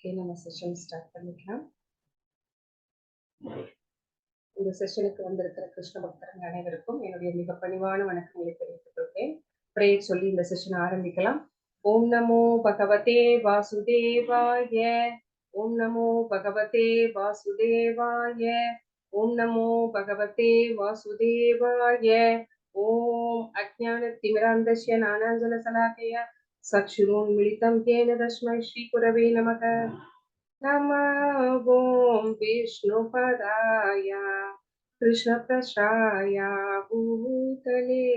Okay, நம்ம session start பண்ணிக்கலாம். இந்த செஷனுக்கு வந்திருக்கிற கிருஷ்ண பக்தர்கள் அனைவருக்கும் என்னுடைய மிக பணிவான வணக்கங்களை தெரிவித்துக் கொள்கிறேன். பிரேயர் சொல்லி இந்த செஷன் ஆரம்பிக்கலாம். ஓம் நமோ பகவதே வாசுதேவாய, ஓம் நமோ பகவதே வாசுதேவாய, ஓம் நமோ பகவதே வாசுதேவாய. ஓம் அஜ்ஞான திமிராந்தஸ்ய ஞானாஞ்சன சலாகய சக்ஷுரோன்மிலிதம் येन तस्मै श्रीगुरवे नमः. नमो विष्णुपदाय कृष्णप्रसाय भूतले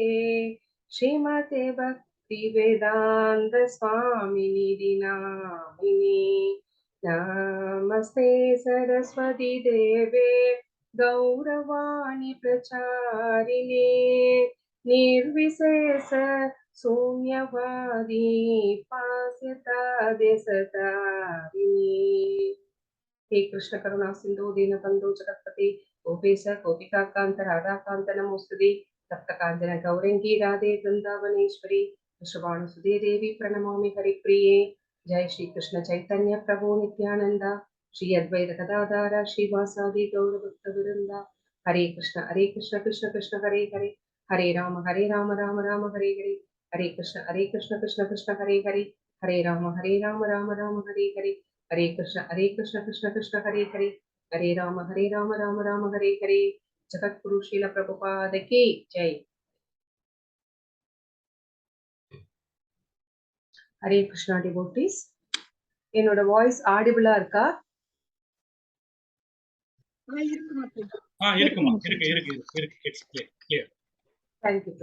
श्रीमते भक्तिवेदान्त स्वामिनिधि नामिने. नमस्ते सरस्वती देवे गौरवाणी प्रचारिणे निर्विशेष शून्यवादी पास्यता देशतारिणी. हे कृष्ण करुणा सिंधु दीनबंधु जगत्पते गोपेश गोपिका कांत राधा कांत नमोस्तुते. तप्त कांचन गौरंगी राधे वृंदावनेश्वरी वृषभानुसुते देवी प्रणमामि हरिप्रिये. जय श्री कृष्ण चैतन्य प्रभु नित्यानंद श्री अद्वैत गदाधर श्रीवासादि गौरभक्तवृंदा. हरे कृष्ण कृष्ण कृष्ण हरे हरे, हरे राम राम राम हरे हरे, हरे कृष्ण कृष्ण कृष्ण हरे हरे, हरे राम राम राम हरे हरे, हरे कृष्ण कृष्ण कृष्ण हरे हरे, हरे राम राम हरे हरे. जगद्गुरु श्रील प्रभुपाद की जय. हरे कृष्णा डिवोटीஸ், என்னோட வாய்ஸ் ஆடிபிளா இருக்கா? இருக்குமா? இருக்கு. It's clear. Thank you.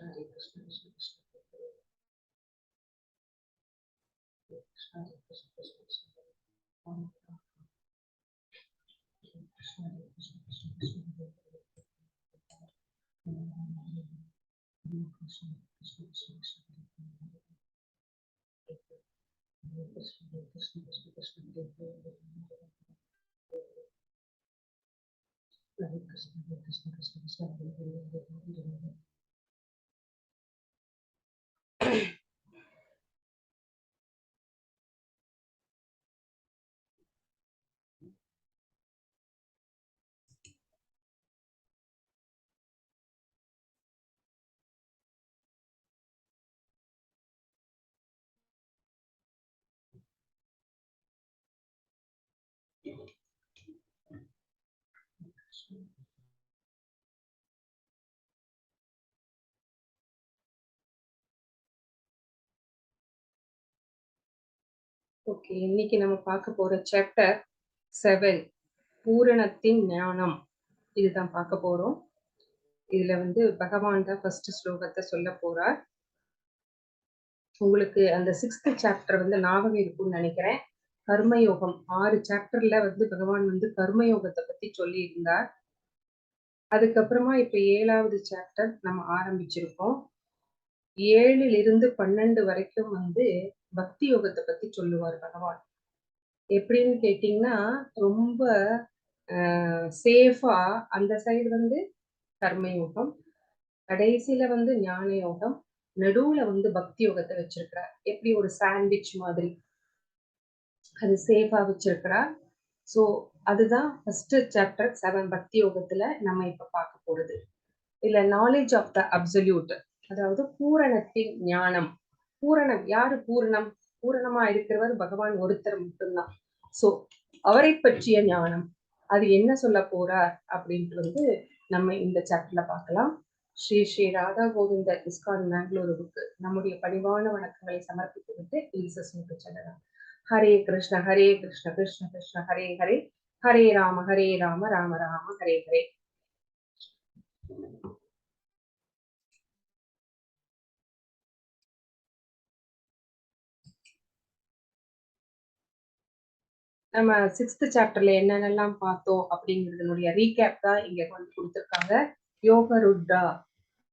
Hare Krishna Krishna Krishna Hare Krishna Krishna Krishna okay, இன்னைக்கு நம்ம பார்க்க போற சாப்டர் 7 பூரணத்தின் ஞானம். இதுதான் பார்க்க போறோம். இதுல பகவான் தான் ஃபர்ஸ்ட் ஸ்லோகத்தை சொல்ல போறார். உங்களுக்கு அந்த 6th சாப்டர் ஞாபகம் இருக்கும்னு நினைக்கிறேன். கர்மயோகம் 6 சாப்டர்ல பகவான் கர்மயோகத்தை பத்தி சொல்லி இருந்தார். அதுக்கப்புறமா இப்ப 7வது சாப்டர் நம்ம ஆரம்பிச்சிருக்கோம். 7லிருந்து 12 வரைக்கும் பக்தி யோகத்தை பத்தி சொல்லுவார் பகவான். எப்படின்னு கேட்டீங்கன்னா, ரொம்ப சேஃபா அந்த சைடு கர்மயோகம், கடைசியில ஞான யோகம், நடுவுல பக்தி யோகத்தை வச்சிருக்கிறார். எப்படி ஒரு சாண்ட்விச் மாதிரி அது சேஃபா வச்சிருக்கிறார். ஸோ அதுதான் ஃபர்ஸ்ட் சாப்டர் 7 பக்தி யோகத்துல நம்ம இப்ப பார்க்க போறது. இல்ல நாலேஜ் ஆஃப் த அப்சல்யூட், அதாவது பூரணத்தின் ஞானம். பூரணம் யாரு? பூரணமா இருக்கிறவர் பகவான் ஒருத்தர் மட்டும்தான். சோ அவரை பற்றிய ஞானம், அது என்ன சொல்ல போறார் அப்படின்ட்டு நம்ம இந்த சாப்டர்ல பார்க்கலாம். ஸ்ரீ ஸ்ரீ ராதா கோவிந்த இஸ்கான் பெங்களூருக்கு நம்முடைய பணிவான வணக்கங்களை சமர்ப்பித்துவிட்டு ஈசஸ்முக்கு செல்லலாம். ஹரே கிருஷ்ண கிருஷ்ண கிருஷ்ண ஹரே ஹரே, ஹரே ராம ராம ராம ஹரே ஹரே. நம்ம 6th சாப்டர்ல என்னென்னலாம் பார்த்தோம் அப்படிங்கிறதுனுடைய ரீகேப் தான் இங்க வந்து கொடுத்துருக்காங்க. யோகருட்டா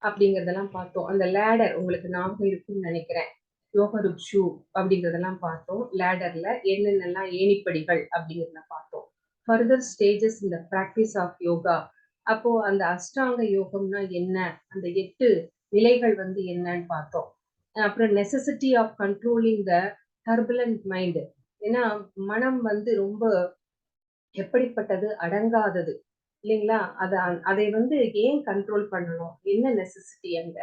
அப்படிங்கிறதெல்லாம் பார்த்தோம். அந்த லேடர் உங்களுக்கு ஞாபகம் இருக்குன்னு நினைக்கிறேன். யோகருட்சு அப்படிங்கிறதெல்லாம் பார்த்தோம். லேடர்ல என்னென்னலாம் ஏணிப்படிகள் அப்படிங்கிறத பார்த்தோம். ஃபர்தர் ஸ்டேஜஸ் இந்த பிராக்டிஸ் ஆஃப் யோகா. அப்போ அந்த அஷ்டாங்க யோகம்னா என்ன, அந்த 8 நிலைகள் வந்து என்னன்னு பார்த்தோம். அப்புறம் necessity of controlling the turbulent mind. ஏன்னா மனம் வந்து ரொம்ப எப்படிப்பட்டது, அடங்காதது இல்லைங்களா? அதை வந்து ஏன் கண்ட்ரோல் பண்ணணும், என்ன நெசசிட்டி அங்க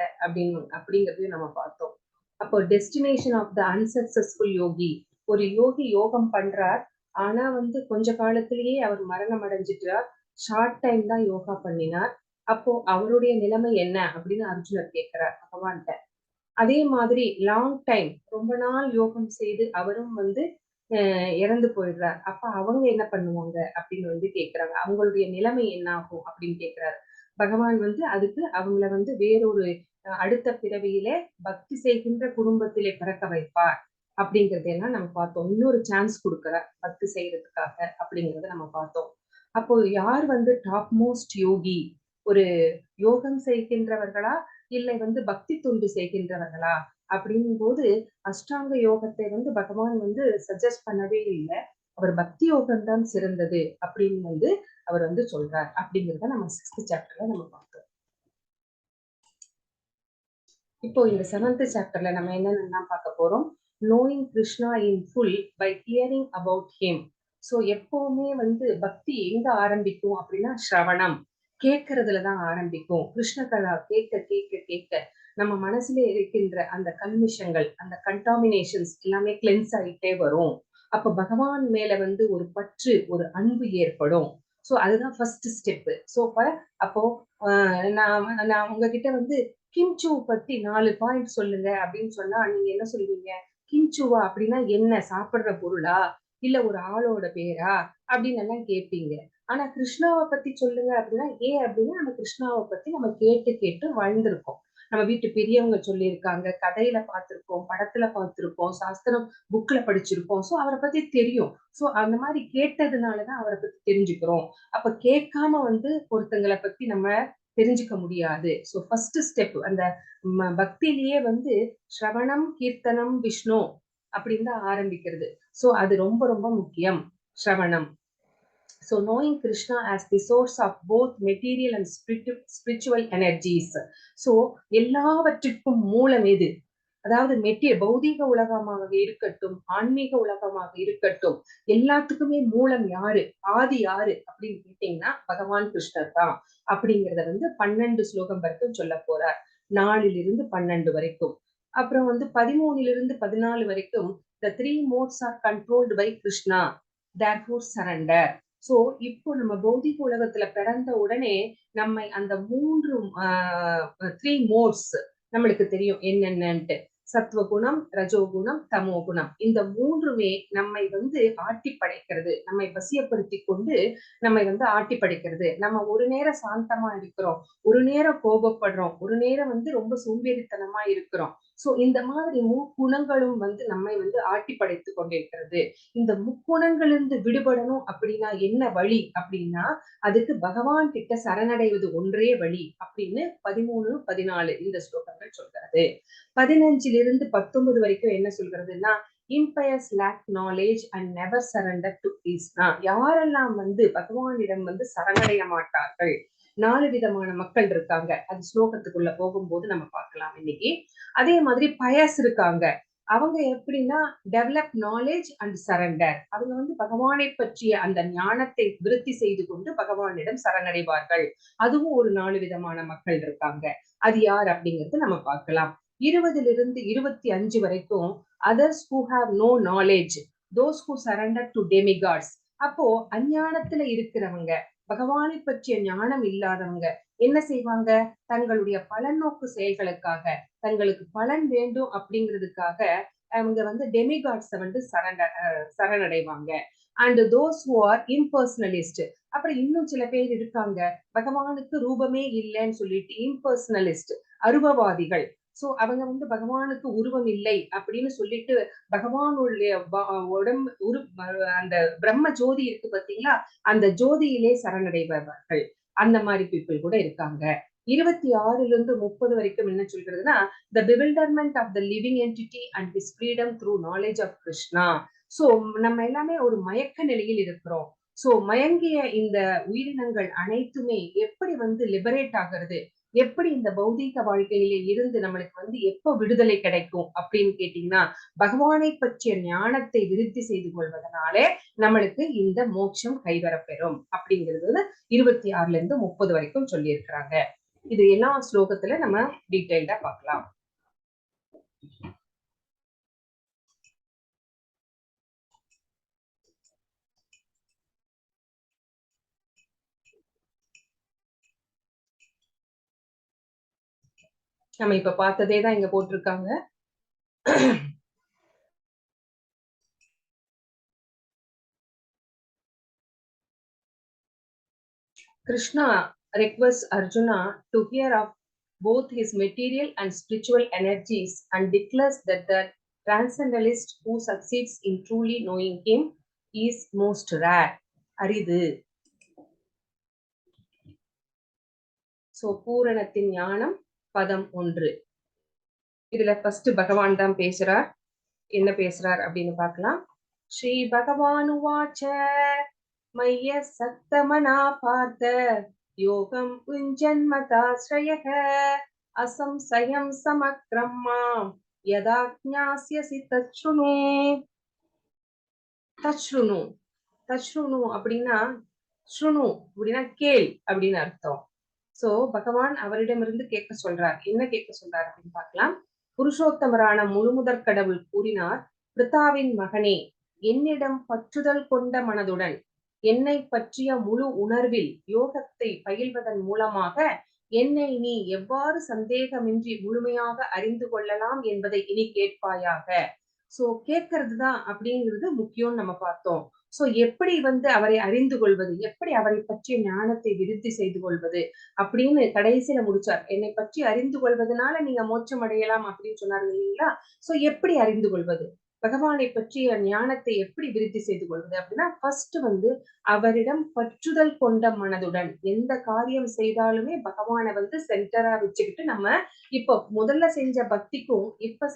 அப்படிங்கிறதையும் நம்ம பார்த்தோம். அப்போ டெஸ்டினேஷன் ஆஃப் த அன்சக்சஸ்ஃபுல் யோகி. ஒரு யோகி யோகம் பண்றார், ஆனா வந்து கொஞ்ச காலத்திலேயே அவர் மரணம் அடைஞ்சிட்டார். ஷார்ட் டைம் தான் யோகா பண்ணினார். அப்போ அவருடைய நிலைமை என்ன அப்படின்னு அர்ஜுனர் கேட்கிறார் பகவான்கிட்ட. அதே மாதிரி லாங் டைம் ரொம்ப நாள் யோகம் செய்து அவரும் வந்து இறந்து போயிடுறார். அப்ப அவங்க என்ன பண்ணுவாங்க அப்படின்னு வந்து கேக்குறாங்க. அவங்களுடைய நிலைமை என்ன ஆகும் அப்படின்னு கேக்குறாரு. பகவான் வந்து அதுக்கு அவங்கள வந்து வேறொரு அடுத்த பிறவியில பக்தி செய்கின்ற குடும்பத்திலே பிறக்க வைப்பார் அப்படிங்கறதெல்லாம் நம்ம பார்த்தோம். இன்னொரு சான்ஸ் கொடுக்கிறார் பக்தி செய்யறதுக்காக அப்படிங்கறத நம்ம பார்த்தோம். அப்போ யார் வந்து டாப் மோஸ்ட் யோகி, ஒரு யோகம் செய்கின்றவர்களா இல்லை வந்து பக்தி தொண்டு செய்கின்றவர்களா அப்படிங்கும் போது அஷ்டாங்க யோகத்தை வந்து பகவான் வந்து சஜஸ்ட் பண்ணவே இல்லை. அவர் பக்தி யோகம் தான் சிறந்தது அப்படின்னு வந்து அவர் வந்து சொல்றார் அப்படிங்கிறத நம்ம 6th சாப்டர்ல நம்ம பார்த்தோம். இப்போ இந்த 7th சாப்டர்ல நம்ம என்னென்னலாம் பார்க்க போறோம். Knowing Krishna in full by hearing about him. So எப்பவுமே வந்து பக்தி எங்க ஆரம்பிக்கும் அப்படின்னா ஸ்ரவணம், கேட்கறதுலதான் ஆரம்பிக்கும். கிருஷ்ண கதா கேட்க கேட்க கேட்க நம்ம மனசுல இருக்கின்ற அந்த கல்மிஷங்கள், அந்த கண்டாமினேஷன்ஸ் எல்லாமே கிளென்ஸ் ஆகிட்டே வரும். அப்ப பகவான் மேல வந்து ஒரு பற்று, ஒரு அன்பு ஏற்படும். ஸோ அதுதான் ஃபர்ஸ்ட் ஸ்டெப். ஸோ அப்போ நான் உங்ககிட்ட வந்து கிம்ச்சு பத்தி 4 பாயிண்ட் சொல்லுங்க அப்படின்னு சொன்னா நீங்க என்ன சொல்லுவீங்க? கிம்ச்சுவா அப்படின்னா என்ன, சாப்பிடுற பொருளா இல்ல ஒரு ஆளோட பேரா அப்படின்னு எல்லாம் கேட்பீங்க. ஆனா கிருஷ்ணாவை பத்தி சொல்லுங்க அப்படின்னா ஏன் அப்படின்னா நம்ம கிருஷ்ணாவை பத்தி நம்ம கேட்டு கேட்டு வாழ்ந்திருக்கோம். நம்ம வீட்டு பெரியவங்க சொல்லியிருக்காங்க, கதையில பார்த்திருக்கோம், படத்துல பார்த்திருக்கோம், சாஸ்திரம் புக்ல படிச்சிருக்கோம். சோ அவரை பத்தி தெரியும். சோ அந்த மாதிரி கேட்டதுனாலதான் அவரை பத்தி தெரிஞ்சுக்கிறோம். அப்ப கேட்காம வந்து ஒருத்தங்களை பத்தி நம்ம தெரிஞ்சுக்க முடியாது. சோ ஃபர்ஸ்ட் ஸ்டெப் அந்த பக்தியிலேயே வந்து ஸ்ரவணம், கீர்த்தனம், விஷ்ணு அப்படின்னு தான் ஆரம்பிக்கிறது. சோ அது ரொம்ப ரொம்ப முக்கியம், ஸ்ரவணம். So knowing Krishna as the source of both material and spiritual energies. So எல்லாவற்றிற்கும் மூலம் எது, அதாவது பௌதீக உலகமாக இருக்கட்டும், ஆன்மீக உலகமாக இருக்கட்டும், எல்லாத்துக்குமே மூலம் யாரு, ஆதி யாரு அப்படின்னு கேட்டீங்கன்னா பகவான் கிருஷ்ணர் தான் அப்படிங்கிறத வந்து 12 ஸ்லோகம் வரைக்கும் சொல்ல போறார். 4 to 12 வரைக்கும். அப்புறம் வந்து 13 to 14 வரைக்கும் the 3 modes are controlled by Krishna, therefore surrender. So இப்போ நம்ம பௌதிக உலகத்துல பிறந்த உடனே நம்மை அந்த 3 மோட்ஸ் நம்மளுக்கு தெரியும் என்னென்னன்ட்டு. சத்துவகுணம், ரஜோகுணம், தமோகுணம். இந்த 3மே நம்மை வந்து ஆட்டி படைக்கிறது, நம்மை வசியப்படுத்தி கொண்டு நம்மை வந்து ஆட்டி படைக்கிறது. நம்ம ஒரு நேரம் சாந்தமா இருக்கிறோம், ஒரு நேரம் கோபப்படுறோம், ஒரு நேரம் வந்து ரொம்ப சோம்பேறித்தனமா இருக்கிறோம். சோ இந்த மாதிரி முக்குணங்களும் வந்து நம்மை வந்து ஆட்டி படைத்து கொண்டிருக்கிறது. இந்த முக்குணங்களிலிருந்து விடுபடணும் அப்படின்னா என்ன வழி அப்படின்னா அதுக்கு பகவான் கிட்ட சரணடைவது ஒன்றே வழி அப்படின்னு 13, 14 இந்த ஸ்லோகங்கள் சொல்கிறது. 15 to 19 வரைக்கும் என்ன சொல்கிறதுன்னா impious lack knowledge and never surrender to Krishna. யாரெல்லாம் வந்து பகவானிடம் வந்து சரணடைய மாட்டார்கள். 4 விதமான மக்கள் இருக்காங்க. அது ஸ்லோகத்துக்குள்ள போகும்போது நம்ம பார்க்கலாம் இன்னைக்கு. அதே மாதிரி பயஸ் இருக்காங்க. அவங்க எப்படின்னா டெவலப் நாலேஜ் அண்ட் சரண்டர். அவங்க வந்து பகவானை பற்றிய அந்த ஞானத்தை விருத்தி செய்து கொண்டு பகவானிடம் சரணடைவார்கள். அதுவும் ஒரு 4 விதமான மக்கள் இருக்காங்க. அது யார் அப்படிங்கிறது நம்ம பார்க்கலாம். 20 to 25 வரைக்கும் others who have no knowledge, those who surrender to demigods. அப்போ அஞ்ஞானத்துல இருக்கிறவங்க, பகவானை பற்றிய ஞானம் இல்லாதவங்க என்ன செய்வாங்க, தங்களுடைய பலநோக்கு செயல்களுக்காக, தங்களுக்கு பலன் வேண்டும் அப்படிங்கிறதுக்காக அவங்க வந்து டெமிகாட்ஸை வந்து சரணடைவாங்க. And those who are impersonalist. அப்புறம் இன்னும் சில பேர் இருக்காங்க, பகவானுக்கு ரூபமே இல்லைன்னு சொல்லிட்டு இம்பர்சனலிஸ்ட், அருவவாதிகள். சோ அவங்க வந்து பகவானுக்கு உருவம் இல்லை அப்படின்னு சொல்லிட்டு பகவானுடைய அந்த பிரம்ம ஜோதி இருக்கு பாத்தீங்களா, அந்த ஜோதியிலே சரணடைபவர்கள். அந்த மாதிரி பீப்புள் கூட இருக்காங்க. 26 30 வரைக்கும் என்ன சொல்றதுன்னா, the bewilderment of the living entity and his freedom through knowledge of Krishna. So நம்ம எல்லாமே ஒரு மயக்க நிலையில் இருக்கிறோம். சோ மயங்கிய இந்த உயிரினங்கள் அனைத்துமே எப்படி வந்து லிபரேட் ஆகிறது, எப்படி இந்த பௌதீக வாழ்க்கையிலே இருந்து நம்மளுக்கு வந்து எப்ப விடுதலை கிடைக்கும் அப்படின்னு கேட்டீங்கன்னா, பகவானை பற்றிய ஞானத்தை விருத்தி செய்து கொள்வதனாலே நம்மளுக்கு இந்த மோட்சம் கைவரப்பெறும் அப்படிங்கிறது 26 30 வரைக்கும் சொல்லி இருக்கிறாங்க. இது எல்லா ஸ்லோகத்துல நம்ம டீடைல்டா பார்க்கலாம். நம்ம இப்ப பார்த்ததே தான் இங்க போட்டிருக்காங்க. Krishna requests Arjuna to hear of both his material and spiritual energies and declares that the transcendentalist who succeeds in truly knowing him is most rare. அரிது. சோ பூரணத்தின் ஞானம் பதம் 1. இதுல ஃபர்ஸ்ட் பகவான் தான் பேசுறார். என்ன பேசுறார் அப்படின்னு பார்க்கலாம். ஸ்ரீ பகவானுவாச்ச மய்ய சக்தமனா பார்த்த யோகம் உஞ்சன்மதாஸ்ரயः அசம்சயம் சமக்ரம்மா யதா ஞாஸ்யசி தச்ருணு. தச்ருணு தச்ருணு அப்படின்னா ஸ்ருணு அப்படின்னா கேள் அப்படின்னு அர்த்தம். சோ பகவான் அவரிடமிருந்து கேட்க சொல்றார். என்ன கேட்க சொல்றார் அப்படின்னு பார்க்கலாம். புருஷோத்தமரான முழுமுதற் கடவுள் கூறினார், பிரித்தாவின் மகனே, என்னிடம் பற்றுதல் கொண்ட மனதுடன் என்னை பற்றிய முழு உணர்வில் யோகத்தை பயில்வதன் மூலமாக என்னை நீ எவ்வாறு சந்தேகமின்றி முழுமையாக அறிந்து கொள்ளலாம் என்பதை இனி கேட்பாயாக. சோ கேட்கறதுதான் அப்படிங்கிறது முக்கியம் நம்ம பார்த்தோம். சோ எப்படி வந்து அவரை அறிந்து கொள்வது, எப்படி அவரை பற்றிய ஞானத்தை விருத்தி செய்து கொள்வது அப்படின்னு கடைசியில முடிச்சார். என்னை பற்றி அறிந்து கொள்வதனால நீங்க மோட்சம் அடையலாம் அப்படின்னு சொன்னாரு இல்லைங்களா. சோ எப்படி அறிந்து கொள்வது, பகவானை பற்றிய ஞானத்தை எப்படி விருத்தி செய்து கொள்வது அப்படின்னா, ஃபர்ஸ்ட் வந்து அவரிடம் பற்றுதல் கொண்ட மனதுடன் எந்த காரியம் செய்தாலுமே பகவானை வந்து சென்டரா வச்சுக்கிட்டு நம்ம இப்போ முதல்ல செஞ்ச பக்திக்கும் இப்ப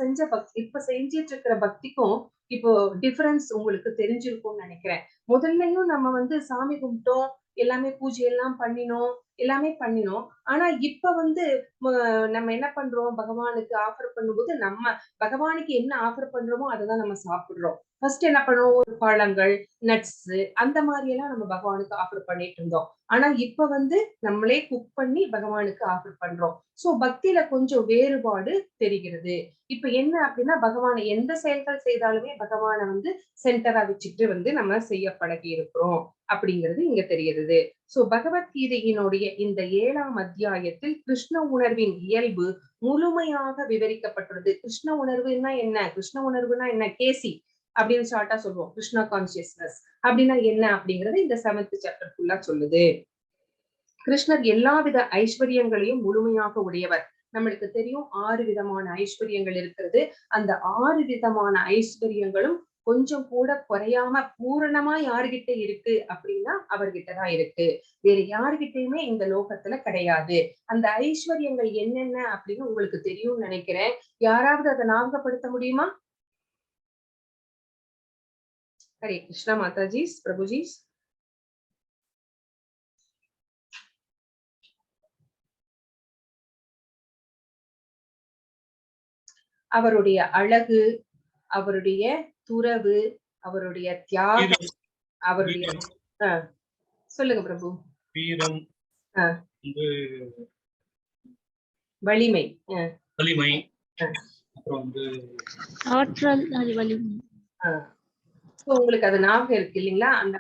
செஞ்சிட்டு இருக்கிற பக்திக்கும் இப்போ டிஃபரன்ஸ் உங்களுக்கு தெரிஞ்சிருக்கும்னு நினைக்கிறேன். முதல்லயும் நம்ம வந்து சாமி கும்பிட்டோம், எல்லாமே பூஜை எல்லாம் பண்ணினோம். ஆனா இப்ப வந்து நம்ம என்ன பண்றோம், பகவானுக்கு ஆஃபர் பண்ணும்போது நம்ம பகவானுக்கு என்ன ஆஃபர் பண்றோமோ அததான் நம்ம சாப்பிடுறோம். ஃபர்ஸ்ட் என்ன பண்ணுவோம், ஒரு பழங்கள், நட்ஸ் அந்த மாதிரி எல்லாம் நம்ம பகவானுக்கு ஆஃபர் பண்ணிட்டு இருந்தோம். ஆனா இப்ப வந்து நம்மளே குக் பண்ணி பகவானுக்கு ஆஃபர் பண்றோம். சோ பக்தியில கொஞ்சம் வேறுபாடு தெரிகிறது. இப்ப என்ன அப்படின்னா, பகவானை எந்த செயல்கள் செய்தாலுமே பகவானை வந்து சென்டரா வச்சுட்டு வந்து நம்ம செய்ய பழகி இருக்கிறோம் அப்படிங்கிறது இங்க தெரிகிறது. சோ பகவத்கீதையினுடைய இந்த 7ஆம் அத்தியாயத்தில் கிருஷ்ண உணர்வின் இயல்பு முழுமையாக விவரிக்கப்பட்டுள்ளது. கிருஷ்ண உணர்வுன்னா என்ன, கிருஷ்ண உணர்வுனா என்ன, கேசி அப்படின்னு ஷார்ட்டா சொல்லுவோம். கிருஷ்ணா கான்சியஸ்னஸ் அப்படின்னா என்ன அப்படிங்கறது இந்த 7th சாப்டர் ஃபுல்லா சொல்லுது. கிருஷ்ணர் எல்லா வித ஐஸ்வர்யங்களையும் முழுமையாக உடையவர். நம்மளுக்கு தெரியும் 6 விதமான ஐஸ்வர்யங்கள் இருக்கிறது. அந்த 6 விதமான ஐஸ்வர்யங்களும் கொஞ்சம் கூட குறையாம பூரணமா யாருகிட்ட இருக்கு அப்படின்னா அவர்கிட்டதான் இருக்கு. வேற யாருகிட்டயுமே இந்த லோகத்துல கிடையாது. அந்த ஐஸ்வர்யங்கள் என்னென்ன அப்படின்னு உங்களுக்கு தெரியும்னு நினைக்கிறேன். யாராவது அதை ஞாபகப்படுத்த முடியுமா? ஹரே கிருஷ்ணா மாதாஜி, பிரபுஜி. அவருடைய அழகு, அவருடைய துறவு, அவருடைய தியாகம், அவருடைய சொல்லுங்க பிரபு. வீரம், வலிமை, வலிமை, அப்புறம் வந்து ஆற்றல், அது வலிமை. உங்களுக்கு அது ஞாபகம் இருக்கு இல்லைங்களா? அந்த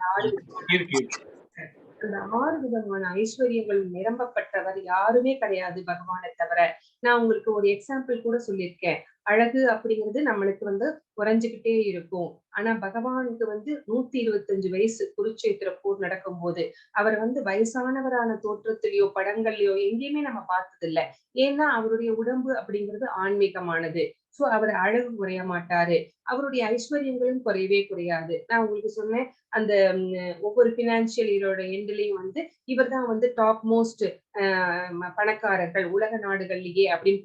6 விதமான ஐஸ்வர்யங்கள் நிரம்பப்பட்டவர் யாருமே கிடையாது பகவானை தவிர. நான் உங்களுக்கு ஒரு எக்ஸாம்பிள் கூட சொல்லியிருக்கேன். அழகு அப்படிங்கிறது நம்மளுக்கு வந்து குறைஞ்சுக்கிட்டே இருக்கும். ஆனா பகவானுக்கு வந்து 125 வயசு குருட்சேத்திர போர் நடக்கும் போது அவர் வந்து வயசானவரான தோற்றத்திலேயோ படங்கள்லயோ எங்கேயுமே நம்ம பார்த்தது இல்ல. ஏன்னா அவருடைய உடம்பு அப்படிங்கிறது ஆன்மீகமானது. சோ அவர் அழகு குறைய மாட்டாரு. அவருடைய ஐஸ்வர்யங்களும் குறையவே குறையாது. நான் உங்களுக்கு சொன்னேன் அந்த ஒவ்வொரு பினான்சியல் இயரோட எண்ட்லயும் வந்து இவர் தான் வந்து டாப் மோஸ்ட் பணக்காரர்கள் உலக நாடுகள்லயே அப்படின்னு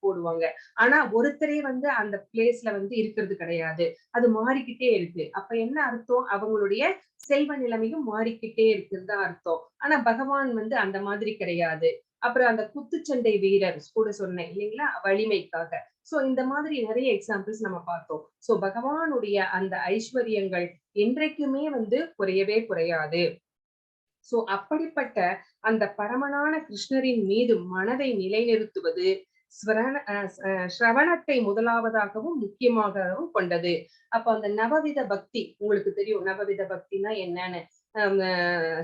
போடுவாங்க. ஆனா ஒருத்தரே வந்து அந்த பிளேஸ்ல வந்து இருக்கிறது கிடையாது. அது மாறிக்கிட்டே இருக்கு. அப்ப என்ன அர்த்தம்? அவங்களுடைய செல்வ நிலைமையும் மாறிக்கிட்டே இருக்குன்னு தான் அர்த்தம். ஆனா பகவான் வந்து அந்த மாதிரி கிடையாது. அப்புறம் அந்த குத்துச்சண்டை வீரர் கூட சொன்னேன் இல்லைங்களா? வலிமைக்காக. சோ இந்த மாதிரி நிறைய எக்ஸாம்பிள்ஸ் நம்ம பார்த்தோம். சோ பகவானுடைய அந்த ஐஸ்வர்யங்கள் என்றைக்குமே வந்து குறையவே குறையாது. சோ அப்படிப்பட்ட அந்த பரமனான கிருஷ்ணரின் மீது மனதை நிலைநிறுத்துவது ஸ்ரவணத்தை முதலாவதாகவும் முக்கியமாகவும் கொண்டது. அப்ப அந்த நவவித பக்தி உங்களுக்கு தெரியும். நவவித பக்தினா என்னன்னு.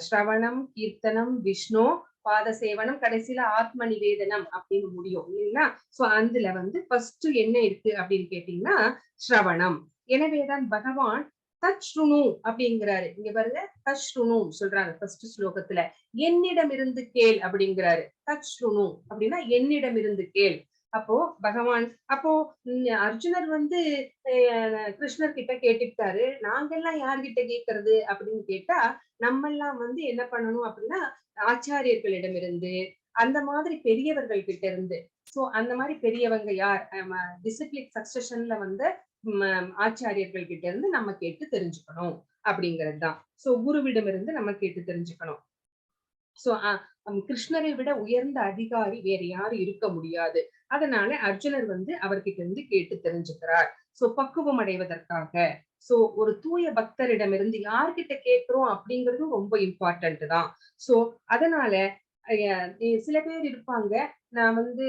ஸ்ரவணம், கீர்த்தனம், விஷ்ணு பாத சேவனம், கடைசியில ஆத்ம நிவேதனம் அப்படின்னு முடியும் இல்லைங்களா? சோ அதுல வந்து ஃபர்ஸ்ட் என்ன இருக்கு அப்படின்னு கேட்டீங்கன்னா ஸ்ரவணம். எனவேதான் பகவான் தச்ருணு அப்படிங்கிறாரு. இங்க பாருங்க, தச்ருணு சொல்றாங்க ஃபர்ஸ்ட் ஸ்லோகத்துல. என்னிடம் இருந்து கேள் அப்படிங்கிறாரு. தச்ருணு அப்படின்னா என்னிடம் இருந்து கேள். அப்போ பகவான் அப்போ அர்ஜுனர் வந்து கிருஷ்ணர் கிட்ட கேட்டுட்டாரு. நாங்கெல்லாம் யார்கிட்ட கேட்கறது அப்படின்னு கேட்டா, நம்ம எல்லாம் வந்து என்ன பண்ணணும் அப்படின்னா ஆச்சாரியர்களிடமிருந்து அந்த மாதிரி பெரியவர்கள் கிட்ட இருந்து. சோ அந்த மாதிரி பெரியவங்க யார்? டிசிப்ளின் சக்சஷன்ல வந்து ஆச்சாரியர்கள் கிட்ட இருந்து நம்ம கேட்டு தெரிஞ்சுக்கணும் அப்படிங்கிறது தான். சோ குருவிடமிருந்து நம்ம கேட்டு தெரிஞ்சுக்கணும். சோ கிருஷ்ணரை விட உயர்ந்த அதிகாரி வேற யாரும் இருக்க முடியாது. அதனால அர்ஜுனர் வந்து அவர்கிட்ட இருந்து கேட்டு தெரிஞ்சுக்கிறார். சோ பக்குவம் அடைவதற்காக. சோ ஒரு தூய பக்தரிடமிருந்து யார்கிட்ட கேட்கிறோம் அப்படிங்கிறதும் ரொம்ப இம்பார்ட்டன்ட் தான். சோ அதனால சில பேர் இருப்பாங்க, நான் வந்து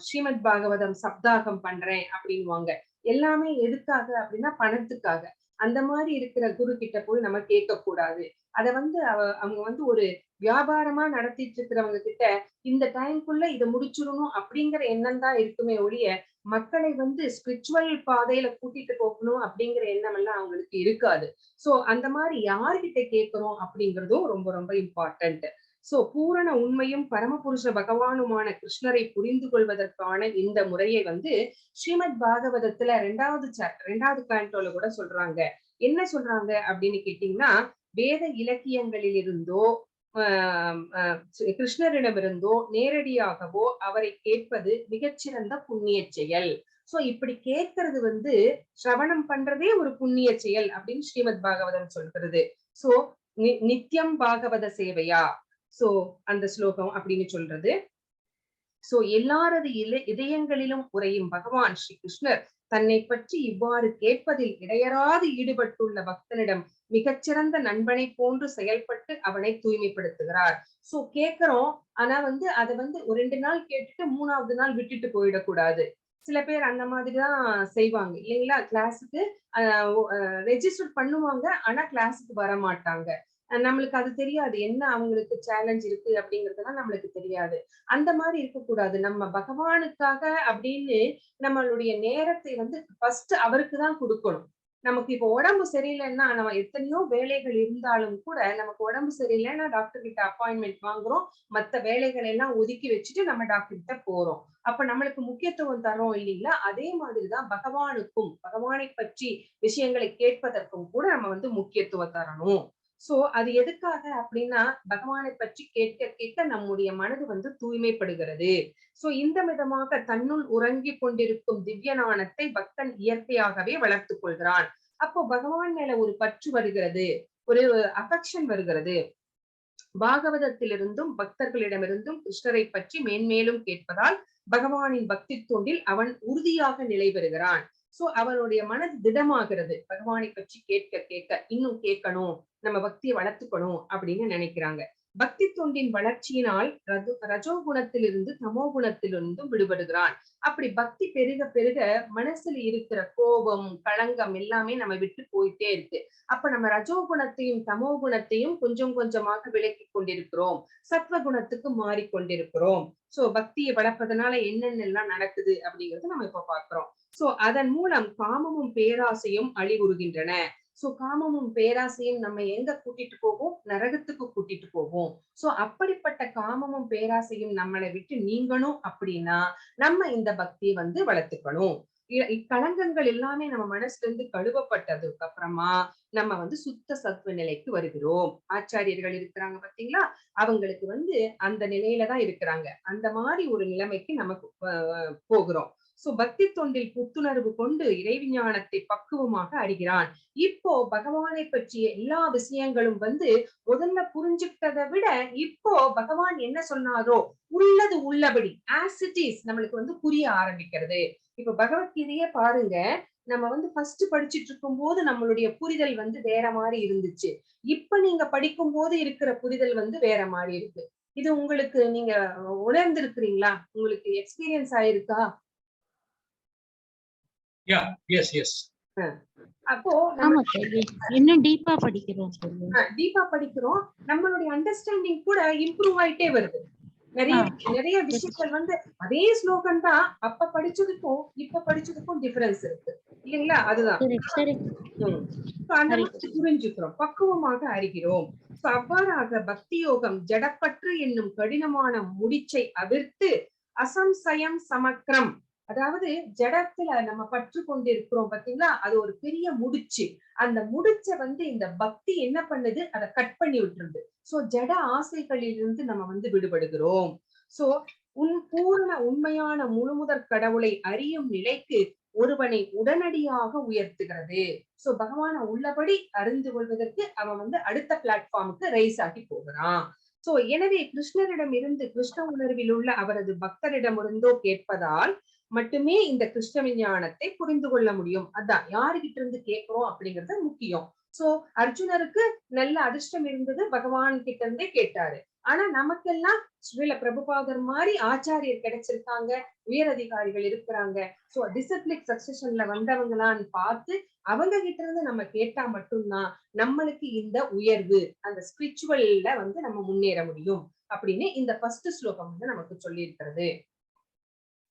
ஸ்ரீமத் பாகவதம் சப்தாகம் பண்றேன் அப்படின்வாங்க. எல்லாமே எதுக்காக அப்படின்னா பணத்துக்காக. அந்த மாதிரி இருக்கிற குரு கிட்ட போய் நம்ம கேட்க கூடாது. அத வந்து அவங்க வந்து ஒரு வியாபாரமா நடத்திட்டு இருக்கிறவங்க கிட்ட இந்த டைம்குள்ள இதை முடிச்சிடணும் அப்படிங்கிற எண்ணம் தான் இருக்குமே ஒழிய, மக்களை வந்து ஸ்பிரிச்சுவல் பாதையில கூட்டிட்டு போகணும் அப்படிங்கிற எண்ணம் எல்லாம் அவங்களுக்கு இருக்காது. சோ அந்த மாதிரி யார்கிட்ட கேட்கிறோம் அப்படிங்கிறதும் ரொம்ப ரொம்ப இம்பார்ட்டன்ட். சோ பூரண உண்மையும் பரமபுருஷ பகவானுமான கிருஷ்ணரை புரிந்து கொள்வதற்கான இந்த முறையை வந்து ஸ்ரீமத் பாகவதத்துல 2வது காண்டோல கூட சொல்றாங்க. என்ன சொல்றாங்க அப்படின்னு கேட்டீங்கன்னா, வேத இலக்கியங்களில் இருந்தோ கிருஷ்ணரிடமிருந்தோ நேரடியாகவோ அவரை கேட்பது மிகச்சிறந்த புண்ணிய செயல். சோ இப்படி கேட்கறது வந்து சிரவணம் பண்றதே ஒரு புண்ணிய செயல் அப்படின்னு ஸ்ரீமத் பாகவதம் சொல்கிறது. சோ நித்தியம் பாகவத சேவையா, சோ அந்த ஸ்லோகம் அப்படின்னு சொல்றது. சோ எல்லாரது இதயங்களிலும் உறையும் பகவான் ஸ்ரீ கிருஷ்ணர் தன்னை பற்றி இவ்வாறு கேட்பதில் இடையறாது ஈடுபட்டுள்ள பக்தனிடம் மிகச்சிறந்த நண்பனை போன்று செயல்பட்டு அவனை தூய்மைப்படுத்துகிறார். சோ கேட்கிறோம், ஆனா வந்து அதை வந்து ஒரு 2 நாள் கேட்டுட்டு 3வது நாள் விட்டுட்டு போயிடக்கூடாது. சில பேர் அந்த மாதிரிதான் செய்வாங்க இல்லைங்களா? கிளாஸுக்கு ரெஜிஸ்டர் பண்ணுவாங்க, ஆனா கிளாஸுக்கு வர மாட்டாங்க. நம்மளுக்கு அது தெரியாது, என்ன அவங்களுக்கு சேலஞ்ச் இருக்கு அப்படிங்கறதெல்லாம் நம்மளுக்கு தெரியாது. அந்த மாதிரி இருக்கக்கூடாது. நம்ம பகவானுக்காக அப்படின்னு நம்மளுடைய நேரத்தை வந்து ஃபர்ஸ்ட் அவருக்கு தான் கொடுக்கணும். நமக்கு இப்போ உடம்பு சரியில்லைன்னா, நம்ம எத்தனையோ வேலைகள் இருந்தாலும் கூட நமக்கு உடம்பு சரியில்லைன்னா டாக்டர் கிட்ட அப்பாயின்மெண்ட் வாங்குறோம். மத்த வேலைகளை எல்லாம் ஒதுக்கி வச்சுட்டு நம்ம டாக்டர் கிட்ட போறோம். அப்ப நம்மளுக்கு முக்கியத்துவம் தரோம் இல்லைங்களா? அதே மாதிரிதான் பகவானுக்கும், பகவானை பற்றி விஷயங்களை கேட்பதற்கும் கூட நம்ம வந்து முக்கியத்துவம் தரணும். சோ அது எதுக்காக அப்படின்னா, பகவானை பற்றி கேட்க கேட்க நம்முடைய மனது வந்து தூய்மைப்படுகிறது. சோ இந்த விதமாக தன்னுள் உறங்கிக் கொண்டிருக்கும் திவ்ய ஞானத்தை பக்தன் இயற்கையாகவே வளர்த்துக் கொள்கிறான். அப்போ பகவான் மேல ஒரு பற்று வருகிறது, ஒரு அஃபெக்ஷன் வருகிறது. பாகவதத்திலிருந்தும் பக்தர்களிடமிருந்தும் கிருஷ்ணரை பற்றி மேன்மேலும் கேட்பதால் பகவானின் பக்தி தொண்டில் அவன் உறுதியாக நிலை பெறுகிறான். சோ அவனுடைய மனது திடமாகிறது. பகவானை பற்றி கேட்க கேட்க இன்னும் கேட்கணும், நம்ம பக்தியை வளர்த்துக்கணும் அப்படின்னு நினைக்கிறாங்க. பக்தி தொண்டின் வளர்ச்சியினால் ரஜோகுணத்திலிருந்து தமோ குணத்திலிருந்தும் விடுபடுகிறான். அப்படி பக்தி பெருக பெருக மனசுல இருக்கிற கோபம், களங்கம் எல்லாமே நம்ம விட்டு போயிட்டே இருக்கு. அப்ப நம்ம ரஜோகுணத்தையும் தமோ குணத்தையும் கொஞ்சம் கொஞ்சமாக விலக்கி கொண்டிருக்கிறோம், சத்வகுணத்துக்கு மாறிக்கொண்டிருக்கிறோம். சோ பக்தியை வளர்ப்பதனால என்னென்னலாம் நடக்குது அப்படிங்கறது நம்ம இப்ப பாக்குறோம். சோ அதன் மூலம் காமமும் பேராசையும் அழிவுறுகின்றன. சோ காமமும் பேராசையும் நம்ம எங்க கூட்டிட்டு போகும்? நரகத்துக்கு கூட்டிட்டு போகும். சோ அப்படிப்பட்ட காமமும் பேராசையும் நம்மளை விட்டு நீங்கணும் அப்படின்னா நம்ம இந்த பக்தியை வளர்த்துக்கணும். இக்களங்கங்கள் எல்லாமே நம்ம மனசுல இருந்து கழுவப்பட்டதுக்கு அப்புறமா நம்ம சுத்த சத்துவ நிலைக்கு வருகிறோம். ஆச்சாரியர்கள் இருக்கிறாங்க பாத்தீங்களா, அவங்களுக்கு அந்த நிலையில தான் இருக்கிறாங்க. அந்த மாதிரி ஒரு நிலைமைக்கு நமக்கு போகிறோம். சோ பக்தி தொண்டில் புத்துணர்வு கொண்டு இறைவிஞானத்தை பக்குவமாக அறிகிறான். இப்போ பகவானை பற்றிய எல்லா விஷயங்களும் முதல்ல புரிஞ்சுக்கிட்டதை விட இப்போ பகவான் என்ன சொன்னாரோ உள்ளது உள்ளபடி ஆஸ் இட் இஸ் நம்மளுக்கு புரிய ஆரம்பிக்கிறது. இப்ப பகவத்கீதையே பாருங்க, நம்ம ஃபர்ஸ்ட் படிச்சுட்டு இருக்கும் போது நம்மளுடைய புரிதல் வேற மாதிரி இருந்துச்சு. இப்ப நீங்க படிக்கும் போது இருக்கிற புரிதல் வேற மாதிரி இருக்கு. இது உங்களுக்கு நீங்க உணர்ந்திருக்கிறீங்களா? உங்களுக்கு எக்ஸ்பீரியன்ஸ் ஆயிருக்கா? அப்போ என்ன டீப்பா படிக்கிறோம், டீப்பா படிக்கிறோம். நம்மளுடைய அண்டர்ஸ்டாண்டிங் கூட இம்ப்ரூவ் ஆயிட்டே வருது. நிறைய விஷயங்கள் அதே ஸ்லோகம் தான் அப்ப படிச்சதுக்கும் இப்ப படிச்சதுக்கும் டிஃபரன்ஸ் இருக்கு இல்லைங்களா? அதுதான் அந்த மாதிரி புரிஞ்சுக்கிறோம், பக்குவமாக அறிகிறோம். அவ்வாறாக பக்தி யோகம் ஜடப்பற்று என்னும் கடினமான முடிச்சை அவிர்த்து அசம்சயம் சமக்ரம், அதாவது ஜடத்துல நம்ம பற்று கொண்டிருக்கிறோம் பாத்தீங்களா, அது ஒரு பெரிய முடிச்சு. அந்த முடிச்ச இந்த பக்தி என்ன பண்ணுது? அதை கட் பண்ணி விட்டுருது. சோ ஜட ஆசைகளிலிருந்து நம்ம விடுபடுகிறோம். சோ பூரண உண்மையான முழுமுதற் கடவுளை அறியும் நிலைக்கு ஒருவனை உடனடியாக உயர்த்துகிறது. சோ பகவான உள்ளபடி அறிந்து கொள்வதற்கு அவன் அடுத்த பிளாட்ஃபார்முக்கு ரைஸ் ஆகி போகிறான். சோ எனவே கிருஷ்ணரிடம் இருந்து கிருஷ்ண உணர்வில் உள்ள அவரது பக்தரிடமிருந்தோ கேட்பதால் மட்டுமே இந்த கிருஷ்ண விஞ்ஞானத்தை புரிந்து கொள்ள முடியும். அதான் யாருகிட்ட இருந்து கேட்கிறோம் அப்படிங்கிறது முக்கியம். சோ அர்ஜுனருக்கு நல்ல அதிர்ஷ்டம் இருந்தது, பகவான் கிட்ட இருந்தே கேட்டாரு. ஆனா நமக்கெல்லாம் ஸ்ரீல பிரபுபாதர் மாதிரி ஆச்சாரியர் கிடைச்சிருக்காங்க, உயர் அதிகாரிகள் இருக்கிறாங்க. சோ டிசிப்ளிக் சக்சஷன்ல வந்தவங்களான்னு பார்த்து அவங்க கிட்ட இருந்து நம்ம கேட்டா மட்டும்தான் நம்மளுக்கு இந்த உயர்வு, அந்த ஸ்பிரிச்சுவல்ல நம்ம முன்னேற முடியும் அப்படின்னு இந்த ஃபர்ஸ்ட் ஸ்லோகம் நமக்கு சொல்லி இருக்கிறது.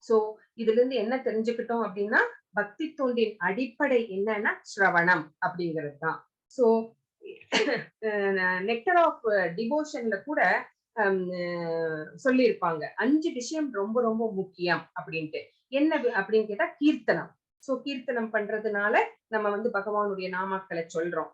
சோ இதுல இருந்து என்ன தெரிஞ்சுக்கிட்டோம் அப்படின்னா, பக்தி தொண்டின் அடிப்படை என்னன்னா ஸ்ரவணம் அப்படிங்கிறது தான். சோ நெக்டர் ஆஃப் டிவோஷன்ல கூட சொல்லியிருப்பாங்க 5 விஷயம் ரொம்ப ரொம்ப முக்கியம் அப்படின்ட்டு. என்ன அப்படின்னு கேட்டா கீர்த்தனம். சோ கீர்த்தனம் பண்றதுனால நம்ம பகவானுடைய நாமாக்களை சொல்றோம்.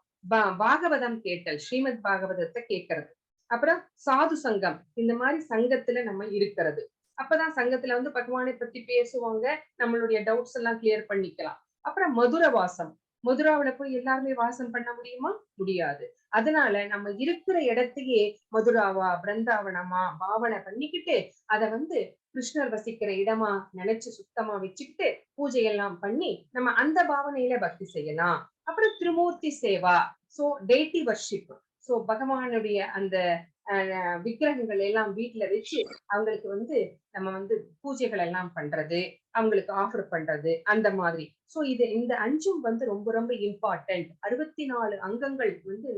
பாகவதம் கேட்டல், ஸ்ரீமத் பாகவதத்தை கேட்கறது. அப்புறம் சாது சங்கம், இந்த மாதிரி சங்கத்துல நம்ம இருக்கிறது. அப்பதான் சங்கத்துல பகவானை பத்தி பேசுவாங்க, நம்மளுடைய டவுட்ஸ் எல்லாம் கிளியர் பண்ணிக்கலாம். அப்புறம் மதுர வாசம், மதுராவில போய் எல்லாருமே வாசம் பண்ண முடியுமா? முடியாது. அதனால நம்ம இருக்கிற இடத்தையே மதுராவா பிருந்தாவனமா பாவனை பண்ணிக்கிட்டு அதை கிருஷ்ணர் வசிக்கிற இடமா நினைச்சு சுத்தமா வச்சுக்கிட்டு பூஜையெல்லாம் பண்ணி நம்ம அந்த பாவனையில பக்தி செய்யலாம். அப்புறம் திருமூர்த்தி சேவா, சோ டெய்டி வர்ஷிப். சோ பகவானுடைய அந்த விக்கிரகங்கள் எல்லாம் வீட்டுல வச்சு அவங்களுக்கு நம்ம பூஜைகள் எல்லாம் பண்றது, அவங்களுக்கு ஆஃபர் பண்றது, அந்த மாதிரி. சோ இது இந்த 5ம் ரொம்ப ரொம்ப இம்பார்ட்டன்ட். 64 அங்கங்கள்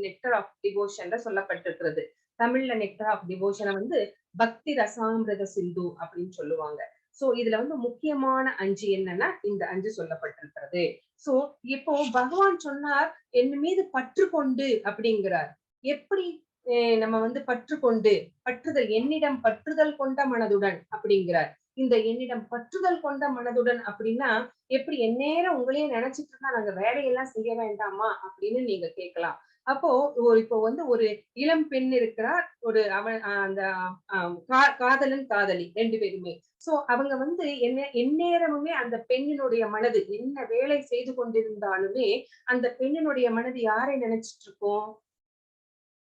நெக்டர் ஆஃப் டிவோஷன்ல சொல்லப்பட்டிருக்கிறது. தமிழ்ல நெக்டர் ஆஃப் டிவோஷனை பக்தி ரசாமிரத சிந்து அப்படின்னு சொல்லுவாங்க. சோ இதுல முக்கியமான 5 என்னன்னா இந்த 5 சொல்லப்பட்டிருக்கிறது. சோ இப்போ பகவான் சொன்னார் என் மீது பற்று கொண்டு அப்படிங்கிறார். எப்படி நம்ம பற்று கொண்டு, பற்றுதல், என்னிடம் பற்றுதல் கொண்ட மனதுடன் அப்படிங்கிறார். இந்த என்னிடம் பற்றுதல் கொண்ட மனதுடன் அப்படின்னா எப்படி? எந்நேரம் உங்களையே நினைச்சிட்டு இருந்தா நாங்க வேலையெல்லாம் செய்ய வேண்டாமா அப்படின்னு நீங்க கேட்கலாம். அப்போ இப்போ ஒரு இளம் பெண் இருக்கிறார், ஒரு அவன் அந்த காதலன் காதலி 2 பேருமே. சோ அவங்க எந்நேரமுமே அந்த பெண்ணினுடைய மனது என்ன வேலை செய்து கொண்டிருந்தாலுமே அந்த பெண்ணினுடைய மனது யாரை நினைச்சிட்டு இருக்கோம்?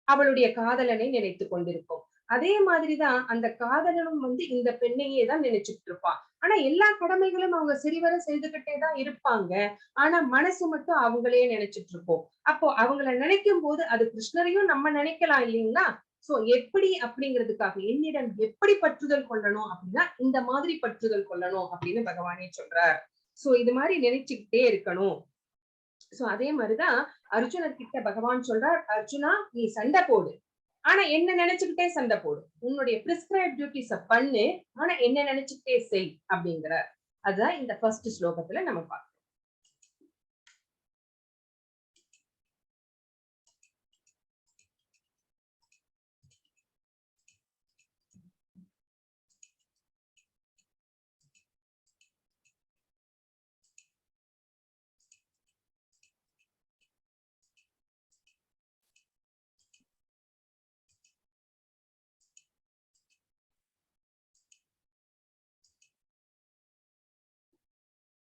அவளுடைய காதலனை நினைத்து கொண்டிருக்கும். அதே மாதிரிதான் அந்த காதலனும் இந்த பெண்ணையே தான் நினைச்சுட்டு இருப்பான். ஆனா எல்லா கடமைகளும் அவங்க சரிவர செய்துகிட்டே தான் இருப்பாங்க. ஆனா மனசு மட்டும் அவங்களே நினைச்சிட்டு இருக்கோம். அப்போ அவங்கள நினைக்கும் போது அது கிருஷ்ணரையும் நம்ம நினைக்கலாம் இல்லைங்களா? சோ எப்படி அப்படிங்கிறதுக்காக என்னிடம் எப்படி பற்றுதல் கொள்ளணும் அப்படின்னா இந்த மாதிரி பற்றுதல் கொள்ளணும் அப்படின்னு பகவானே சொல்றார். சோ இது மாதிரி நினைச்சுக்கிட்டே இருக்கணும். சோ அதே மாதிரிதான் அர்ஜுனர் கிட்ட பகவான் சொல்றார், அர்ஜுனா நீ சண்டை போடு, ஆனா என்ன நினைச்சுக்கிட்டே சண்டை போடு, உன்னுடைய பிரிஸ்கிரைப் டியூட்டிஸ பண்ணு, ஆனா என்ன நினைச்சுக்கிட்டே செய் அப்படிங்கிறார். அதுதான் இந்த ஃபர்ஸ்ட் ஸ்லோகத்துல நம்ம பார்க்கணும்.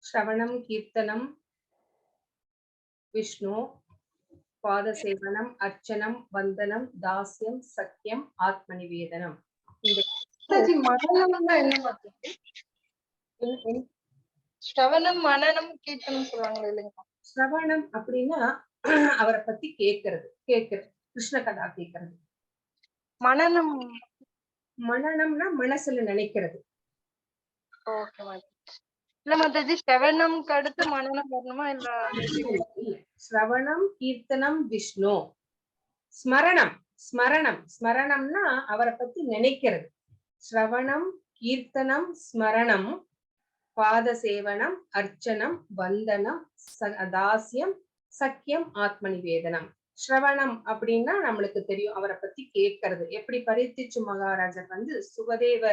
श्रवणं कीर्तनं विष्णु पादसेवनम अर्चनम वंदनम दास्यम सख्यम आत्मनिवेदनम. மனநம்னா என்ன மாத்தாஜி? ஸ்ரவணம் மனனம் கீர்த்தனம் சொல்றாங்க இல்லைங்களா? ஸ்ரவணம் அப்படின்னா அவரை பத்தி கேட்கறது, கிருஷ்ண கதா கேட்கறது. மனனம் மனனம்னா மனசுல நினைக்கிறது. ஓகே மாதாஜி. இல்ல மாதாஜி, ஸ்ரவணம்க்கு அடுத்து மனனம் வரணுமா இல்ல? ஸ்ரவணம் கீர்த்தனம் விஷ்ணு, ஸ்மரணம் ஸ்மரணம் ஸ்மரணம்னா அவரை பத்தி நினைக்கிறது. ஸ்ரவணம் கீர்த்தனம் ஸ்மரணம் பாதசேவனம் அர்ச்சனம் வந்தனம் தாஸ்யம் சக்கியம் ஆத்மநிவேதனம். ஸ்ரவணம் அப்படின்னா நம்மளுக்கு தெரியும், அவரை பத்தி கேட்கறது. எப்படி பரித்திச்சு மகாராஜர் வந்து சுகதேவ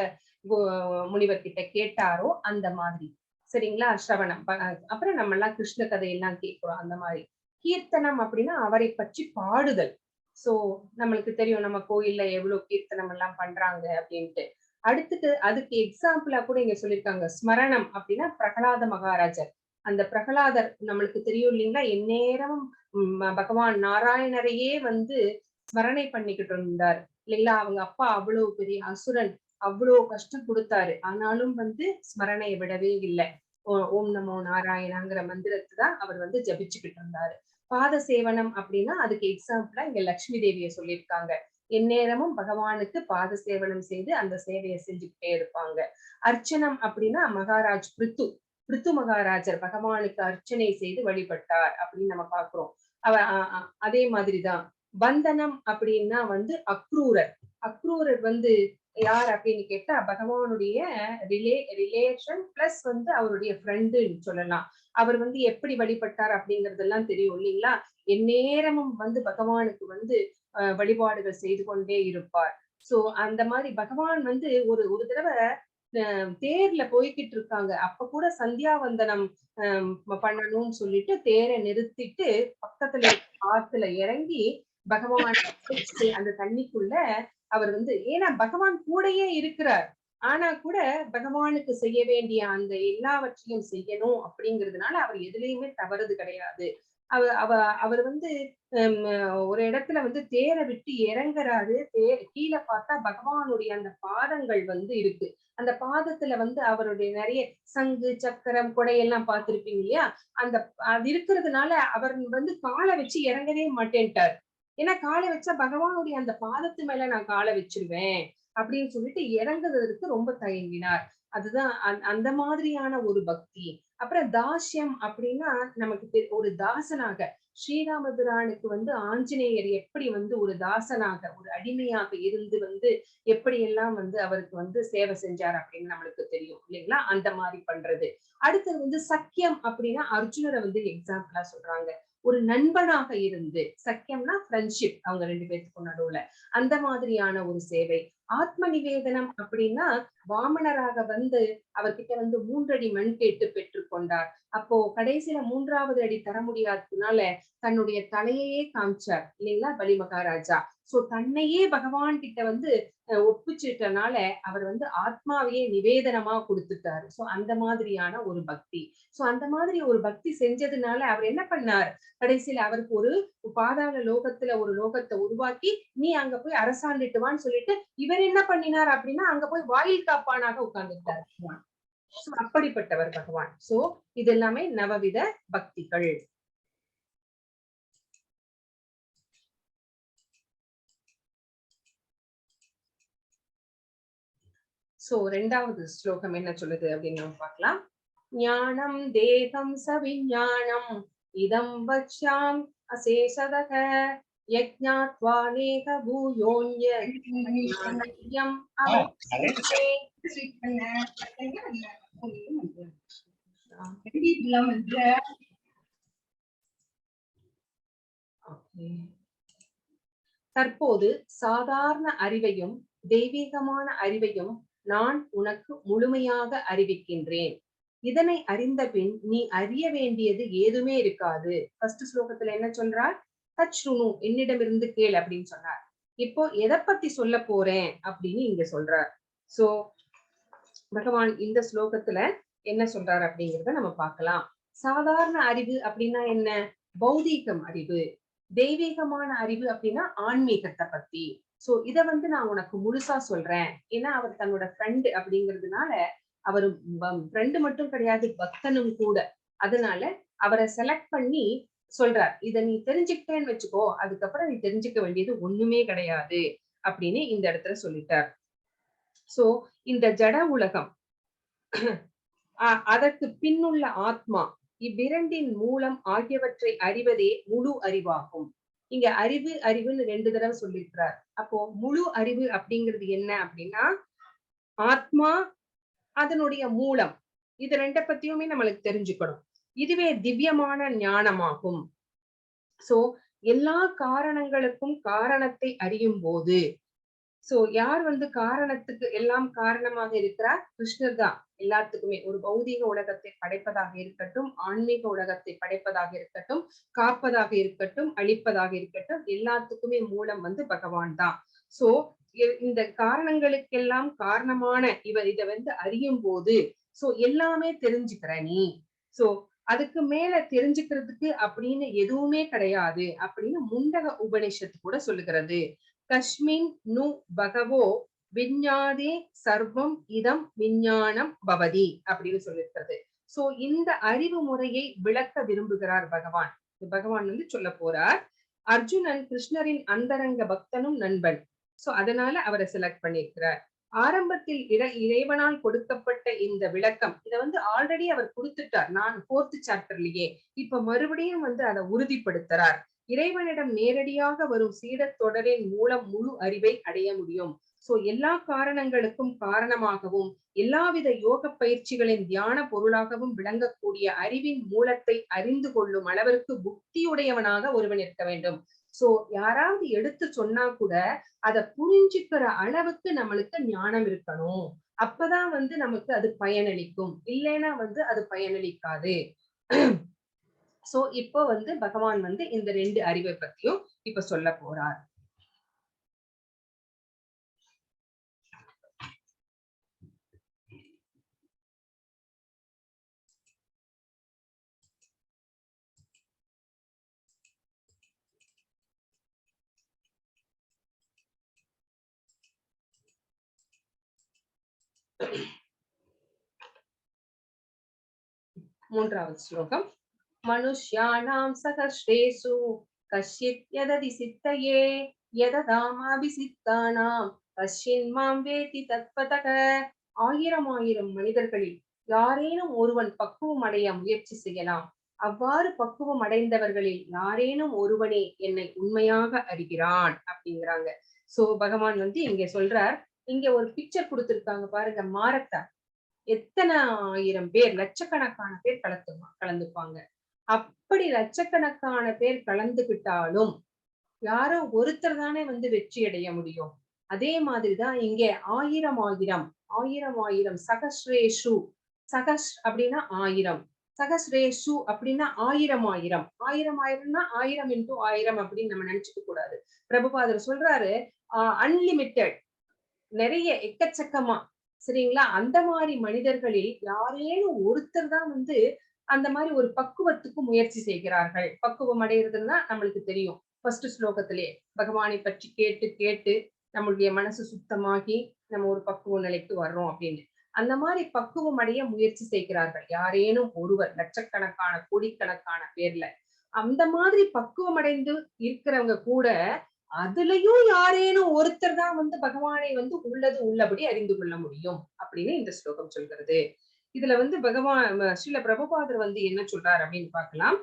முனிவர் கிட்ட கேட்டாரோ அந்த மாதிரி, சரிங்களா? ஸ்ரவணம். அப்புறம் நம்ம எல்லாம் கிருஷ்ண கதையெல்லாம் கேட்கிறோம் அந்த மாதிரி. கீர்த்தனம் அப்படின்னா அவரை பற்றி பாடுதல். சோ நம்மளுக்கு தெரியும் நம்ம கோயில்ல எவ்வளவு கீர்த்தனம் எல்லாம் பண்றாங்க அப்படின்ட்டு. அடுத்தது அதுக்கு எக்ஸாம்பிளா கூட இங்க சொல்லியிருக்காங்க ஸ்மரணம் அப்படின்னா பிரகலாத மகாராஜர். அந்த பிரகலாதர் நம்மளுக்கு தெரியும் இல்லைங்களா, எந்நேரமும் பகவான் நாராயணரையே வந்து ஸ்மரணை பண்ணிக்கிட்டு இருந்தார் இல்லைங்களா. அவங்க அப்பா அவ்வளவு பெரிய அசுரன், அவ்வளவு கஷ்டம் கொடுத்தாரு, ஆனாலும் வந்து ஸ்மரணையை விடவே இல்லை. ஓம் நமோ நாராயணாங்கிற மந்திரத்தை தான் அவர் வந்து ஜபிச்சுக்கிட்டு இருந்தாரு. பாத சேவனம் அப்படின்னா அதுக்கு எக்ஸாம்பிளா இங்க லட்சுமி தேவியை சொல்லியிருக்காங்க. எந்நேரமும் பகவானுக்கு பாத சேவனம் செய்து அந்த சேவையை செஞ்சுக்கிட்டே இருப்பாங்க. அர்ச்சனம் அப்படின்னா மகாராஜ் பிருத்து மகாராஜர் பகவானுக்கு அர்ச்சனை செய்து வழிபட்டார் அப்படின்னு நம்ம பாக்குறோம். அதே மாதிரிதான் வந்தனம் அப்படின்னா வந்து அக்ரூரர் வந்து யார் அப்படின்னு கேட்டா பகவானுடைய ரிலேஷன் பிளஸ் வந்து அவருடைய ஃப்ரெண்டுன்னு சொல்லலாம். அவர் வந்து எப்படி வழிபட்டார் அப்படிங்கறதெல்லாம் தெரியும் இல்லைங்களா. எந்நேரமும் வந்து பகவானுக்கு வந்து வழிபாடுகள் செய்து கொண்டே இருப்பார். சோ அந்த மாதிரி பகவான் வந்து ஒரு தடவை தேர்ல போய்கிட்டு இருக்காங்க. அப்ப கூட சந்தியாவந்தனம் பண்ணணும்னு சொல்லிட்டு தேரை நிறுத்திட்டு பக்கத்துல ஆத்துல இறங்கி பகவான் அந்த தண்ணிக்குள்ள அவர் வந்து, ஏன்னா பகவான் கூடயே இருக்கிறார், ஆனா கூட பகவானுக்கு செய்ய வேண்டிய அந்த எல்லாவற்றையும் செய்யணும் அப்படிங்கிறதுனால அவர் எதுலையுமே தவறுது கிடையாது. அவர் வந்து ஒரு இடத்துல வந்து தேரை விட்டு இறங்குறாரு. கீழே பார்த்தா பகவானுடைய அந்த பாதங்கள் வந்து இருக்கு. அந்த பாதத்துல வந்து அவருடைய நிறைய சங்கு சக்கரம் கொடையெல்லாம் பார்த்திருப்பீங்க இல்லையா. அது இருக்கிறதுனால அவர் வந்து காலை வச்சு இறங்கவே மாட்டேன்ட்டார். ஏன்னா காலை வச்சா பகவானுடைய அந்த பாதத்து மேல நான் காலை வச்சிருவேன் அப்படின்னு சொல்லிட்டு இறங்குறதுக்கு ரொம்ப தயங்கினார். அதுதான் அந்த மாதிரியான ஒரு பக்தி. அப்புறம் தாஸ்யம் அப்படின்னா நமக்கு ஒரு தாசனாக ஸ்ரீராமபிரானுக்கு வந்து ஆஞ்சநேயர் எப்படி வந்து ஒரு தாசனாக ஒரு அடிமையாக இருந்து வந்து எப்படியெல்லாம் வந்து அவருக்கு வந்து சேவை செஞ்சார் அப்படின்னு நம்மளுக்கு தெரியும் இல்லைங்களா. அந்த மாதிரி பண்றது. அடுத்தது வந்து சக்கியம் அப்படின்னா அர்ஜுனரை வந்து எக்ஸாம்பிளா சொல்றாங்க. ஒரு நண்பனாக இருந்து, சக்கியம்னா ஃப்ரெண்ட்ஷிப் அவங்க ரெண்டு பேத்துக்கும் நடுவுல, அந்த மாதிரியான ஒரு சேவை. ஆத்ம நிவேதனம் அப்படின்னா வாமனராக வந்து அவர்கிட்ட வந்து 3 அடி மண் கேட்டு பெற்றுக்கொண்டார். அப்போ கடைசியில 3வது அடி தர முடியாததுனால தன்னுடைய தலையையே காமிச்சார் இல்லைங்களா பலி மகாராஜா. சோ தன்னையே பகவான் கிட்ட வந்து ஒப்பிச்சிட்டனால அவர் வந்து ஆத்மாவையே நிவேதனமா கொடுத்துட்டாரு. சோ அந்த மாதிரியான ஒரு பக்தி. சோ அந்த மாதிரி ஒரு பக்தி செஞ்சதுனால அவர் என்ன பண்ணார், கடைசியில அவருக்கு ஒரு பாதாள லோகத்துல ஒரு லோகத்தை உருவாக்கி நீ அங்க போய் அரசாண்டுட்டு வான்னு சொல்லிட்டு இவர் என்ன பண்ணினார் அப்படின்னா அங்க போய் வாயில் காப்பானாக உட்கார்ந்துட்டார் பகவான். அப்படிப்பட்டவர் பகவான். சோ இது எல்லாமே நவவித பக்திகள். சோ ரெண்டாவது ஸ்லோகம் என்ன சொல்லுது அப்படின்னு நம்ம பார்க்கலாம். ஞானம் தேகம் சவிஞானம் இதம் வச்சாம் அசேஷதக யஜ்ஞாத்வா நேக பூயோன்யம் அவசியே. தற்போது சாதாரண அறிவையும் தெய்வீகமான அறிவையும் நான் உனக்கு முழுமையாக அறிவிக்கின்றேன். இதனை அறிந்த பின் நீ அறிய வேண்டியது ஏதுமே இருக்காது. ஃபர்ஸ்ட் ஸ்லோகத்துல என்ன சொல்றார்? தச்ருணு, என்னிடமிருந்து கேள் அப்படின்னு சொன்னார். இப்போ எதை பத்தி சொல்ல போறேன் அப்படின்னு இங்க சொல்றார். சோ பகவான் இந்த ஸ்லோகத்துல என்ன சொல்றாரு அப்படிங்கிறத நம்ம பார்க்கலாம். சாதாரண அறிவு அப்படின்னா என்ன? பௌதீகம் அறிவு. தெய்வீகமான அறிவு அப்படின்னா ஆன்மீகத்தை பத்தி. சோ இத நான் உனக்கு முழுசா சொல்றேன். ஏன்னா அவர் தன்னோட ஃப்ரெண்டு அப்படிங்கிறதுனால, அவரு ஃப்ரெண்டு மட்டும் கிடையாது, பக்தனும் கூட. அதனால அவரை செலக்ட் பண்ணி சொல்றார். இத நீ தெரிஞ்சுக்கிட்டேன்னு வச்சுக்கோ, அதுக்கப்புறம் நீ தெரிஞ்சுக்க வேண்டியது ஒண்ணுமே கிடையாது அப்படின்னு இந்த இடத்துல சொல்லிட்டார். சோ இந்த ஜட உலகம், அதற்கு பின்னுள்ள ஆத்மா, இவ்விரண்டின் மூலம் ஆகியவற்றை அறிவதே முழு அறிவாகும். இங்க அறிவு அறிவுன்னு 2 தடவை சொல்லியிருக்கிறார். அப்போ முழு அறிவு அப்படிங்கிறது என்ன அப்படின்னா, ஆத்மா, அதனுடைய மூலம், இது 2 பத்தியுமே நம்மளுக்கு தெரிஞ்சுக்கணும். இதுவே திவ்யமான ஞானமாகும். சோ எல்லா காரணங்களுக்கும் காரணத்தை அறியும் போது, சோ யார் காரணத்துக்கு எல்லாம் காரணமாக இருக்கிறார்? கிருஷ்ணர் தான் எல்லாத்துக்குமே. ஒரு பௌதீக உலகத்தை படைப்பதாக இருக்கட்டும், ஆன்மீக உலகத்தை படைப்பதாக இருக்கட்டும், காப்பதாக இருக்கட்டும், அழிப்பதாக இருக்கட்டும், எல்லாத்துக்குமே மூலம் பகவான் தான். சோ இந்த காரணங்களுக்கெல்லாம் காரணமான இத அறியும் போது, சோ எல்லாமே தெரிஞ்சுக்கிற நீ. சோ அதுக்கு மேல தெரிஞ்சுக்கிறதுக்கு அப்படின்னு எதுவுமே கிடையாது அப்படின்னு முண்டக உபனிஷத்து கூட சொல்லுகிறது. கஸ்மின் நு பகவோ விஞ்ஞாதே சர்வம் இதம் விஞ்ஞானம் பவதி அப்படின்னு சொல்லிருக்கிறது. சோ இந்த அறிவு முறையை விளக்க விரும்புகிறார் பகவான். பகவான் சொல்ல போறார். அர்ஜுனன் கிருஷ்ணரின் அந்தரங்க பக்தனும் நண்பன். சோ அதனால அவரை செலக்ட் பண்ணியிருக்கிறார். ஆரம்பத்தில் இறைவனால் கொடுக்கப்பட்ட இந்த விளக்கம், இத ஆல்ரெடி அவர் கொடுத்துட்டார். நான் 4th சாப்டர்லயே. இப்ப மறுபடியும் அதை உறுதிப்படுத்துறார். இறைவனிடம் நேரடியாக வரும் சீடத் தொடரின் மூலம் முழு அறிவை அடைய முடியும். சோ எல்லா காரணங்களுக்கும் காரணமாகவும் எல்லாவித யோக பயிற்சிகளின் தியான பொருளாகவும் விளங்கக்கூடிய அறிவின் மூலத்தை அறிந்து கொள்ளும் அளவிற்கு புத்தியுடையவனாக ஒருவன் இருக்க வேண்டும். சோ யாராவது எடுத்து சொன்னா கூட அதை புரிஞ்சுக்கிற அளவுக்கு நம்மளுக்கு ஞானம் இருக்கணும். அப்பதான் நமக்கு அது பயனளிக்கும். இல்லைன்னா அது பயனளிக்காது. சோ இப்போ பகவான் இந்த 2 அறிவை பத்தியும் இப்ப சொல்ல போறார். மூன்றாவது ஸ்லோகம். மனுஷ்யானாம் சகஸ்ரேஷு கஷ்யத் யததி சித்தயே யததாமாபிசித்தானாம் கஷ்யன் மாம் வேதி தத்வதக. 1000 மனிதர்களில் யாரேனும் ஒருவன் பக்குவம் அடைய முயற்சி செய்யலாம். அவ்வாறு பக்குவம் அடைந்தவர்களில் யாரேனும் ஒருவனே என்னை உண்மையாக அறிகிறான் அப்படிங்கிறாங்க. சோ பகவான் இங்க சொல்றார். இங்க ஒரு பிக்சர் கொடுத்திருக்காங்க பாருங்க. மாரத்தான் எத்தனை 1000 பேர், லட்சக்கணக்கான பேர் கலந்துப்பாங்க. அப்படி லட்சக்கணக்கான பேர் கலந்துகிட்டாலும் யாரோ ஒருத்தர் தானே வெற்றி அடைய முடியும். அதே மாதிரிதான் இங்க 1000 சகஸ்ரேஷு. சகஸ் அப்படின்னா 1000, சகஸ்ரேஷு அப்படின்னா 1000. 1000னா 1000 into 1000 அப்படின்னு நம்ம நினைச்சுக்க கூடாது. பிரபுபாதர் சொல்றாரு அன்லிமிட்டெட், நிறைய, எக்கச்சக்கமா. சரிங்களா? அந்த மாதிரி மனிதர்களில் யாரேனும் ஒருத்தர் தான் அந்த மாதிரி ஒரு பக்குவத்துக்கு முயற்சி செய்கிறார்கள். பக்குவம் அடைகிறதுன்னா நம்மளுக்கு தெரியும். ஃபர்ஸ்ட் ஸ்லோகத்திலே பகவானை பற்றி கேட்டு கேட்டு நம்மளுடைய மனசு சுத்தமாகி நம்ம ஒரு பக்குவ நிலைக்கு வர்றோம் அப்படின்னு. அந்த மாதிரி பக்குவம் அடைய முயற்சி செய்கிறார்கள் யாரேனும் ஒருவர், லட்சக்கணக்கான கோடிக்கணக்கான பேர்ல. அந்த மாதிரி பக்குவம் அடைந்து இருக்கிறவங்க கூட அதுலயும் யாரேனும் ஒருத்தர் தான் வந்து பகவானை வந்து உள்ளது உள்ளபடி அறிந்து கொள்ள முடியும் அப்படின்னு இந்த ஸ்லோகம் சொல்கிறது. இதுல வந்து பகவான் ஸ்ரீல பிரபுபாதர் வந்து என்ன சொல்றார் அப்படின்னு பார்க்கலாம்.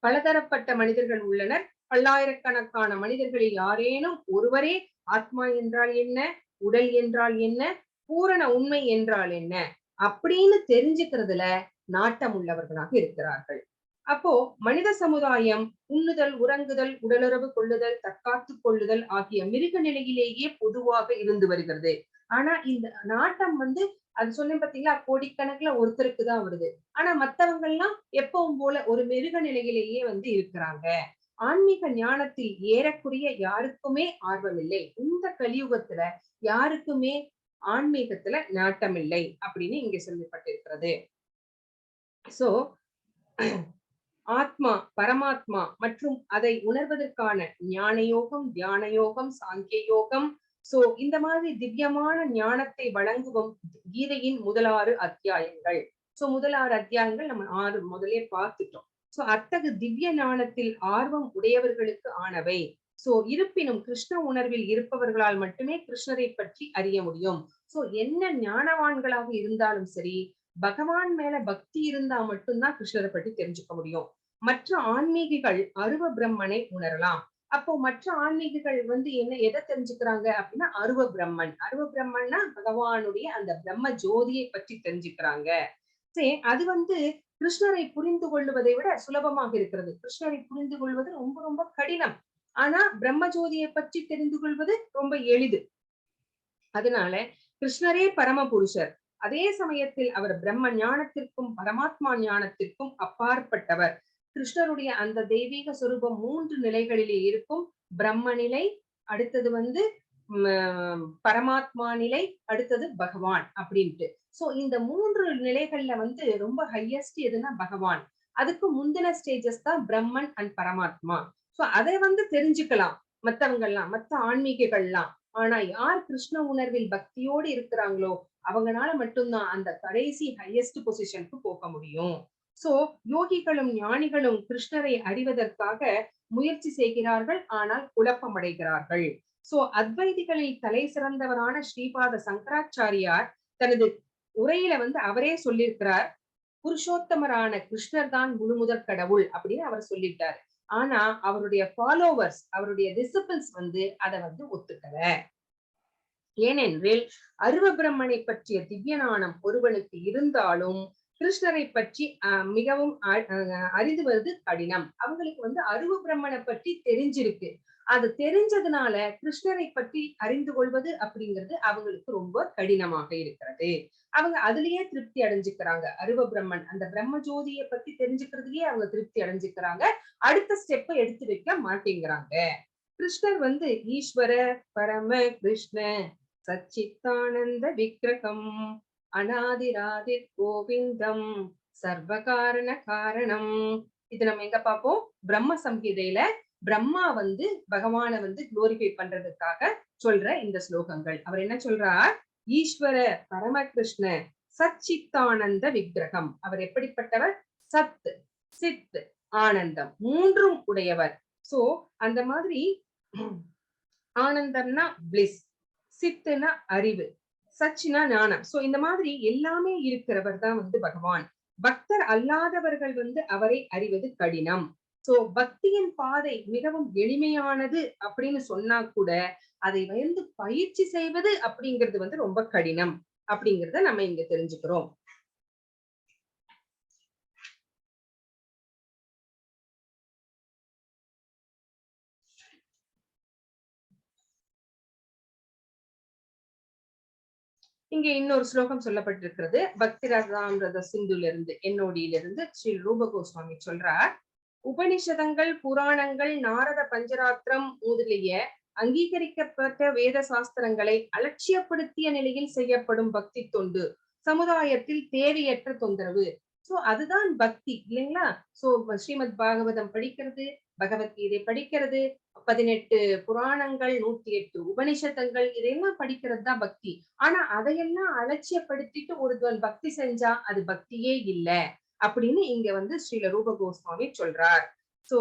பலதரப்பட்ட மனிதர்கள் உள்ளனர். பல்லாயிரக்கணக்கான மனிதர்களில் யாரேனும் ஒருவரே ஆத்மா என்றால் என்ன, உடல் என்றால் என்ன, பூரண உண்மை என்றால் என்ன அப்படின்னு தெரிஞ்சுக்கிறதுல நாட்டம் உள்ளவர்களாக இருக்கிறார்கள். அப்போ மனித சமுதாயம் உண்ணுதல், உறங்குதல், உடலுறவு கொள்ளுதல், தற்காத்து கொள்ளுதல் ஆகிய மிருக நிலையிலேயே பொதுவாக இருந்து வருகிறது. ஆனா இந்த நாட்டம் வந்து அது சொன்ன பாத்தீங்களா, கோடிக்கணக்குல ஒருத்தருக்கு தான் வருது. ஆனா மத்தவங்க எல்லாம் எப்பவும் போல ஒரு மிருக நிலையிலேயே வந்து இருக்கிறாங்க. ஆன்மீக ஞானத்தில் ஏறக்குறைய யாருக்குமே ஆர்வமில்லை. இந்த கலியுகத்துல யாருக்குமே ஆன்மீகத்துல நாட்டமில்லை அப்படின்னு இங்க சொல்லப்பட்டிருக்கிறது. சோ ஆத்மா, பரமாத்மா மற்றும் அதை உணர்வதற்கான ஞான யோகம், தியான யோகம், சாங்கிய யோகம், சோ இந்த மாதிரி திவ்யமான ஞானத்தை வழங்குவோம் கீதையின் முதலாறு அத்தியாயங்கள். சோ முதலாறு அத்தியாயங்கள் நம்ம 6 முதலே பார்த்துட்டோம். சோ அத்தகு திவ்ய ஞானத்தில் ஆர்வம் உடையவர்களுக்கு ஆனவை. சோ இருப்பினும் கிருஷ்ண உணர்வில் இருப்பவர்களால் மட்டுமே கிருஷ்ணரை பற்றி அறிய முடியும். சோ என்ன ஞானவான்களாக இருந்தாலும் சரி, பகவான் மேல பக்தி இருந்தா மட்டும்தான் கிருஷ்ணரை பற்றி தெரிஞ்சுக்க முடியும். மற்ற ஆன்மீகிகள் அருவ பிரம்மனை உணரலாம். அப்போ மற்ற ஆன்மீகிகள் வந்து என்ன எதை தெரிஞ்சுக்கிறாங்க அப்படின்னா அருவ பிரம்மன். அருவ பிரம்மன்னா பகவானுடைய அந்த பிரம்ம ஜோதியை பற்றி தெரிஞ்சுக்கிறாங்க. சரி, அது வந்து கிருஷ்ணரை புரிந்து கொள்வதை விட சுலபமாக இருக்கிறது. கிருஷ்ணரை புரிந்து கொள்வது ரொம்ப ரொம்ப கடினம். ஆனா பிரம்ம ஜோதியை பற்றி தெரிந்து கொள்வது ரொம்ப எளிது. அதனால கிருஷ்ணரே பரம புருஷர். அதே சமயத்தில் அவர் பிரம்ம ஞானத்திற்கும் பரமாத்மா ஞானத்திற்கும் அப்பாற்பட்டவர். கிருஷ்ணருடைய அந்த தெய்வீக சொரூபம் 3 நிலைகளிலே இருக்கும். பிரம்ம நிலை, அடுத்தது வந்து பரமாத்மா நிலை, அடுத்தது பகவான் அப்படின்ட்டு. சோ இந்த 3 நிலைகள்ல வந்து ரொம்ப ஹையஸ்ட் எதுனா பகவான். அதுக்கு முந்தின ஸ்டேஜஸ் தான் பிரம்மன் அண்ட் பரமாத்மா. சோ அதை வந்து தெரிஞ்சுக்கலாம் மத்தவங்கெல்லாம், மத்த ஆன்மீகங்கள்லாம். ஆனா யார் கிருஷ்ண உணர்வில் பக்தியோடு இருக்கிறாங்களோ அவங்கனால மட்டும்தான் அந்த கடைசி ஹையஸ்ட் பொசிஷனுக்கு போக முடியும். சோ யோகிகளும் ஞானிகளும் கிருஷ்ணரை அறிவதற்காக முயற்சி செய்கிறார்கள், ஆனால் குழப்பமடைகிறார்கள். சோ அத்வைதிகளில் தலை சிறந்தவரான ஸ்ரீபாத சங்கராச்சாரியார் தனது உரையில வந்து அவரே சொல்லியிருக்கிறார், புருஷோத்தமரான கிருஷ்ணர் தான் முழுமுதற் கடவுள் அப்படின்னு அவர் சொல்லிட்டாரு. ஆனா அவருடைய ஃபாலோவர்ஸ், அவருடைய டிசிபிள்ஸ் வந்து அதை வந்து ஒத்துக்கல. ஏனென்றில் அருவ பிரம்மனை பற்றிய திவ்ய ஞானம் ஒருவனுக்கு இருந்தாலும் கிருஷ்ணரை பற்றி மிகவும் அறிந்து வருவது கடினம். அவங்களுக்கு வந்து அருவ பிரம்மனை பற்றி தெரிஞ்சிருக்கு. அது தெரிஞ்சதுனால கிருஷ்ணரை பற்றி அறிந்து கொள்வது அப்படிங்கிறது அவங்களுக்கு ரொம்ப கடினமாக இருக்கிறது. அவங்க அதுலயே திருப்தி அடைஞ்சுக்கிறாங்க. அருவ பிரம்மன் அந்த பிரம்ம ஜோதியை பத்தி தெரிஞ்சுக்கிறதுலயே அவங்க திருப்தி அடைஞ்சுக்கிறாங்க. அடுத்த ஸ்டெப்பை எடுத்து வைக்க மாட்டேங்கிறாங்க. கிருஷ்ணர் வந்து ஈஸ்வர பரம கிருஷ்ண சச்சித்தானந்த விக்கிரகம் அநாதிராதி கோவிந்தம் சர்வகாரண காரணம். இது நம்ம எங்க பார்ப்போம்? பிரம்ம சம்ஹிதையில பிரம்மா வந்து பகவானை வந்து குளோரிஃபை பண்றதுக்காக சொல்ற இந்த ஸ்லோகங்கள். அவர் என்ன சொல்றார்? ஈஸ்வர பரமகிருஷ்ண சச்சித்தானந்த விக்கிரகம். அவர் எப்படிப்பட்டவர்? சத், சித், ஆனந்தம் 3ம் உடையவர். சோ அந்த மாதிரி ஆனந்தம்னா பிளிஸ், சித்துனா அறிவு, சச்சினா ஞானம். சோ இந்த மாதிரி எல்லாமே இருக்கிறவர் தான் வந்து பகவான். பக்தர் அல்லாதவர்கள் வந்து அவரை அறிவது கடினம். சோ பக்தியின் பாதை மிகவும் எளிமையானது அப்படின்னு சொன்னா கூட அதை வந்து பயிற்சி செய்வது அப்படிங்கிறது வந்து ரொம்ப கடினம் அப்படிங்கறத நம்ம இங்க தெரிஞ்சுக்கிறோம். இங்க இன்னொரு ஸ்லோகம் சொல்லப்பட்டிருக்கிறது. பக்தி ரசாமிரத சிந்துலிருந்து என்னோடியிலிருந்து ஸ்ரீ ரூப கோஸ்வாமி சொல்றார், உபனிஷதங்கள், புராணங்கள், நாரத பஞ்சராத்திரம் முதலிய அங்கீகரிக்கப்பட்ட வேத சாஸ்திரங்களை அலட்சியப்படுத்திய நிலையில் செய்யப்படும் பக்தி தொண்டு சமுதாயத்தில் தேவையற்ற தொந்தரவு. சோ அதுதான் பக்தி இல்லைங்களா? சோ ஸ்ரீமத் பாகவதம் படிக்கிறது, பகவத்கீதை படிக்கிறது, 18 புராணங்கள், 108 உபனிஷதங்கள், இதெல்லாம் படிக்கிறது தான் பக்தி. ஆனா அதையெல்லாம் அலட்சியப்படுத்திட்டு ஒருவன் பக்தி செஞ்சா அது பக்தியே இல்லை அப்படின்னு இங்க வந்து ஸ்ரீல ரூப கோஸ்வாமி சொல்றார். சோ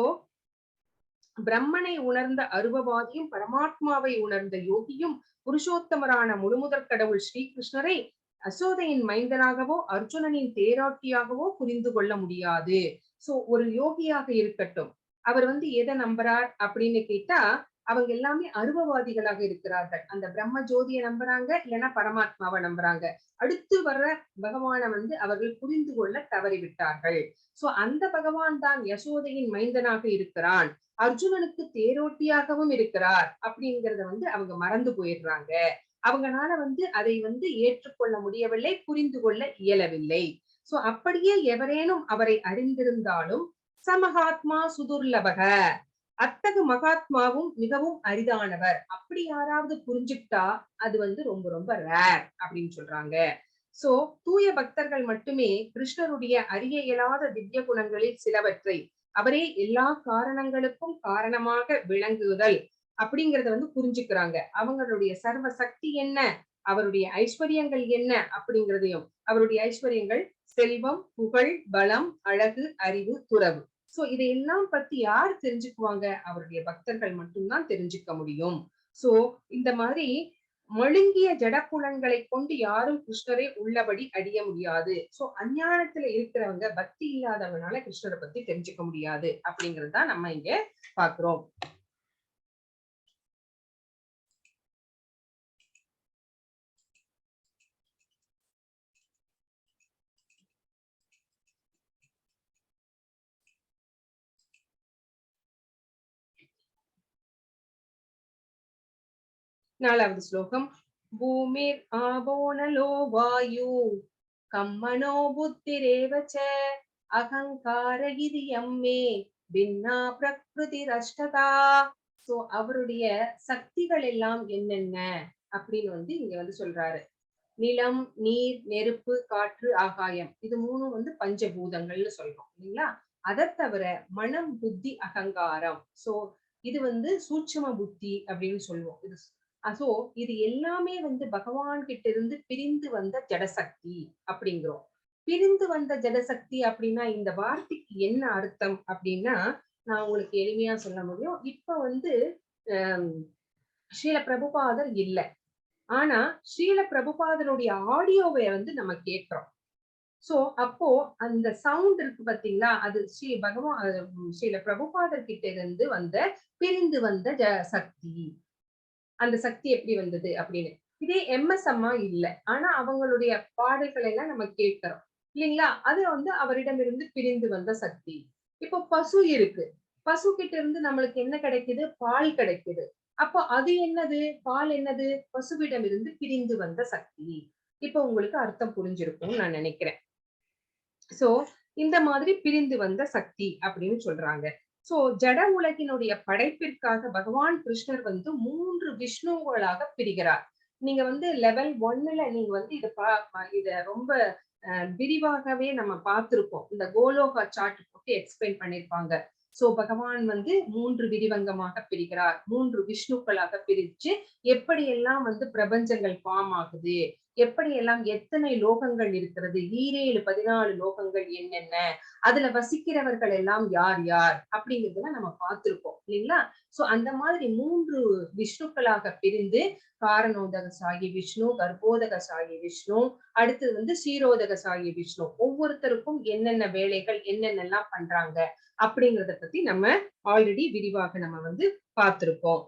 பிரம்மனை உணர்ந்த அருவவாதியும் பரமாத்மாவை உணர்ந்த யோகியும் புருஷோத்தமரான முழுமுதற் கடவுள் ஸ்ரீகிருஷ்ணரை அசோதையின் மைந்தனாகவோ அர்ஜுனனின் தேரோட்டியாகவோ புரிந்து கொள்ள முடியாது. சோ ஒரு யோகியாக இருக்கட்டும், அவர் எதை நம்புறார் அப்படின்னு கேட்டா, அவங்க எல்லாமே அருவவாதிகளாக இருக்கிறார்கள். அந்த பிரம்ம ஜோதியை நம்புறாங்க, இல்லைன்னா பரமாத்மாவை நம்புறாங்க. அடுத்து வர்ற பகவானை அவர்கள் புரிந்து கொள்ள தவறிவிட்டார்கள். சோ அந்த பகவான் தான் யசோதையின் மைந்தனாக இருக்கிறான், அர்ஜுனனுக்கு தேரோட்டியாகவும் இருக்கிறார் அப்படிங்கறத அவங்க மறந்து போயிடுறாங்க. அவங்களால அதை ஏற்றுக்கொள்ள முடியவில்லை, புரிந்து கொள்ள இயலவில்லை. சோ அப்படியே எவரேனும் அவரை அறிந்திருந்தாலும் சமகாத்மா சுதுர்லபக, அத்தகு மகாத்மாவும் மிகவும் அரிதானவர். அப்படி யாராவது புரிஞ்சுக்கிட்டா அது ரொம்ப ரொம்ப ரேர் அப்படின்னு சொல்றாங்க. சோ தூய பக்தர்கள் மட்டுமே கிருஷ்ணருடைய அறிய இயலாத திவ்ய குணங்களில் சிலவற்றை அவரே எல்லா காரணங்களுக்கும் காரணமாக விளங்குதல் அப்படிங்கறத புரிஞ்சுக்கிறாங்க. அவங்களுடைய சர்வ சக்தி என்ன, அவருடைய ஐஸ்வர்யங்கள் என்ன அப்படிங்கிறதையும், அவருடைய ஐஸ்வர்யங்கள் செல்வம், புகழ், பலம், அழகு, அறிவு, துறவு. சோ இதையெல்லாம் பத்தி யார் தெரிஞ்சுக்குவாங்க? அவருடைய பக்தர்கள் மட்டும்தான் தெரிஞ்சுக்க முடியும். சோ இந்த மாதிரி மழுங்கிய ஜடப்புலன்களை கொண்டு யாரும் கிருஷ்ணரை உள்ளபடி அடைய முடியாது. சோ அஞ்ஞானத்துல இருக்கிறவங்க, பக்தி இல்லாதவனால கிருஷ்ணரை பத்தி தெரிஞ்சுக்க முடியாது அப்படிங்கறதுதான் நம்ம இங்க பாக்குறோம். நாலாவது ஸ்லோகம். பூமிர் ஆபோனலோ வாயு கம்மனோ புத்திரேவச்ச அகங்கார இதி யம்மே பின்னா பிரகிருதி ரஷ்டதா. சோ அவருடைய சக்திகள் எல்லாம் என்னென்ன அப்படின்னு இங்க சொல்றாரு. நிலம், நீர், நெருப்பு, காற்று, ஆகாயம், இது மூணும் பஞ்சபூதங்கள்னு சொல்றோம் இல்லைங்களா? அதை தவிர மனம், புத்தி, அகங்காரம், சோ இது சூட்சும புத்தி அப்படின்னு சொல்லுவோம். சோ இது எல்லாமே பகவான் கிட்ட இருந்து பிரிந்து வந்த ஜடசக்தி அப்படிங்கிறோம். பிரிந்து வந்த ஜடசக்தி அப்படின்னா இந்த வார்த்தைக்கு என்ன அர்த்தம் அப்படின்னா, நான் உங்களுக்கு எளிமையா சொல்ல முடியும். இப்ப ஸ்ரீல பிரபுபாதர் இல்ல, ஆனா ஸ்ரீல பிரபுபாதருடைய ஆடியோவை நம்ம கேட்கிறோம். சோ அப்போ அந்த சவுண்ட் இருக்கு பாத்தீங்களா, அது ஸ்ரீல பிரபுபாதர் கிட்ட இருந்து பிரிந்து வந்த சக்தி. அந்த சக்தி எப்படி வந்தது அப்படின்னு. இதே எம்எஸ் அம்மா இல்ல, ஆனா அவங்களுடைய பாடல்கள் எல்லாம் நம்ம கேட்கிறோம் இல்லைங்களா? அது அவரிடமிருந்து பிரிந்து வந்த சக்தி. இப்போ பசு இருக்கு, பசு கிட்ட இருந்து நம்மளுக்கு என்ன கிடைக்குது? பால் கிடைக்குது. அப்போ அது என்னது? பால் என்னது? பசுவிடம் இருந்து பிரிந்து வந்த சக்தி. இப்போ உங்களுக்கு அர்த்தம் புரிஞ்சிருக்கும்னு நான் நினைக்கிறேன். சோ இந்த மாதிரி பிரிந்து வந்த சக்தி அப்படின்னு சொல்றாங்க. சோ ஜட உலகினுடைய படைப்பிற்காக பகவான் கிருஷ்ணர் 3 விஷ்ணுங்களாக பிரிகிறார். நீங்க லெவல் 1ல நீங்க இத ரொம்ப விரிவாகவே நம்ம பார்த்திருப்போம். இந்த கோலோகா சார்ட் போட்டு எக்ஸ்பிளைன் பண்ணிருப்பாங்க. சோ பகவான் 3 விரிவங்கமாக பிரிக்கிறார். 3 விஷ்ணுக்களாக பிரிச்சு எப்படி எல்லாம் பிரபஞ்சங்கள் ஃபார்ம் ஆகுது, எப்படி எல்லாம் எத்தனை லோகங்கள் இருக்கிறது, 14 லோகங்கள் என்னென்ன, அதுல வசிக்கிறவர்கள் எல்லாம் யார் யார் அப்படிங்கிறதுல நம்ம பார்த்திருப்போம் இல்லைங்களா? சோ அந்த மாதிரி 3 விஷ்ணுக்களாக பிரிந்து காரணோதக சாயி விஷ்ணு, கர்ப்போதக சாயி விஷ்ணு, அடுத்தது சீரோதக சாயி விஷ்ணு, ஒவ்வொருத்தருக்கும் என்னென்ன வேலைகள் என்னென்னலாம் பண்றாங்க அப்படிங்கறத பத்தி நம்ம ஆல்ரெடி விரிவாக நம்ம பார்த்திருப்போம்.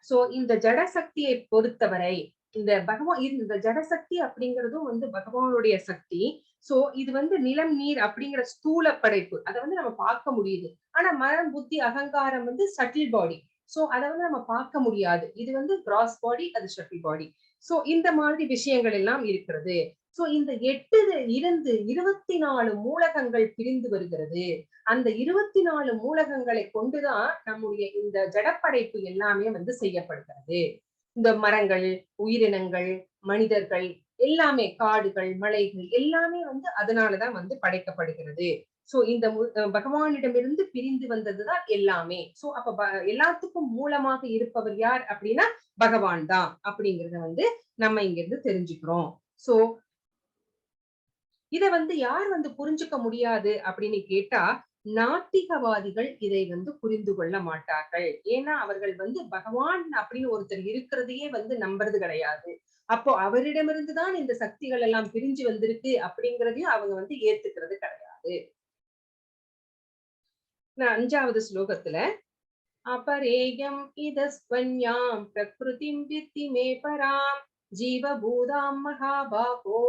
சோ இந்த ஜடசக்தியை பொறுத்தவரை இந்த ஜடசக்தி அப்படிங்கிறதும் பகவானுடைய சக்தி. சோ இது நிலம், நீர் அப்படிங்கிற ஸ்தூல படைப்பு, அதை நம்ம பார்க்க முடியுது. ஆனா மனம், புத்தி, அகங்காரம் சட்டில் பாடி. சோ அதை நம்ம பார்க்க முடியாது. இது கிராஸ் பாடி, அது ஷட்டில் பாடி. சோ இந்த மாதிரி விஷயங்கள் எல்லாம் இருக்கிறது. சோ இந்த 8 இருந்து 24 மூலகங்கள் பிரிந்து வருகிறது. அந்த 24 மூலகங்களை கொண்டுதான் நம்முடைய இந்த ஜடப்படைப்பு எல்லாமே செய்யப்படுகிறது. இந்த மரங்கள், உயிரினங்கள், மனிதர்கள் எல்லாமே, காடுகள், மலைகள் எல்லாமே அதனாலதான் படைக்கப்படுகிறது. சோ இந்த பகவானிடமிருந்து பிரிந்து வந்ததுதான் எல்லாமே. சோ அப்ப எல்லாத்துக்கும் மூலமாக இருப்பவர் யார் அப்படின்னா பகவான் தான் அப்படிங்கறத நம்ம இங்க இருந்து தெரிஞ்சுக்கிறோம். சோ இத யார் புரிஞ்சுக்க முடியாது அப்படின்னு கேட்டா, நாத்திகவாதிகள் இதை வந்து புரிந்து கொள்ள மாட்டார்கள். ஏன்னா அவர்கள் வந்து பகவான் அப்படின்னு ஒருத்தர் இருக்கிறதையே வந்து நம்புறது கிடையாது. அப்போ அவரிடமிருந்துதான் இந்த சக்திகள் எல்லாம் பிரிஞ்சு வந்திருக்கு அப்படிங்கறதையும் அவங்க வந்து ஏத்துக்கிறது கிடையாது. 5வது ஸ்லோகத்துல अपरेयम् इदस्त्वन्यां प्रकृतिं वित्ति मे परां जीवभूतां महाबाहो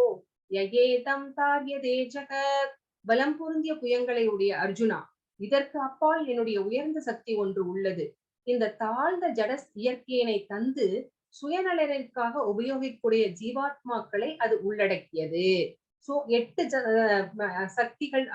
ययेदं तार्यते जगत्. பலம் பொருந்திய புயங்களை உடைய அர்ஜுனா, இதற்கு அப்பால் என்னுடைய உயர்ந்த சக்தி ஒன்று உள்ளது. இந்த தாழ்ந்த ஜட இயற்கையினை தந்து சுயநலனுக்காக உபயோகிக்கூடிய ஜீவாத்மாக்களை அது உள்ளடக்கியது. சோ 8 சக்திகள்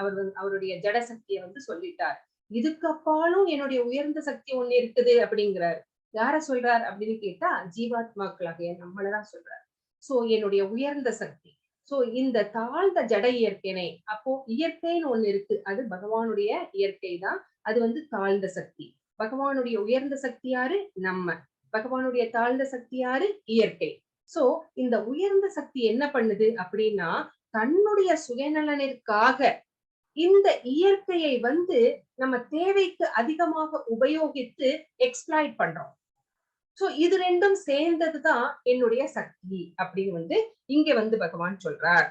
அவருடைய ஜட சக்தியை வந்து சொல்லிட்டார். இதுக்கு அப்பாலும் என்னுடைய உயர்ந்த சக்தி ஒண்ணு இருக்குது அப்படிங்கிறார். யார சொல்றார் அப்படின்னு கேட்டா ஜீவாத்மாக்களாக நம்மளதான் சொல்றார். சோ என்னுடைய உயர்ந்த சக்தி. சோ இந்த தாழ்ந்த ஜட இயற்கைனை, அப்போ இயற்கைன்னு ஒண்ணு இருக்கு, அது பகவானுடைய இயற்கை தான். அது வந்து தாழ்ந்த சக்தி. பகவானுடைய உயர்ந்த சக்தி யாரு? நம்ம. பகவானுடைய தாழ்ந்த சக்தி யாரு? இயற்கை. சோ இந்த உயர்ந்த சக்தி என்ன பண்ணுது அப்படின்னா, தன்னுடைய சுயநலனிற்காக இந்த இயற்கையை வந்து நம்ம தேவைக்கு அதிகமாக உபயோகித்து எக்ஸ்ப்ளாய்ட் பண்றோம். சோ இது ரெண்டும் சேர்ந்ததுதான் என்னுடைய சக்தி அப்படின்னு வந்து இங்க வந்து பகவான் சொல்றார்.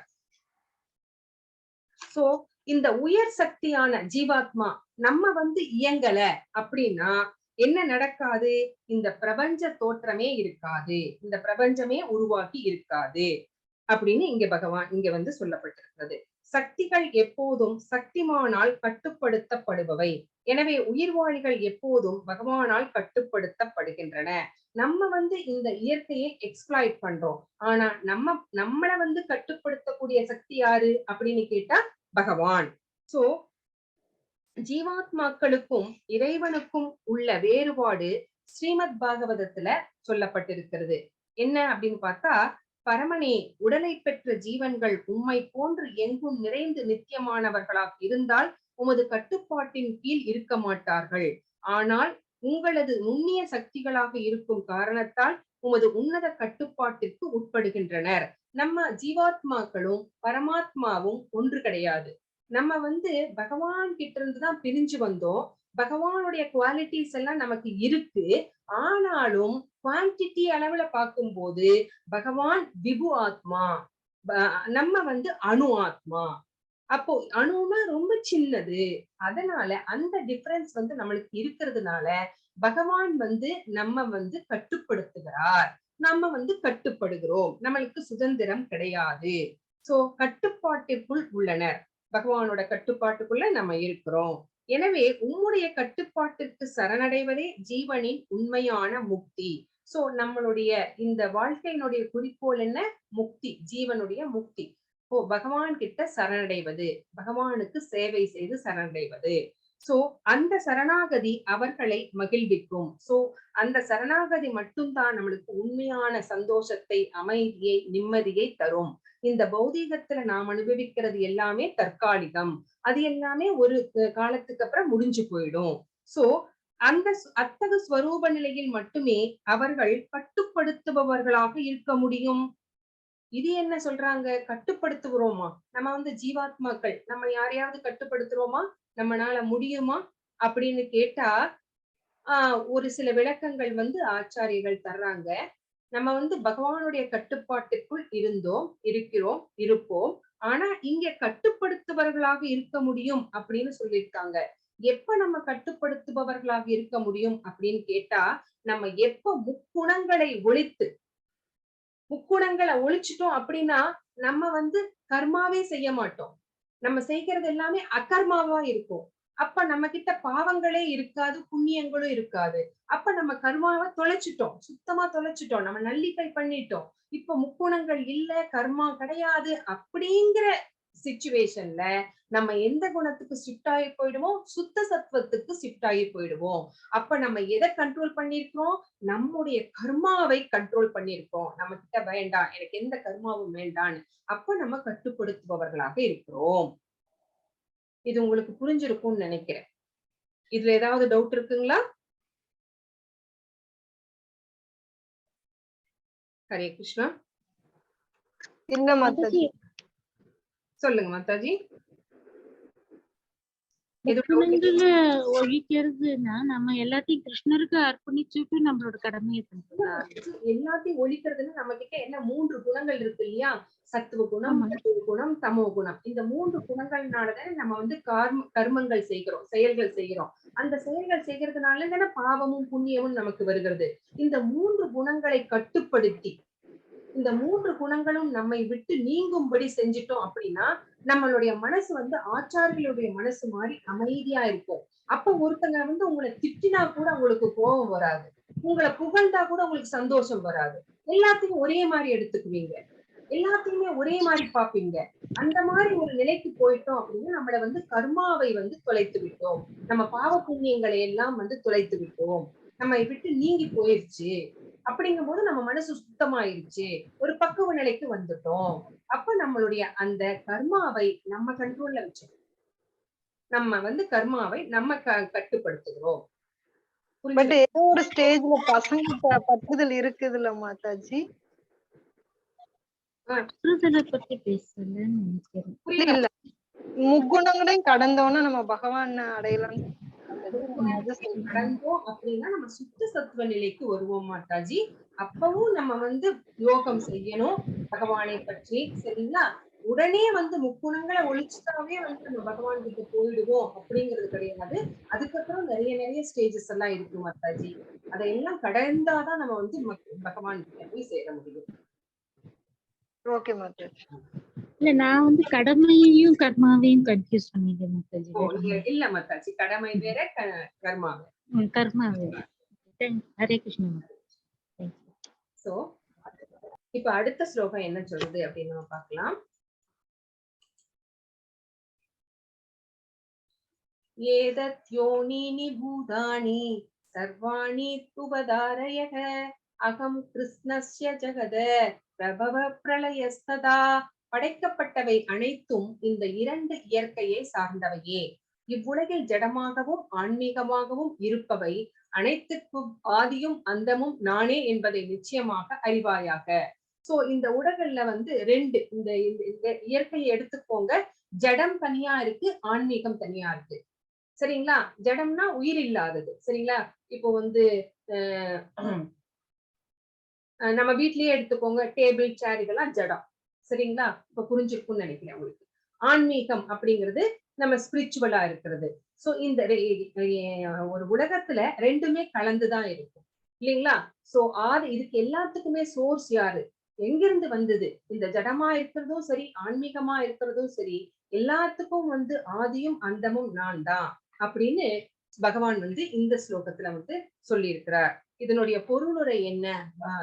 சோ இந்த உயர் சக்தியான ஜீவாத்மா நம்ம வந்து இயங்கல அப்படின்னா என்ன நடக்காது? இந்த பிரபஞ்ச தோற்றமே இருக்காது, இந்த பிரபஞ்சமே உருவாக்கி இருக்காது அப்படின்னு இங்க வந்து சொல்லப்பட்டிருக்கிறது. சக்திகள் எப்போதும் சக்திமானால் கட்டுப்படுத்தப்படுபவை. எனவே உயிர்வாழிகள் எப்போதும் பகவானால் கட்டுப்படுத்தப்படுகின்றன. நம்ம வந்து இந்த இயற்கையை எக்ஸ்ப்ளாய்ட் பண்றோம். ஆனா நம்மள வந்து கட்டுப்படுத்தக்கூடிய சக்தி யாரு அப்படின்னு கேட்டா பகவான். சோ ஜீவாத்மாக்களுக்கும் இறைவனுக்கும் உள்ள வேறுபாடு ஸ்ரீமத் பாகவதத்துல சொல்லப்பட்டிருக்கிறது. என்ன அப்படின்னு பார்த்தா, பரமனே, உடலை பெற்ற ஜீவன்கள் உம்மை போன்று எங்கும் நிறைந்து நித்தியமானவர்களாக இருந்தால் உமது கட்டுப்பாட்டின் கீழ் இருக்க மாட்டார்கள். ஆனால் உங்களது நுண்ணிய சக்திகளாக இருக்கும் காரணத்தால் உமது உன்னத கட்டுப்பாட்டிற்கு உட்படுகின்றனர். நம்ம ஜீவாத்மாக்களும் பரமாத்மாவும் ஒன்று கிடையாது. நம்ம வந்து பகவான் கிட்ட இருந்துதான் பிரிஞ்சு வந்தோம். பகவானுடைய குவாலிட்டிஸ் எல்லாம் நமக்கு இருக்கு. ஆனாலும் குவான்டிட்டி அளவுல பார்க்கும்போது பகவான் விபு ஆத்மா, நம்ம வந்து அணு ஆத்மா. அப்போ அணுன்னா ரொம்ப சின்னது. அதனால அந்த டிஃபரன்ஸ் வந்து நம்மளுக்கு இருக்கிறதுனால பகவான் வந்து நம்ம வந்து கட்டுப்படுத்துகிறார், நம்ம வந்து கட்டுப்படுகிறோம். நம்மளுக்கு சுதந்திரம் கிடையாது. சோ கட்டுப்பாட்டிற்குள் உள்ளனர். பகவானோட கட்டுப்பாட்டுக்குள்ள நம்ம இருக்கிறோம். எனவே உம்முடைய கட்டுப்பாட்டிற்கு சரணடைவதே ஜீவனின் உண்மையான முக்தி. சோ நம்மளுடைய இந்த வாழ்க்கையினுடைய குறிக்கோள் என்ன? முக்தி, ஜீவனுடைய முக்தி. பகவான் கிட்ட சரணடைவது, பகவானுக்கு சேவை செய்து சரணடைவது. சோ அந்த சரணாகதி அவர்களை மகிழ்விக்கும். சோ அந்த சரணாகதி மட்டும்தான் நம்மளுக்கு உண்மையான சந்தோஷத்தை, அமைதியை, நிம்மதியை தரும். இந்த பௌதீகத்துல நாம் அனுபவிக்கிறது எல்லாமே தற்காலிகம். அது எல்லாமே ஒரு காலத்துக்கு அப்புறம் முடிஞ்சு போயிடும். சோ அந்த அத்தகு ஸ்வரூப நிலையில் மட்டுமே அவர்கள் கட்டுப்படுத்துபவர்களாக இருக்க முடியும். இது என்ன சொல்றாங்க? கட்டுப்படுத்துகிறோமா? நம்ம வந்து ஜீவாத்மாக்கள், நம்ம யாரையாவது கட்டுப்படுத்துறோமா? நம்மளால முடியுமா அப்படின்னு கேட்டா ஒரு சில விளக்கங்கள் வந்து ஆச்சாரியர்கள் தர்றாங்க. நம்ம வந்து பகவானுடைய கட்டுப்பாட்டுக்குள் இருந்தோம், இருக்கிறோம், இருப்போம். ஆனா இங்க கட்டுப்படுத்துபவர்களாக இருக்க முடியும் அப்படின்னு சொல்லியிருக்காங்க. எப்ப நம்ம கட்டுப்படுத்துபவர்களாக இருக்க முடியும் அப்படின்னு கேட்டா, நம்ம எப்ப முக்குணங்களை ஒழிச்சிட்டோம் அப்படின்னா நம்ம வந்து கர்மாவே செய்ய மாட்டோம். நம்ம செய்கிறது எல்லாமே அகர்மாவா இருக்கும். அப்ப நம்ம கிட்ட பாவங்களே இருக்காது, புண்ணியங்களும் இருக்காது. அப்ப நம்ம கர்மாவை தொலைச்சிட்டோம், சுத்தமா தொலைச்சிட்டோம், நம்ம நல்லிப்பை பண்ணிட்டோம். இப்ப முக்குணங்கள் இல்ல, கர்மா கிடையாது அப்படிங்கிற சிச்சுவேஷன்ல நம்ம எந்த குணத்துக்கு ஷிஃப்ட் ஆகி போயிடுவோம்? சுத்த சத்துவத்துக்கு ஷிஃப்ட் ஆகி போயிடுவோம். அப்ப நம்ம எதை கண்ட்ரோல் பண்ணிருக்கோம்? நம்முடைய கர்மாவை கண்ட்ரோல் பண்ணிருக்கோம். நம்ம கிட்ட வேண்டாம், எனக்கு எந்த கர்மாவும் வேண்டான்னு. அப்ப நம்ம கட்டுப்படுத்துபவர்களாக இருக்கிறோம். இது உங்களுக்கு புரிஞ்சிருக்கும்னு நினைக்கிறேன். இதுல ஏதாவது டவுட் இருக்குங்களா? ஹரே கிருஷ்ணா. இல்ல மாதாஜி. சொல்லுங்க மாதாஜி. குணங்களை ஒழிக்கிறதுனா நம்ம எல்லாத்தையும் கிருஷ்ணருக்கு அர்ப்பணிச்சுட்டு நம்மளோட கடமையை பண்றோம். எல்லாத்தையும் ஒழிக்கிறதுன்னு நம்ம கிட்ட என்ன 3 குணங்கள் இருக்கு இல்லையா? சத்துவ குணம், ரஜோ குணம், தமோ குணம். இந்த 3 குணங்கள்னாலதான் நம்ம வந்து கர்மங்கள் செய்கிறோம், செயல்கள் செய்கிறோம். அந்த செயல்கள் செய்யறதுனால தானே பாவமும் புண்ணியமும் நமக்கு வருகிறது. இந்த 3 குணங்களை கட்டுப்படுத்தி இந்த 3 குணங்களும் நம்மை விட்டு நீங்கும்படி செஞ்சிட்டோம் அப்படின்னா நம்மளுடைய மனசு வந்து ஆச்சாரியர்களுடைய மனசு மாதிரி அமைதியா இருக்கும். அப்ப ஒருத்தங்க வந்து உங்களை திட்டினா கூட உங்களுக்கு கோபம் வராது, உங்களை புகழ்ந்தா கூட உங்களுக்கு சந்தோஷம் வராது. எல்லாத்தையும் ஒரே மாதிரி எடுத்துக்குவீங்க, எல்லாத்தையுமே ஒரே மாதிரி பாப்பீங்க. அந்த மாதிரி ஒரு நிலைக்கு போயிட்டோம் அப்படின்னா நம்மள வந்து கர்மாவை வந்து தொலைத்து விட்டோம், நம்ம பாவ புண்ணியங்களை எல்லாம் வந்து தொலைத்து விட்டோம், நம்ம விட்டு நீங்கி போயிருச்சு. அப்படிங்கும் போது நம்ம மனசு சுத்தமாயிருச்சு, ஒரு பக்குவ நிலைக்கு வந்துட்டோம். அப்ப நம்மளுடைய அந்த கர்மாவை நம்ம கண்ட்ரோல்ல வச்சு நம்ம வந்து கர்மாவை நம்ம கட்டுப்படுத்துகிறோம். பட் ஏதோ ஒரு ஸ்டேஜ்ல பசங்க பற்றுதல் இருக்குதுல்ல மாதாஜி? பத்தி பேசலன்னு நினைக்கிறேன். இல்ல, முக்குணங்களையும் கடந்தோன்னா நம்ம பகவான் அடையலாம் கடந்தோம் அப்படின்னா நம்ம சுத்த சத்துவ நிலைக்கு வருவோம் மாதாஜி. அப்பவும் நம்ம வந்து யோகம் செய்யணும் பகவானை பற்றி, சரிங்களா? உடனே வந்து முக்குணங்களை ஒழிச்சுட்டாவே வந்து நம்ம பகவான் கிட்ட போயிடுவோம் அப்படிங்கிறது கிடையாது. அதுக்கப்புறம் நிறைய ஸ்டேஜஸ் எல்லாம் இருக்கு மாதாஜி. அதையெல்லாம் கடந்தாதான் நம்ம வந்து பகவான் கிட்ட போய் சேர முடியும். ஓகே மாதாஜி. இல்ல, நான் வந்து கடமையையும் கர்மாவையும் கன்ஃபியூஸ் பண்ணிட்டேன் மாதாஜி. இல்ல மாதாஜி, கடமை வேற கர்மா வேற. கர்மா வேற. ஹரே கிருஷ்ணா. சோ இப்ப அடுத்த ஸ்லோகம் என்ன சொல்லுது அப்படின்னு நம்ம பார்க்கலாம். ஏதத் யோனினி பூதானி சர்வாணி துபதாரயக அகம் கிருஷ்ணஸ்ய ஜகத பிரபவ பிரளயஸ்ததா. படைக்கப்பட்டவை அனைத்தும் இந்த 2 இயற்கையை சார்ந்தவையே. இவ்வுலகில் ஜடமாகவும் ஆன்மீகமாகவும் இருப்பவை அனைத்துக்கும் ஆதியும் அந்தமும் நானே என்பதை நிச்சயமாக அறிவாயாக. சோ இந்த உலகல்ல வந்து 2 இந்த இயற்கையை எடுத்துக்கோங்க. ஜடம் தனியா இருக்கு, ஆன்மீகம் தனியா இருக்கு, சரிங்களா? ஜடம்னா உயிர் இல்லாதது, சரிங்களா? இப்போ வந்து நம்ம வீட்லயே எடுத்துக்கோங்க, டேபிள் சேர் இதெல்லாம் ஜடம், சரிங்களா? இப்ப புரிஞ்சிருக்கும்னு நினைக்கிறேன் உங்களுக்கு. ஆன்மீகம் அப்படிங்கிறது நம்ம ஸ்பிரிச்சுவலா இருக்கிறது. சோ இந்த ஒரு உலகத்துல 2மே கலந்துதான் இருக்கும் இல்லைங்களா? சோ இதுக்கு எல்லாத்துக்குமே சோர்ஸ் யாரு, எங்கிருந்து வந்தது? இந்த ஜடமா இருக்கிறதும் சரி, ஆன்மீகமா இருக்கிறதும் சரி, எல்லாத்துக்கும் வந்து ஆதியும் அந்தமும் நான் தான் அப்படின்னு பகவான் வந்து இந்த ஸ்லோகத்துல வந்து சொல்லி இருக்கிறார். இதனுடைய பொருளுரை என்ன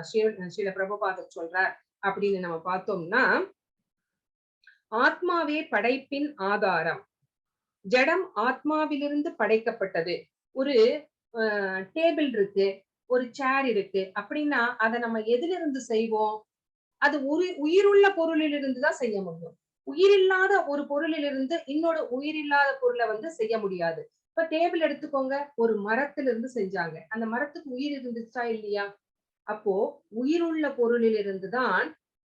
ஸ்ரீல பிரபுபாதர் சொல்றார் அப்படின்னு நம்ம பார்த்தோம்னா, ஆத்மாவே படைப்பின் ஆதாரம், ஜடம் ஆத்மாவிலிருந்து படைக்கப்பட்டது. ஒரு டேபிள் இருக்கு, ஒரு சேர் இருக்கு அப்படின்னா அதை நம்ம எதிலிருந்து செய்வோம்? அது உயிருள்ள பொருளிலிருந்து தான் செய்ய முடியும். உயிரில்லாத ஒரு பொருளிலிருந்து இன்னொரு உயிரில்லாத பொருளை வந்து செய்ய முடியாது. இப்ப டேபிள் எடுத்துக்கோங்க, ஒரு மரத்திலிருந்து செஞ்சாங்க, அந்த மரத்துக்கு உயிர் இருந்துச்சா இல்லையா? அப்போ உயிருள்ள பொருளிலிருந்து தான்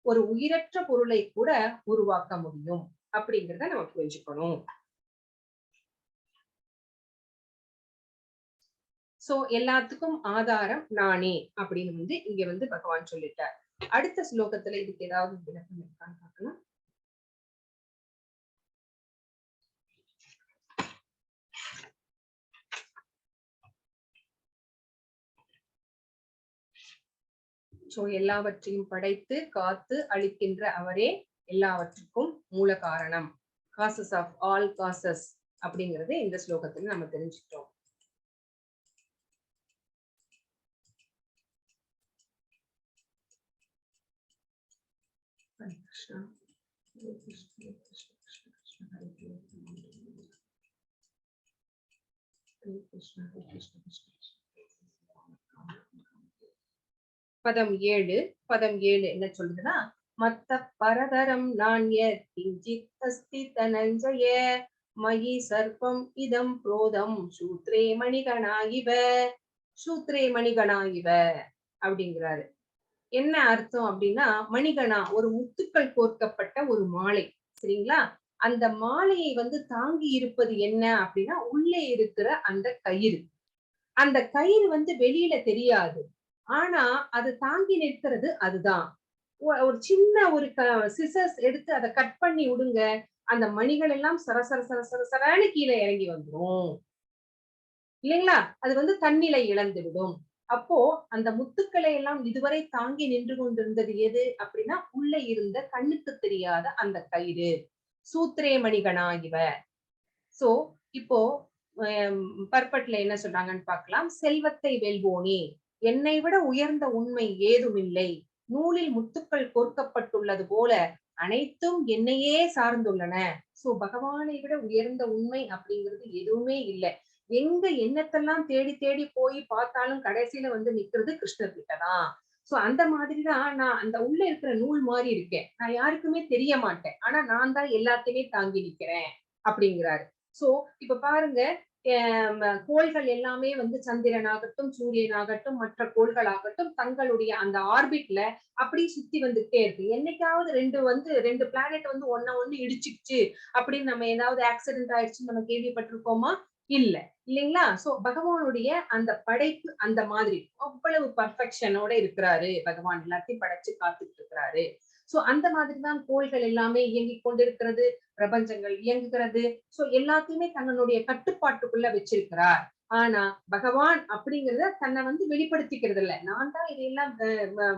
ஒரு உயிரற்ற பொருளை கூட உருவாக்க முடியும் அப்படிங்கிறத நம்ம புரிஞ்சுக்கணும். சோ எல்லாத்துக்கும் ஆதாரம் நானே அப்படின்னு வந்து இங்க வந்து பகவான் சொல்லிட்டார். அடுத்த ஸ்லோகத்துல இதுக்கு ஏதாவது விளக்கம் இருக்கான்னு பார்க்கலாம். சோ எல்லாவற்றையும் படைத்து காத்து அளிக்கின்ற அவரே எல்லாவற்றுக்கும் மூல காரணம், காசஸ் ஆஃப் ஆல் காசஸ் அப்படிங்கறது இந்த ஸ்லோகத்துல நம்ம தெரிஞ்சுக்கிட்டோம். Hare Krishna, Hare Krishna, Hare Krishna, Krishna Krishna, Hare Hare, Hare Krishna, Hare Krishna, Krishna Krishna. பதம் 7 என்ன சொல்லுதுன்னா, மத்த பரதரம் நாண்ய கிஞ்சித் அஸ்தி தனஞ்சய மயி சர்ப்பம் இதம் புரோதம் சூத்ரே மணிகணாயிவ. சூத்ரே மணிகணாயிவ அப்படிங்கிறாரு. என்ன அர்த்தம் அப்படின்னா, மணிகணா ஒரு முத்துக்கள் கோர்க்கப்பட்ட ஒரு மாலை, சரிங்களா? அந்த மாலையை வந்து தாங்கி இருப்பது என்ன அப்படின்னா உள்ளே இருக்கிற அந்த கயிறு. அந்த கயிறு வந்து வெளியில தெரியாது, ஆனா அது தாங்கி நிற்கிறது அதுதான். ஒரு சின்ன ஒரு சிசர்ஸ் எடுத்து அதை கட் பண்ணி விடுங்க, அந்த மணிகள் எல்லாம் சரசர சரசரன்னு கீழே இறங்கி வந்துடும் இல்லைங்களா? அது வந்து தன்னிலை இழந்து விடும். அப்போ அந்த முத்துக்களை எல்லாம் இதுவரை தாங்கி நின்று கொண்டிருந்தது எது அப்படின்னா உள்ள இருந்த கண்ணுக்கு தெரியாத அந்த கயிறு. சூத்திரே மணிகனா இவ. சோ இப்போ பர்பட்ல என்ன சொல்றாங்கன்னு பார்க்கலாம். செல்வத்தை வெல்வோனே, என்னை விட உயர்ந்த உண்மை ஏதுமில்லை, நூலில் முத்துக்கள் கோர்க்கப்பட்டுள்ளது போல அனைத்தும் என்னையே சார்ந்துள்ளன. சோ பகவானை விட உயர்ந்த உண்மை அப்படிங்கிறது எதுவுமே இல்லை. எங்க என்னத்தெல்லாம் தேடி தேடி போய் பார்த்தாலும் கடைசியில வந்து நிக்கிறது கிருஷ்ணர் கிட்டதான். சோ அந்த மாதிரிதான் நான் அந்த உள்ள இருக்கிற நூல் மாதிரி இருக்கேன். நான் யாருக்குமே தெரிய மாட்டேன், ஆனா நான் தான் எல்லாத்தையுமே தாங்கி நிக்கிறேன் அப்படிங்கிறாரு. சோ இப்ப பாருங்க, கோள்கள் எல்லாமே வந்து சந்திரன் ஆகட்டும், சூரியன் ஆகட்டும், மற்ற கோள்கள் ஆகட்டும், தங்களுடைய அந்த ஆர்பிட்ல அப்படி சுத்தி வந்துட்டே இருக்கு. என்னைக்காவது ரெண்டு பிளானட் வந்து ஒண்ணு இடிச்சுச்சு அப்படின்னு நம்ம ஏதாவது ஆக்சிடென்ட் ஆயிடுச்சுன்னு நம்ம கேள்விப்பட்டிருக்கோமா? இல்ல, இல்லைங்களா? சோ பகவானுடைய அந்த படைப்பு அந்த மாதிரி அவ்வளவு பர்ஃபெக்ஷனோட இருக்கிறாரு பகவான். எல்லாத்தையும் படைச்சு காத்துட்டு இருக்கிறாரு. சோ அந்த மாதிரிதான் கோள்கள் எல்லாமே இயங்கிக் கொண்டிருக்கிறது, பிரபஞ்சங்கள் இயங்குகிறது. சோ எல்லாத்தையுமே தன்னுடைய கட்டுப்பாட்டுக்குள்ள வச்சிருக்கிறார். ஆனா பகவான் அப்படிங்கறத தன்னை வந்து வெளிப்படுத்திக்கிறது இல்ல. நான் தான் இதையெல்லாம்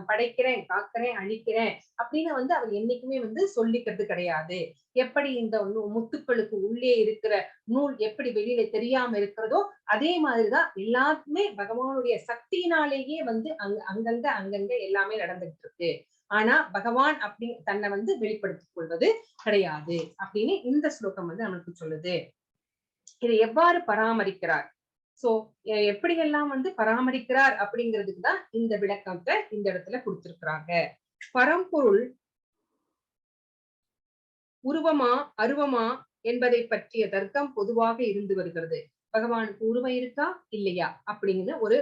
படைக்கிறேன், காக்கிறேன், அழிக்கிறேன் அப்படின்னு வந்து அவர் என்னைக்குமே வந்து சொல்லிக்கிறது கிடையாது. எப்படி இந்த முத்துக்களுக்கு உள்ளே இருக்கிற நூல் எப்படி வெளியில தெரியாம இருக்கிறதோ அதே மாதிரிதான் எல்லாத்துமே பகவானுடைய சக்தியினாலேயே வந்து அங்கங்க எல்லாமே நடந்துட்டு இருக்கு. ஆனா பகவான் அப்படி தன்னை வந்து வெளிப்படுத்திக் கொள்வது கிடையாது அப்படின்னு இந்த ஸ்லோகம் வந்து நமக்கு சொல்லுது. இதை எவ்வாறு பராமரிக்கிறார், சோ எப்படி எல்லாம் வந்து பராமரிக்கிறார் அப்படிங்கிறதுக்கு தான் இந்த விளக்கத்தை இந்த இடத்துல கொடுத்திருக்கிறாங்க. பரம்பொருள் உருவமா அருவமா என்பதை பற்றிய தர்க்கம் பொதுவாக இருந்து வருகிறது. பகவானுக்கு உருவம் இருக்கா இல்லையா அப்படிங்கிற ஒரு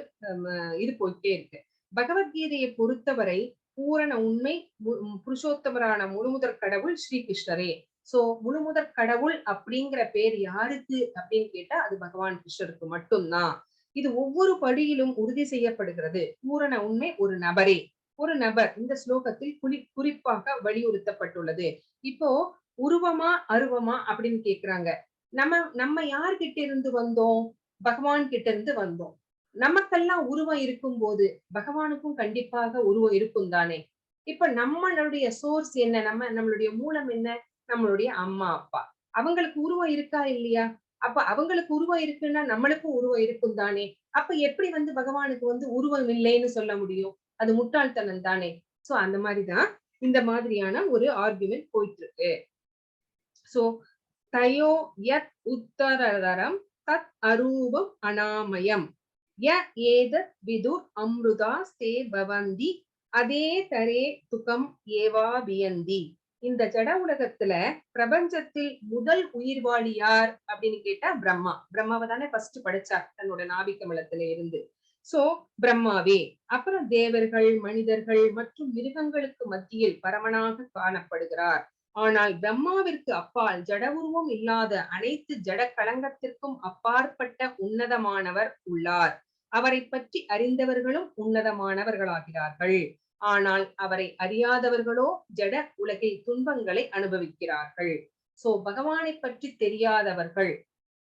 இது போயிட்டே இருக்கு. பகவத்கீதையை பொறுத்தவரை பூரண உண்மை புருஷோத்தமரான முழுமுதற் கடவுள் ஸ்ரீகிருஷ்ணரே. சோ முழுமுதற் கடவுள் அப்படிங்கிற பேர் யாருக்கு அப்படின்னு கேட்டா அது பகவான் கிருஷ்ணருக்கு மட்டும்தான். இது ஒவ்வொரு படியிலும் உறுதி செய்யப்படுகிறது. பூரண உண்மை ஒரு நபர் இந்த ஸ்லோகத்தில் குறிப்பாக வலியுறுத்தப்பட்டுள்ளது. இப்போ உருவமா அருவமா அப்படின்னு கேக்குறாங்க. நம்ம யார்கிட்ட இருந்து வந்தோம்? பகவான் கிட்ட இருந்து வந்தோம். நமக்கெல்லாம் உருவம் இருக்கும் போது பகவானுக்கும் கண்டிப்பாக உருவம் இருக்கும் தானே. இப்ப நம்மளுடைய சோர்ஸ் என்ன? நம்மளுடைய மூலம் என்ன? நம்மளுடைய அம்மா அப்பா. அவங்களுக்கு உருவம் இருக்கா இல்லையா? அப்ப அவங்களுக்கு உருவம் இருக்குன்னா நம்மளுக்கும் உருவம் இருக்கும் தானே. அப்ப எப்படி வந்து பகவானுக்கு வந்து உருவம் இல்லைன்னு சொல்ல முடியும்? அது முட்டாள்தனம் தானே. சோ அந்த மாதிரிதான் இந்த மாதிரியான ஒரு ஆர்குமெண்ட் போயிட்டு இருக்கு. சோ தயோ யத் உத்தரதரம் தத் அரூபம் அனாமயம் ய ஏதத் விதுர் அம்ருதா ஸ்தே பவந்தி அதே தரே துகம் ஏவா வியந்தி. இந்த ஜட உலகத்துல பிரபஞ்சத்தில் முதல் உயிர்வாழி யார் அப்படின்னு கேட்டா பிரம்மாவை தானே ஃபர்ஸ்ட் படைச்சார் தன்னோட நாபிக்கமலத்துல இருந்து. சோ பிரம்மாவே. அப்புறம் தேவர்கள், மனிதர்கள் மற்றும் மிருகங்களுக்கு மத்தியில் பரமனாக காணப்படுகிறார். ஆனால் பிரம்மாவிற்கு அப்பால் ஜட உருவம் இல்லாத அனைத்து ஜட களங்கத்திற்கும் அப்பாற்பட்ட உன்னதமானவர் உள்ளார். அவரை பற்றி அறிந்தவர்களும் உன்னதமானவர்களாகிறார்கள். ஆனால் அவரை அறியாதவர்களோ ஜட உலகில் துன்பங்களை அனுபவிக்கிறார்கள். சோ பகவானை பற்றி தெரியாதவர்கள்,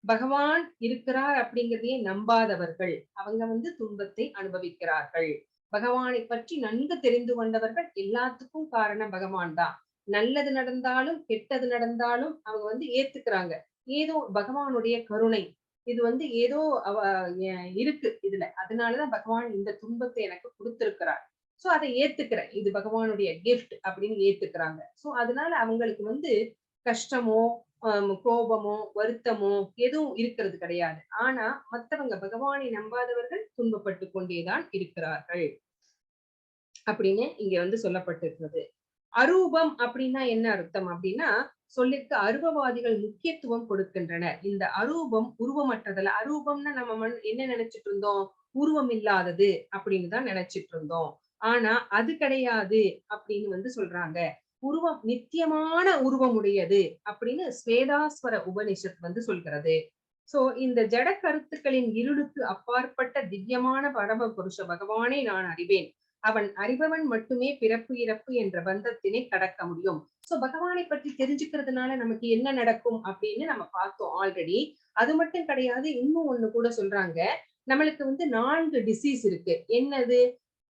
பகவான் இருக்கிறார் அப்படிங்கிறதையே நம்பாதவர்கள், அவங்க வந்து துன்பத்தை அனுபவிக்கிறார்கள். பகவானை பற்றி நன்கு தெரிந்து கொண்டவர்கள் எல்லாத்துக்கும் காரணம் பகவான் தான். நல்லது நடந்தாலும் கெட்டது நடந்தாலும் அவங்க வந்து ஏத்துக்கிறாங்க. ஏதோ பகவானுடைய கருணை இது வந்து ஏதோ இருக்கு இதுல, அதனாலதான் பகவான் இந்த துன்பத்தை எனக்கு கொடுத்திருக்கிறார். சோ அதை ஏத்துக்கிறேன், இது பகவானுடைய கிஃப்ட் அப்படின்னு ஏத்துக்கிறாங்க. சோ அதனால அவங்களுக்கு வந்து கஷ்டமோ கோபமோ வருத்தமோ எதுவும் இருக்கிறது கிடையாது. ஆனா மத்தவங்க பகவானை நம்பாதவர்கள் துன்பப்பட்டு கொண்டேதான் இருக்கிறார்கள் அப்படின்னு இங்க வந்து சொல்லப்பட்டிருக்கிறது. அரூபம் அப்படின்னா என்ன அர்த்தம் அப்படின்னா சொல்லிற்கு அருவவாதிகள் முக்கியத்துவம் கொடுக்கின்றனர். இந்த அரூபம் உருவமற்றதுல, அரூபம்னா நம்ம என்ன நினைச்சிட்டு இருந்தோம்? உருவம் இல்லாதது அப்படின்னு தான் நினைச்சிட்டு இருந்தோம். ஆனா அது கிடையாது அப்படின்னு வந்து சொல்றாங்க. உருவம் நித்தியமான உருவம் உடையது அப்படின்னு ஸ்வேதாஸ்வர உபனிஷத் வந்து சொல்கிறது. சோ இந்த ஜட கருத்துக்களின் இருளுக்கு அப்பாற்பட்ட திவ்யமான பரம புருஷ பகவானை நான் அறிவேன். அவன் அறிபவன் மட்டுமே பிறப்பு இறப்பு என்ற பந்தத்தினை கடக்க முடியும். சோ பகவானை பற்றி தெரிஞ்சுக்கிறதுனால நமக்கு என்ன நடக்கும் அப்படின்னு நம்ம பார்த்தோம் ஆல்ரெடி. அது மட்டும் கிடையாது, இன்னும் ஒண்ணு கூட சொல்றாங்க. நம்மளுக்கு வந்து 4 டிசீஸ் இருக்கு. என்னது?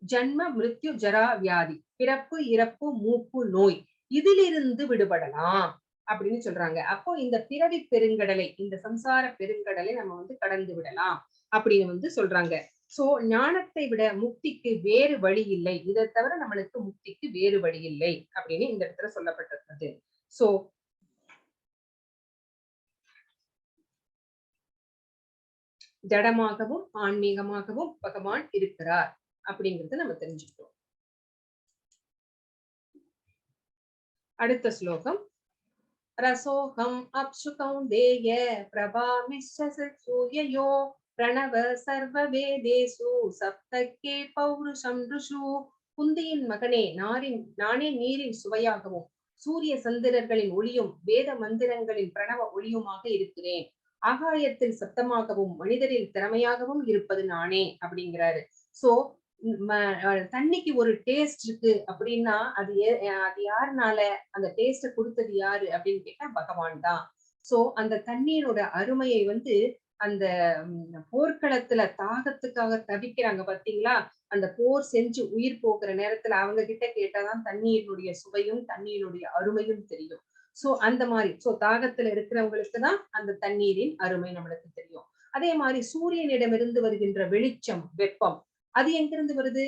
ஜன்ம மிருத்யு ஜரா வியாதி, பிறப்பு இறப்பு மூப்பு நோய். இதிலிருந்து விடுபடலாம் அப்படின்னு சொல்றாங்க. அப்போ இந்த பிறவி பெருங்கடலை, இந்த சம்சார பெருங்கடலை நம்ம வந்து கடந்து விடலாம் அப்படின்னு வந்து சொல்றாங்க. சோ ஞானத்தை விட முக்திக்கு வேறு வழி இல்லை. இதை தவிர நம்மளுக்கு முக்திக்கு வேறு வழி இல்லை அப்படின்னு இந்த இடத்துல சொல்லப்பட்டிருக்கிறது. சோ ஜடமாகவும் ஆன்மீகமாகவும் பகவான் இருக்கிறார் அப்படிங்கறது நம்ம தெரிஞ்சுக்கிட்டோம். அடுத்த ஸ்லோகம். ரசோகம் அப்சு கௌந்தேய பிரபாமிஸ்ஸூயயோ பிரணவ சர்வ வேதேசு சப்தக்கே பௌருஷம் ருஷு. குந்தியின் மகனே, நானே நீரின் சுவையாகவும் சூரிய சந்திரர்களின் ஒளியும் வேத மந்திரங்களின் பிரணவ ஒளியுமாக இருக்கிறேன். ஆகாயத்தில் சப்தமாகவும் மனிதரில் திறமையாகவும் இருப்பது நானே அப்படிங்கிறாரு. சோ தண்ணிக்கு ஒரு டேஸ்ட் இருக்கு அப்படின்னா அது யாருனால அந்த டேஸ்ட கொடுத்தது யாரு அப்படின்னு கேட்டா பகவான் தான். சோ அந்த தண்ணீரோட அருமையை வந்து அந்த போர்க்களத்துல தாகத்துக்காக தவிக்கிறாங்க பாத்தீங்களா, அந்த போர் செஞ்சு உயிர் போக்குற நேரத்துல அவங்க கிட்ட கேட்டாதான் தண்ணீரினுடைய சுவையும் தண்ணீருடைய அருமையும் தெரியும். சோ அந்த மாதிரி தாகத்துல இருக்கிறவங்களுக்கு தான் அந்த தண்ணீரின் அருமை நம்மளுக்கு தெரியும். அதே மாதிரி சூரியனிடமிருந்து வருகின்ற வெளிச்சம், வெப்பம், அது எங்கிருந்து வருது?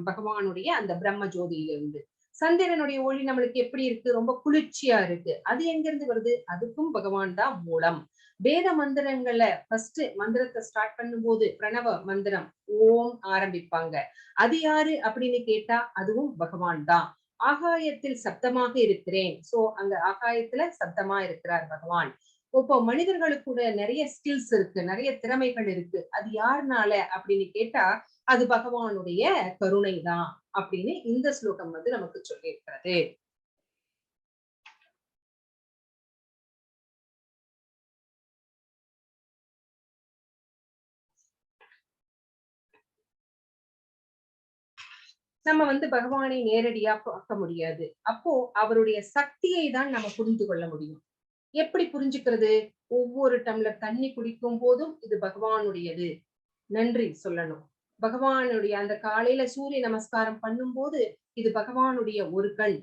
பகவானுடைய அந்த பிரம்ம ஜோதியிலிருந்து. சந்திரனுடைய ஒளி நம்மளுக்கு எப்படி இருக்கு? ரொம்ப குளிர்ச்சியா இருக்கு. அது எங்கிருந்து வருது? அதுக்கும் பகவான் தான் மூலம். வேத மந்திரங்களை ஃபர்ஸ்ட் மந்திரத்தை ஸ்டார்ட் பண்ணும்போது பிரணவ மந்திரம் ஓம் ஆரம்பிப்பாங்க. அது யாரு அப்படின்னு கேட்டா அதுவும் பகவான் தான். ஆகாயத்தில் சப்தமாக இருக்கிறேன். சோ அங்க ஆகாயத்துல சப்தமா இருக்கிறார் பகவான். இப்போ மனிதர்களுக்கு கூட நிறைய ஸ்கில்ஸ் இருக்கு, நிறைய திறமைகள் இருக்கு. அது யாருனால அப்படின்னு கேட்டா அது பகவானுடைய கருணை தான் அப்படின்னு இந்த ஸ்லோகம் வந்து நமக்கு சொல்லி இருக்கிறது. நம்ம வந்து பகவானை நேரடியா பார்க்க முடியாது. அப்போ அவருடைய சக்தியை தான் நம்ம புரிந்து கொள்ள முடியும். எப்படி புரிஞ்சுக்கிறது? ஒவ்வொரு டம்ளர் தண்ணி குடிக்கும் போதும் இது பகவானுடையது நன்றி சொல்லணும். பகவானுடைய அந்த காலையில சூரிய நமஸ்காரம் பண்ணும்போது இது பகவானுடைய ஒரு கண்.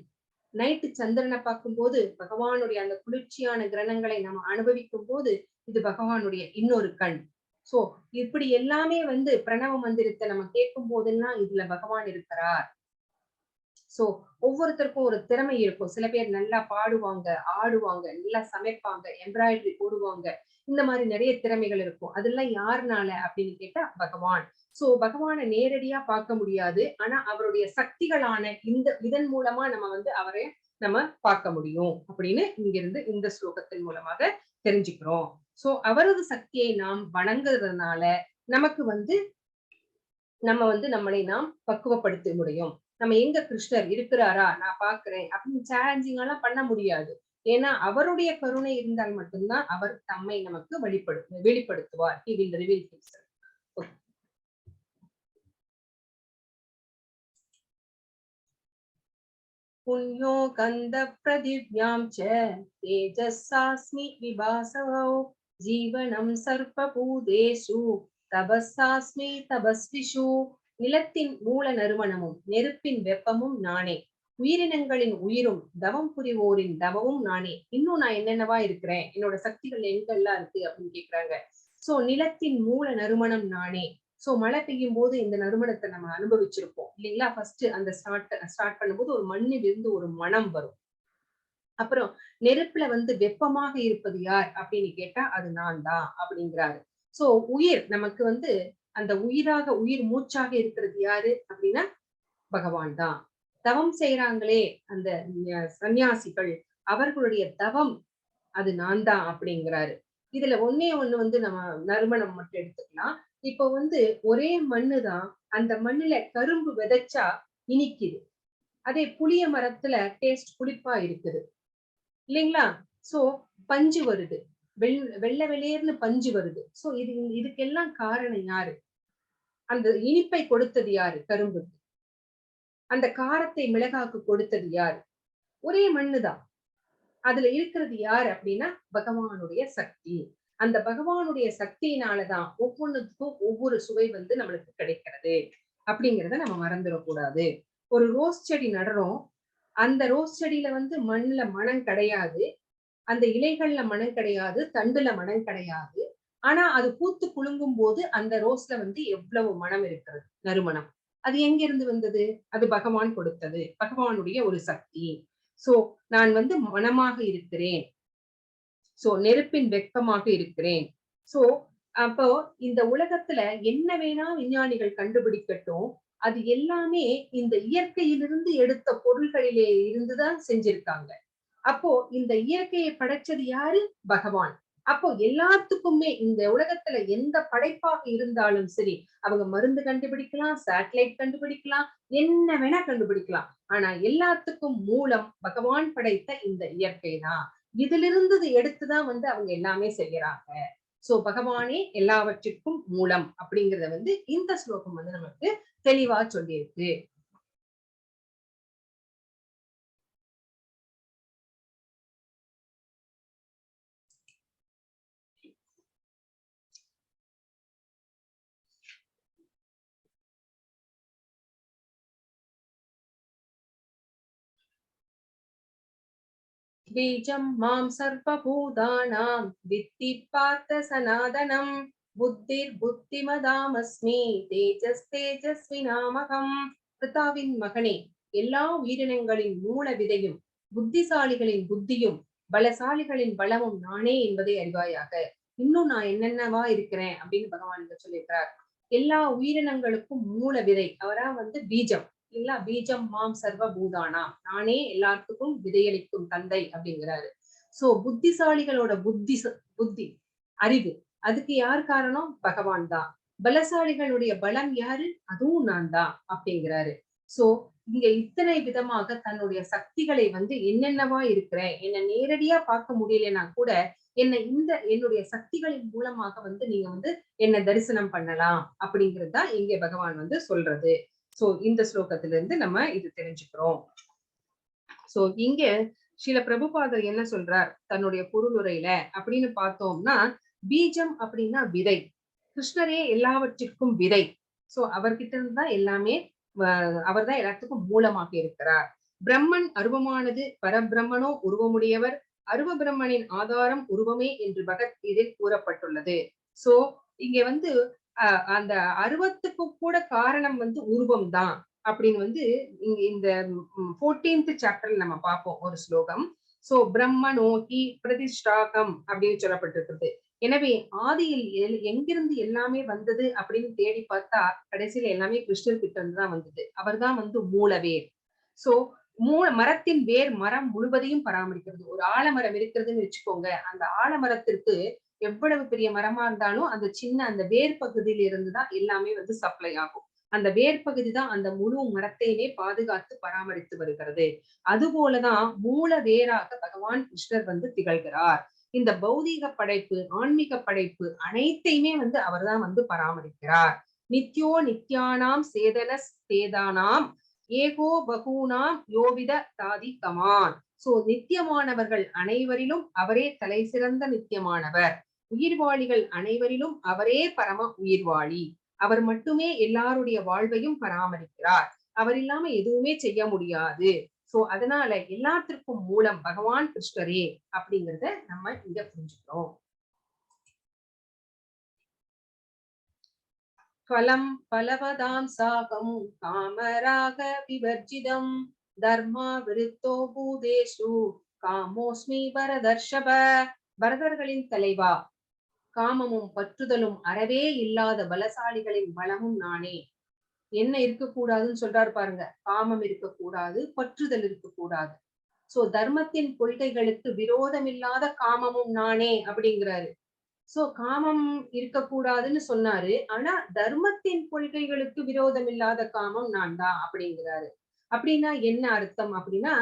நைட்டு சந்திரனை பார்க்கும் போது பகவானுடைய அந்த குளிர்ச்சியான கிரணங்களை நம்ம அனுபவிக்கும் போது இது பகவானுடைய இன்னொரு கண். சோ இப்படி எல்லாமே வந்து பிரணவ மந்திரத்தை நம்ம கேட்கும் போதெல்லாம் இதுல பகவான் இருக்கிறார். சோ ஒவ்வொருத்தருக்கும் ஒரு திறமை இருக்கும். சில பேர் நல்லா பாடுவாங்க, ஆடுவாங்க, நல்லா சமைப்பாங்க, எம்ப்ராய்டரி போடுவாங்க. இந்த மாதிரி நிறைய திறமைகள் இருக்கும். அதெல்லாம் யாருனால அப்படின்னு கேட்டா பகவான். சோ பகவானை நேரடியா பார்க்க முடியாது. ஆனா அவருடைய சக்திகளான இதன் மூலமா நம்ம வந்து அவரை நம்ம பார்க்க முடியும் அப்படின்னு இங்கிருந்து இந்த ஸ்லோகத்தின் மூலமாக தெரிஞ்சுக்கிறோம். சோ அவரது சக்தியை நாம் வணங்குறதுனால நமக்கு வந்து நம்மளை நாம் பக்குவப்படுத்த முடியும். நம்ம எங்க கிருஷ்ணர் இருக்கிறாரா, நான் பாக்குறேன் அப்படின்னு சேலஞ்சிங் எல்லாம் பண்ண முடியாது. ஏன்னா அவருடைய கருணை இருந்தால் மட்டும்தான் அவர் தம்மை நமக்கு வெளிப்படுத்துவார். He will reveal himself. புண்ணியோ கந்த பிரதிவ்யாம் ச தேஜஸ்ஸாஸ்மி விபாசவோ ஜீவனம் சர்ப்ப பூதேஷு தபஸ்ஸாஸ்மி தபஸ்விஷு. நிலத்தின் மூல நறுமணமும் நெருப்பின் வெப்பமும் நானே. உயிரினங்களின் உயிரும் தவம் புரிவோரின் தவமும் நானே. இன்னும் நான் என்னென்னவா இருக்கிறேன், என்னோட சக்திகள் எங்கெல்லாம் இருக்கு அப்படின்னு கேக்குறாங்க. சோ நிலத்தின் மூல நறுமணம் நானே. சோ மழை பெய்யும் போது இந்த நறுமணத்தை நம்ம அனுபவிச்சிருப்போம் இல்லைங்களா? ஃபர்ஸ்ட் அந்த ஸ்டார்ட் பண்ணும்போது ஒரு மண்ணில் இருந்து ஒரு மனம் வரும். அப்புறம் நெருப்புல வந்து வெப்பமாக இருப்பது யார் அப்படின்னு கேட்டா அது நான் தான் அப்படிங்கிறாரு. சோ உயிர் நமக்கு வந்து அந்த உயிர் மூச்சாக இருக்கிறது யாரு அப்படின்னா பகவான் தான். தவம் செய்யறாங்களே அந்த சன்னியாசிகள், அவர்களுடைய தவம் அது நான் தான் அப்படிங்கிறாரு. இதுல ஒண்ணு வந்து நம்ம நறுமணம் மட்டும் எடுத்துக்கலாம். இப்ப வந்து ஒரே மண்ணுதான், அந்த மண்ணுல கரும்பு விதைச்சா இனிக்குது. அதே புளிய மரத்துல டேஸ்ட் புளிப்பா இருக்குது இல்லைங்களா? சோ பஞ்சு வருது, வெள்ளை வெளியேர்னு பஞ்சு வருது. சோ இதுக்கெல்லாம் காரணம் யாரு? அந்த இனிப்பை கொடுத்தது யாரு? கரும்புக்கு. அந்த காரத்தை மிளகாக்கு கொடுத்தது யாரு? ஒரே மண்ணுதான். அதுல இருக்கிறது யாரு அப்படின்னா பகவானுடைய சக்தி. அந்த பகவானுடைய சக்தியினாலதான் ஒவ்வொன்றுக்கும் ஒவ்வொரு சுவை வந்து நம்மளுக்கு கிடைக்கிறது அப்படிங்கிறத நம்ம மறந்துடக்கூடாது. ஒரு ரோஸ் செடி நடுறோம், அந்த ரோஸ் செடியில வந்து மண்ணுல மனம் கிடையாது, அந்த இலைகள்ல மனம் கிடையாது, தண்டுல மனம் கிடையாது. ஆனா அது பூத்து குலுங்கும் போது அந்த ரோஸ்ல வந்து எவ்வளவு மனம் இருக்கிறது, நறுமணம். அது எங்கிருந்து வந்தது? அது பகவான் கொடுத்தது, பகவானுடைய ஒரு சக்தி. சோ நான் வந்து மனமாக இருக்கிறேன், சோ நெருப்பின் வெப்பமாக இருக்கிறேன். சோ அப்போ இந்த உலகத்துல என்ன வேணா விஞ்ஞானிகள் கண்டுபிடிக்கட்டும், அது எல்லாமே இந்த இயற்கையிலிருந்து எடுத்த பொருள்களிலே இருந்துதான் செஞ்சிருக்காங்க. அப்போ இந்த இயற்கையை படைச்சது யாரு? பகவான். அப்போ எல்லாத்துக்குமே இந்த உலகத்துல எந்த படைப்பாக இருந்தாலும் சரி, அவங்க மருந்து கண்டுபிடிக்கலாம், சேட்டலைட் கண்டுபிடிக்கலாம், என்ன வேணா கண்டுபிடிக்கலாம். ஆனா எல்லாத்துக்கும் மூலம் பகவான் படைத்த இந்த இயற்கை தான். இதிலிருந்து எடுத்துதான் வந்து அவங்க எல்லாமே செய்யறாங்க. சோ பகவானே எல்லாவற்றிற்கும் மூலம் அப்படிங்கறத வந்து இந்த ஸ்லோகம் வந்து நமக்கு தெளிவா சொல்லியிருக்கு. बीजं मां सर्वभूतानां विद्धि पार्थ सनातनं புத்திர்புத்திமதாமஸ்மி தேஜஸ்தேஜஸ்வினாமகம். பிதாவின் மகனே, எல்லா உயிரினங்களின் மூல விதையும், புத்திசாலிகளின் புத்தியும், பலசாலிகளின் பலமும் நானே என்பதை அறிவாயாக. இன்னும் நான் என்னென்னவா இருக்கிறேன் அப்படின்னு பகவான் சொல்லியிருக்கிறார். எல்லா உயிரினங்களுக்கும் மூல விதை அவரா வந்து பீஜம் இல்லைங்களா? பீஜம் மாம் சர்வ பூதானா, நானே எல்லாத்துக்கும் விதையளிக்கும் தந்தை அப்படிங்கிறாரு. சோ புத்திசாலிகளோட புத்தி அறிவு, அதுக்கு யார் காரணம்? பகவான் தான். பலசாலிகளுடைய பலம் யாரு? அதுவும் நான் தான் அப்படிங்கிறாரு. சோ இங்க இத்தனை விதமாக தன்னுடைய சக்திகளை வந்து என்னென்னவா இருக்கிறேன், என்ன நேரடியா பார்க்க முடியலன்னா கூட என்னுடைய சக்திகளின் மூலமாக வந்து நீங்க வந்து என்ன தரிசனம் பண்ணலாம் அப்படிங்கிறது தான் இங்கே பகவான் வந்து சொல்றது. சோ இந்த ஸ்லோகத்துல இருந்து நம்ம இது தெரிஞ்சுக்கிறோம். சோ இங்க ஸ்ரீல பிரபுபாதர் என்ன சொல்றார் தன்னுடைய பொருளுரையில அப்படின்னு பார்த்தோம்னா, பீஜம் அப்படின்னா விதை, கிருஷ்ணரே எல்லாவற்றிற்கும் விதை. சோ அவர்கிட்ட இருந்து தான் எல்லாமே, அவர் தான் எல்லாத்துக்கும் மூலமாக இருக்கிறார். பிரம்மன் அருவமானது, பரபிரம்மனோ உருவமுடையவர், அருவ பிரம்மனின் ஆதாரம் உருவமே என்று பகவத்கீதையில் கூறப்பட்டுள்ளது. சோ இங்க வந்து அந்த அருவத்துக்கு கூட காரணம் வந்து உருவம் தான் அப்படின்னு வந்து இங்க இந்த 14th சாப்டர்ல நம்ம பார்ப்போம் ஒரு ஸ்லோகம். சோ பிரம்மனோகி பிரதிஷ்டாகம் அப்படின்னு சொல்லப்பட்டிருக்கிறது. எனவே ஆதியில் எங்கிருந்து எல்லாமே வந்தது அப்படின்னு தேடி பார்த்தா கடைசியில எல்லாமே கிருஷ்ணர் கிட்ட இருந்து தான் வந்தது. அவர் தான் வந்து மூலவேர். சோ மரத்தின் வேர் மரம் முழுவதையும் பராமரிக்கிறது. ஒரு ஆலமரம் இருக்கிறதுன்னு வச்சுக்கோங்க, அந்த ஆலமரத்திற்கு எவ்வளவு பெரிய மரமா இருந்தாலும் அந்த சின்ன அந்த வேர் பகுதியில இருந்துதான் எல்லாமே வந்து சப்ளை ஆகும். அந்த வேர் பகுதி தான் அந்த முழு மரத்தையுமே பாதுகாத்து பராமரித்து வருகிறது. அது போலதான் மூல வேராக பகவான் கிருஷ்ணர் வந்து திகழ்கிறார். இந்த பௌதீக படைப்பு, ஆன்மீக படைப்பு அனைத்தையுமே வந்து அவர் தான் வந்து பராமரிக்கிறார். நித்யோ நித்யானாம் சேதன சேதானாம் ஏகோ பகூனாம் யோவித தாதி கமான். சோ நித்தியமானவர்கள் அனைவரிலும் அவரே தலை சிறந்த நித்தியமானவர். உயிர்வாளிகள் அனைவரிலும் அவரே பரம உயிர்வாளி. அவர் மட்டுமே எல்லாருடைய வாழ்வையும் பராமரிக்கிறார். அவர் இல்லாம எதுவுமே செய்ய முடியாது. சோ அதனால எல்லாத்திற்கும் மூலம் பகவான் கிருஷ்ணரே அப்படிங்கறத நம்ம இங்க புரிஞ்சுக்கிறோம். பலம் பலவதாம் சாகம் காமராக விவர்ஜிதம் தர்மா விருத்தோ பூதேஷு காமோஸ்மி பரதர்ஷப. பரதர்களின் தலைவா, காமமும் பற்றுதலும் அறவே இல்லாத பலசாலிகளின் பலமும் நானே. என்ன இருக்கக்கூடாதுன்னு சொல்றாரு பாருங்க, காமம் இருக்கக்கூடாது, பற்றுதல் இருக்கக்கூடாது. சோ தர்மத்தின் கொள்கைகளுக்கு விரோதம் இல்லாத காமமும் நானே அப்படிங்கிறாரு. சோ காமம் இருக்கக்கூடாதுன்னு சொன்னாரு, ஆனா தர்மத்தின் கொள்கைகளுக்கு விரோதம் இல்லாத காமம் நான் தான் அப்படிங்கிறாரு. அப்படின்னா என்ன அர்த்தம் அப்படின்னா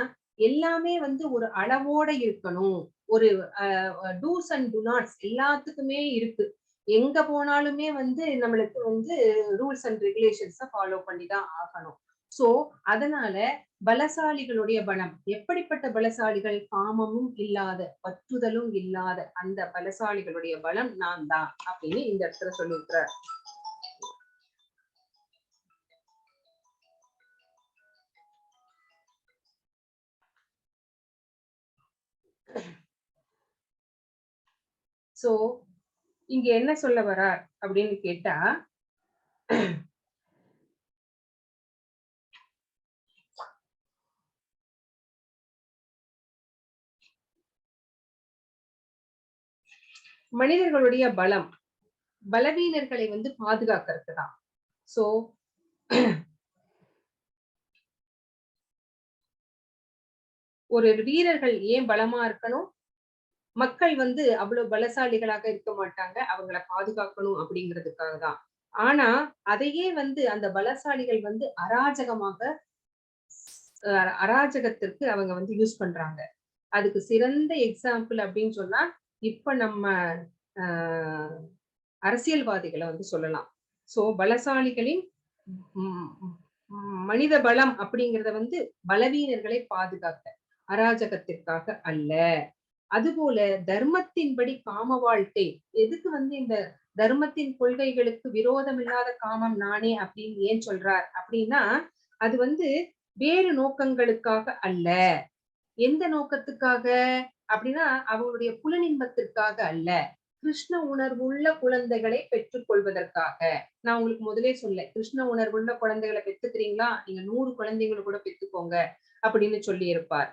எல்லாமே வந்து ஒரு அளவோட இருக்கணும். ஒரு டூஸ் அண்ட் டு நாட்ஸ் எல்லாத்துக்குமே இருக்கு. எங்க போனாலுமே வந்து நம்மளுக்கு வந்து ரூல்ஸ் அண்ட் ரெகுலேஷன்ஸ ஃபாலோ பண்ணி தான் ஆகணும். சோ அதனால பலசாலிகளுடைய பலம் எப்படிப்பட்ட பலசாலிகள்? காமமும் இல்லாத, பற்றுதலும் இல்லாத அந்த பலசாலிகளுடைய பலம் நான் தான் அப்படின்னு இந்த இடத்துல சொல்லியிருக்கிறார். சோ இங்க என்ன சொல்ல வரார் அப்படின்னு கேட்டா, மனிதர்களுடைய பலம் பலவீனர்களை வந்து பாதுகாக்கிறது தான். சோ ஒரு வீரர்கள் ஏன் பலமா இருக்கணும்? மக்கள் வந்து அவ்வளவு பலசாலிகளாக இருக்க மாட்டாங்க, அவங்கள பாதுகாக்கணும் அப்படிங்கிறதுக்காக தான். ஆனா அதையே வந்து அந்த பலசாலிகள் வந்து அராஜகத்திற்கு அவங்க வந்து யூஸ் பண்றாங்க. அதுக்கு சிறந்த எக்ஸாம்பிள் அப்படின்னு சொன்னா இப்ப நம்ம ஆஹ் அரசியல்வாதிகளை வந்து சொல்லலாம். சோ பலசாலிகளின் மனித பலம் அப்படிங்கறத வந்து பலவீனர்களை பாதுகாக்க, அராஜகத்திற்காக அல்ல. அதுபோல தர்மத்தின்படி காம வாழ்க்கை, எதுக்கு வந்து இந்த தர்மத்தின் கொள்கைகளுக்கு விரோதம் இல்லாத காமம் நானே அப்படின்னு ஏன் சொல்றார் அப்படின்னா, அது வந்து வேறு நோக்கங்களுக்காக அல்ல. எந்த நோக்கத்துக்காக அப்படின்னா அவங்களுடைய புலனின்பத்திற்காக அல்ல, கிருஷ்ண உணர்வுள்ள குழந்தைகளை பெற்றுக் கொள்வதற்காக. நான் உங்களுக்கு முதலே சொல்ல, கிருஷ்ண உணர்வுள்ள குழந்தைகளை பெற்றுக்கிறீங்களா, நீங்க 100 குழந்தைங்களை கூட பெற்றுக்கோங்க அப்படின்னு சொல்லி இருப்பார்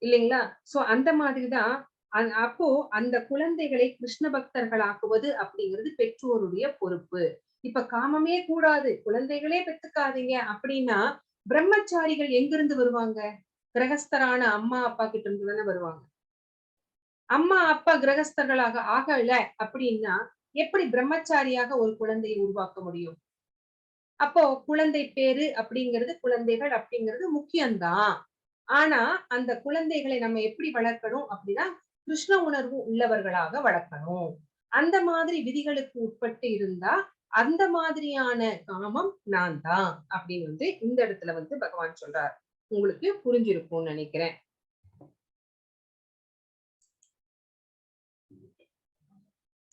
இல்லைங்களா? சோ அந்த மாதிரிதான் அப்போ அந்த குழந்தைகளை கிருஷ்ண பக்தர்களாக்குவது அப்படிங்கிறது பெற்றோருடைய பொறுப்பு. இப்ப காமமே கூடாது, குழந்தைகளே பெத்துக்காதீங்க அப்படின்னா பிரம்மச்சாரிகள் எங்கிருந்து வருவாங்க? கிரகஸ்தரான அம்மா அப்பா கிட்ட இருந்து தானே வருவாங்க. அம்மா அப்பா கிரகஸ்தர்களாக ஆகல அப்படின்னா எப்படி பிரம்மச்சாரியாக ஒரு குழந்தையை உருவாக்க முடியும்? அப்போ குழந்தை பேரு அப்படிங்கிறது, குழந்தைகள் அப்படிங்கிறது முக்கியம்தான். ஆனா அந்த குழந்தைகளை நம்ம எப்படி வளர்க்கணும் அப்படின்னா கிருஷ்ண உணர்வு உள்ளவர்களாக வளர்க்கணும். அந்த மாதிரி விதிகளுக்கு உட்பட்டு இருந்தா அந்த மாதிரியான காமம் நான் தான் அப்படின்னு வந்து இந்த இடத்துல வந்து பகவான் சொல்றார். உங்களுக்கு புரிஞ்சிருக்கும்னு நினைக்கிறேன்.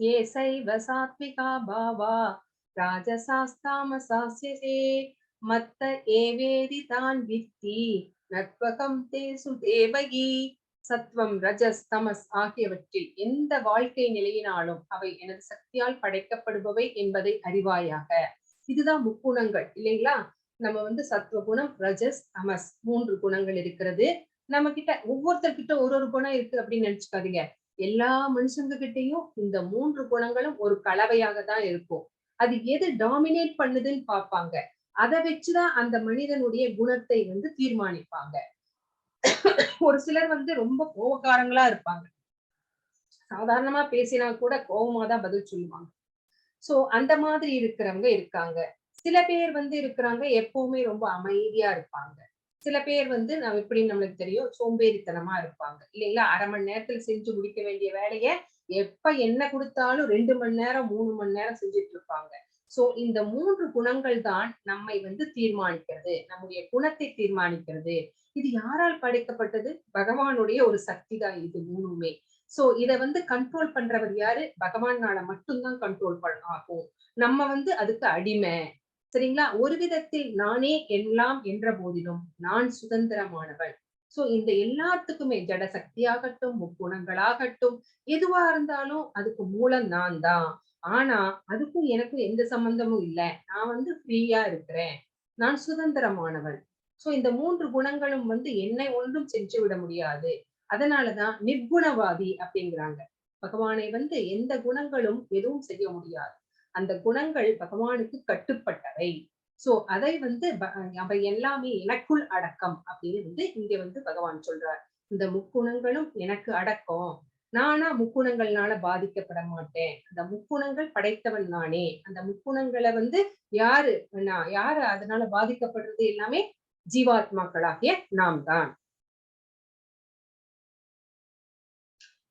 ये सैव सात्विका भावा राजसास्तामसास्यसे मत्त एवेदि तान् वित्ति नत्वकं ते सुदेवगी. சத்வம் ரஜஸ் தமஸ் ஆகியவற்றில் எந்த வாழ்க்கை நிலையினாலும் அவை எனது சக்தியால் படைக்கப்படுபவை என்பதை அறிவாயாக. இதுதான் முக்குணங்கள் இல்லைங்களா? நம்ம வந்து சத்வ குணம், ரஜஸ், தமஸ் 3 குணங்கள் இருக்கிறது. நம்ம கிட்ட ஒவ்வொருத்தர்கிட்ட ஒரு குணம் இருக்கு அப்படின்னு நினைச்சுக்காதீங்க. எல்லா மனுஷங்க கிட்டையும் இந்த 3 குணங்களும் ஒரு கலவையாக தான் இருக்கும். அது எது டாமினேட் பண்ணுதுன்னு பார்ப்பாங்க. அதை வச்சுதான் அந்த மனிதனுடைய குணத்தை வந்து தீர்மானிப்பாங்க. ஒரு சிலர் வந்து ரொம்ப கோபக்காரங்களா இருப்பாங்க. சாதாரணமா பேசினா கூட கோபமா தான் பதில் சொல்லுவாங்க. சோ அந்த மாதிரி இருக்கிறவங்க இருக்காங்க. சில பேர் வந்து இருக்கிறாங்க எப்பவுமே ரொம்ப அமைதியா இருப்பாங்க. சில பேர் வந்து நம்ம எப்படின்னு நம்மளுக்கு தெரியும், சோம்பேறித்தனமா இருப்பாங்க இல்லைங்களா? 1/2 மணி நேரத்துல செஞ்சு முடிக்க வேண்டிய வேலைய எப்ப என்ன கொடுத்தாலும் 2 மணி நேரம் 3 மணி நேரம் செஞ்சுட்டு இருப்பாங்க. சோ இந்த 3 குணங்கள் தான் நம்மை வந்து தீர்மானிக்கிறது, நம்முடைய குணத்தை தீர்மானிக்கிறது. இது யாரால் படைக்கப்பட்டது? பகவானுடைய ஒரு சக்தி தான் இது 3மே. சோ இத வந்து கண்ட்ரோல் பண்றவர் யாரு? பகவானால மட்டும்தான் கண்ட்ரோல் ஆகும். நம்ம வந்து அதுக்கு அடிமை. சரிங்களா? ஒரு விதத்தில் நானே எல்லாம் என்ற போதிலும் நான் சுதந்திரமானவள். சோ இந்த எல்லாத்துக்குமே ஜட சக்தியாகட்டும், முக்குணங்களாகட்டும், எதுவா இருந்தாலும் அதுக்கு மூலம் நான் தான். ஆனா அதுக்கும் எனக்கும் எந்த சம்பந்தமும் இல்லை. நான் வந்து ஃப்ரீயா இருக்கிறேன், நான் சுதந்திரமானவள். சோ இந்த 3 குணங்களும் வந்து என்னை ஒன்றும் செஞ்சு விட முடியாது. அதனாலதான் நிர்குணவாதி அப்படிங்கிறாங்க. பகவானை வந்து எந்த குணங்களும் எதுவும் செய்ய முடியாது. அந்த குணங்கள் பகவானுக்கு கட்டுப்பட்டவை. சோ அதை வந்து அவை எல்லாமே எனக்குள் அடக்கம் அப்படின்னு வந்து இங்க வந்து பகவான் சொல்றார். இந்த முக்குணங்களும் எனக்கு அடக்கம். நானா முக்குணங்கள்னால பாதிக்கப்பட மாட்டேன். அந்த முக்குணங்கள் படைத்தவன் நானே. அந்த முக்குணங்களை வந்து யாரு அதனால பாதிக்கப்படுறது எல்லாமே ஜீவாத்மாக்களாகிய நாம் தான்.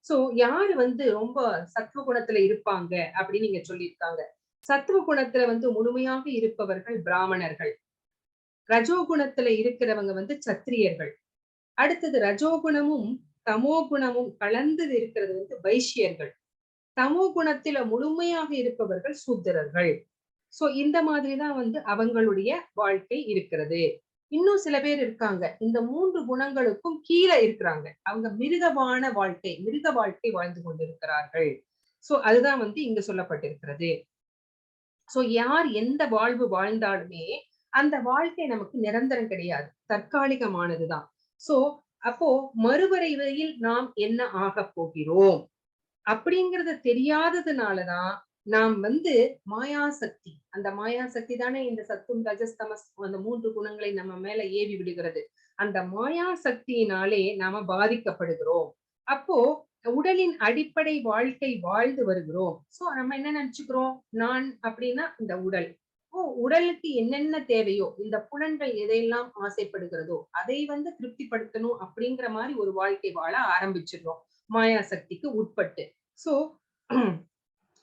சோ யாரு வந்து ரொம்ப சத்துவ குணத்துல இருப்பாங்க அப்படின்னு நீங்க சொல்லியிருக்காங்க. சத்துவ குணத்துல வந்து முழுமையாக இருப்பவர்கள் பிராமணர்கள். ரஜோகுணத்துல இருக்கிறவங்க வந்து சத்திரியர்கள். அடுத்தது ரஜோகுணமும் தமோ குணமும் கலந்து இருக்கிறது வந்து வைஷ்யர்கள். தமோ குணத்தில முழுமையாக இருப்பவர்கள் சூத்திரர்கள். சோ இந்த மாதிரிதான் வந்து அவங்களுடைய வாழ்க்கை இருக்கிறது. இன்னும் சில பேர் இருக்காங்க இந்த 3 குணங்களுக்கும் கீழே இருக்கிறாங்க. அவங்க மிருக வாழ்க்கை வாழ்ந்து கொண்டிருக்கிறார்கள். சோ அதுதான் வந்து இங்க சொல்லப்பட்டிருக்கிறது. சோ யார் எந்த வாழ்வு வாழ்ந்தாலுமே அந்த வாழ்க்கை நமக்கு நிரந்தரம் கிடையாது, தற்காலிகமானதுதான். சோ அப்போ மறுவரையில் நாம் என்ன ஆக போகிறோம் அப்படிங்கறது தெரியாததுனாலதான் நாம் வந்து மாயாசக்தி, அந்த மாயாசக்தி தானே இந்த சத்துவம் ரஜஸ் தமஸ் அந்த 3 குணங்களை நம்ம மேல ஏவி விடுகிறது. அந்த மாயாசக்தியினாலே நாம பாதிக்கப்படுகிறோம். அப்போ உடலின் அடிப்படை வாழ்க்கை வாழ்ந்து வருகிறோம். சோ நம்ம என்ன நினைச்சுக்கிறோம், நான் அப்படின்னா இந்த உடல். உடலுக்கு என்னென்ன தேவையோ, இந்த புலன்கள் எதையெல்லாம் ஆசைப்படுகிறதோ அதை வந்து திருப்திப்படுத்தணும் அப்படிங்கிற மாதிரி ஒரு வாழ்க்கை வாழ ஆரம்பிச்சிடுறோம் மாயாசக்திக்கு உட்பட்டு. சோ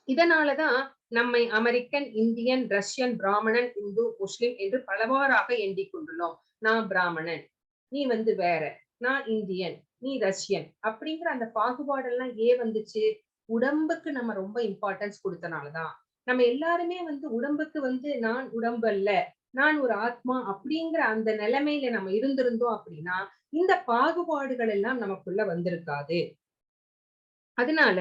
இதனாலதான் நம்மை அமெரிக்கன், இந்தியன், ரஷ்யன், பிராமணன், இந்து, முஸ்லிம் என்று பலவாறாக எண்ணிக் கொண்டுள்ளோம். நான் பிராமணன், நீ வந்து வேற, நான் இந்தியன், நீ ரஷ்யன் அப்படிங்கிற அந்த பாகுபாடெல்லாம் ஏன் வந்துச்சு? உடம்புக்கு நம்ம ரொம்ப இம்பார்ட்டன்ஸ் கொடுத்தனாலதான். நம்ம எல்லாருமே வந்து உடம்புக்கு வந்து நான் உடம்பு அல்ல, நான் ஒரு ஆத்மா அப்படிங்கிற அந்த நிலைமையில நம்ம இருந்திருந்தோம் அப்படின்னா இந்த பாகுபாடுகள் எல்லாம் நமக்குள்ள வந்திருக்காது. அதனால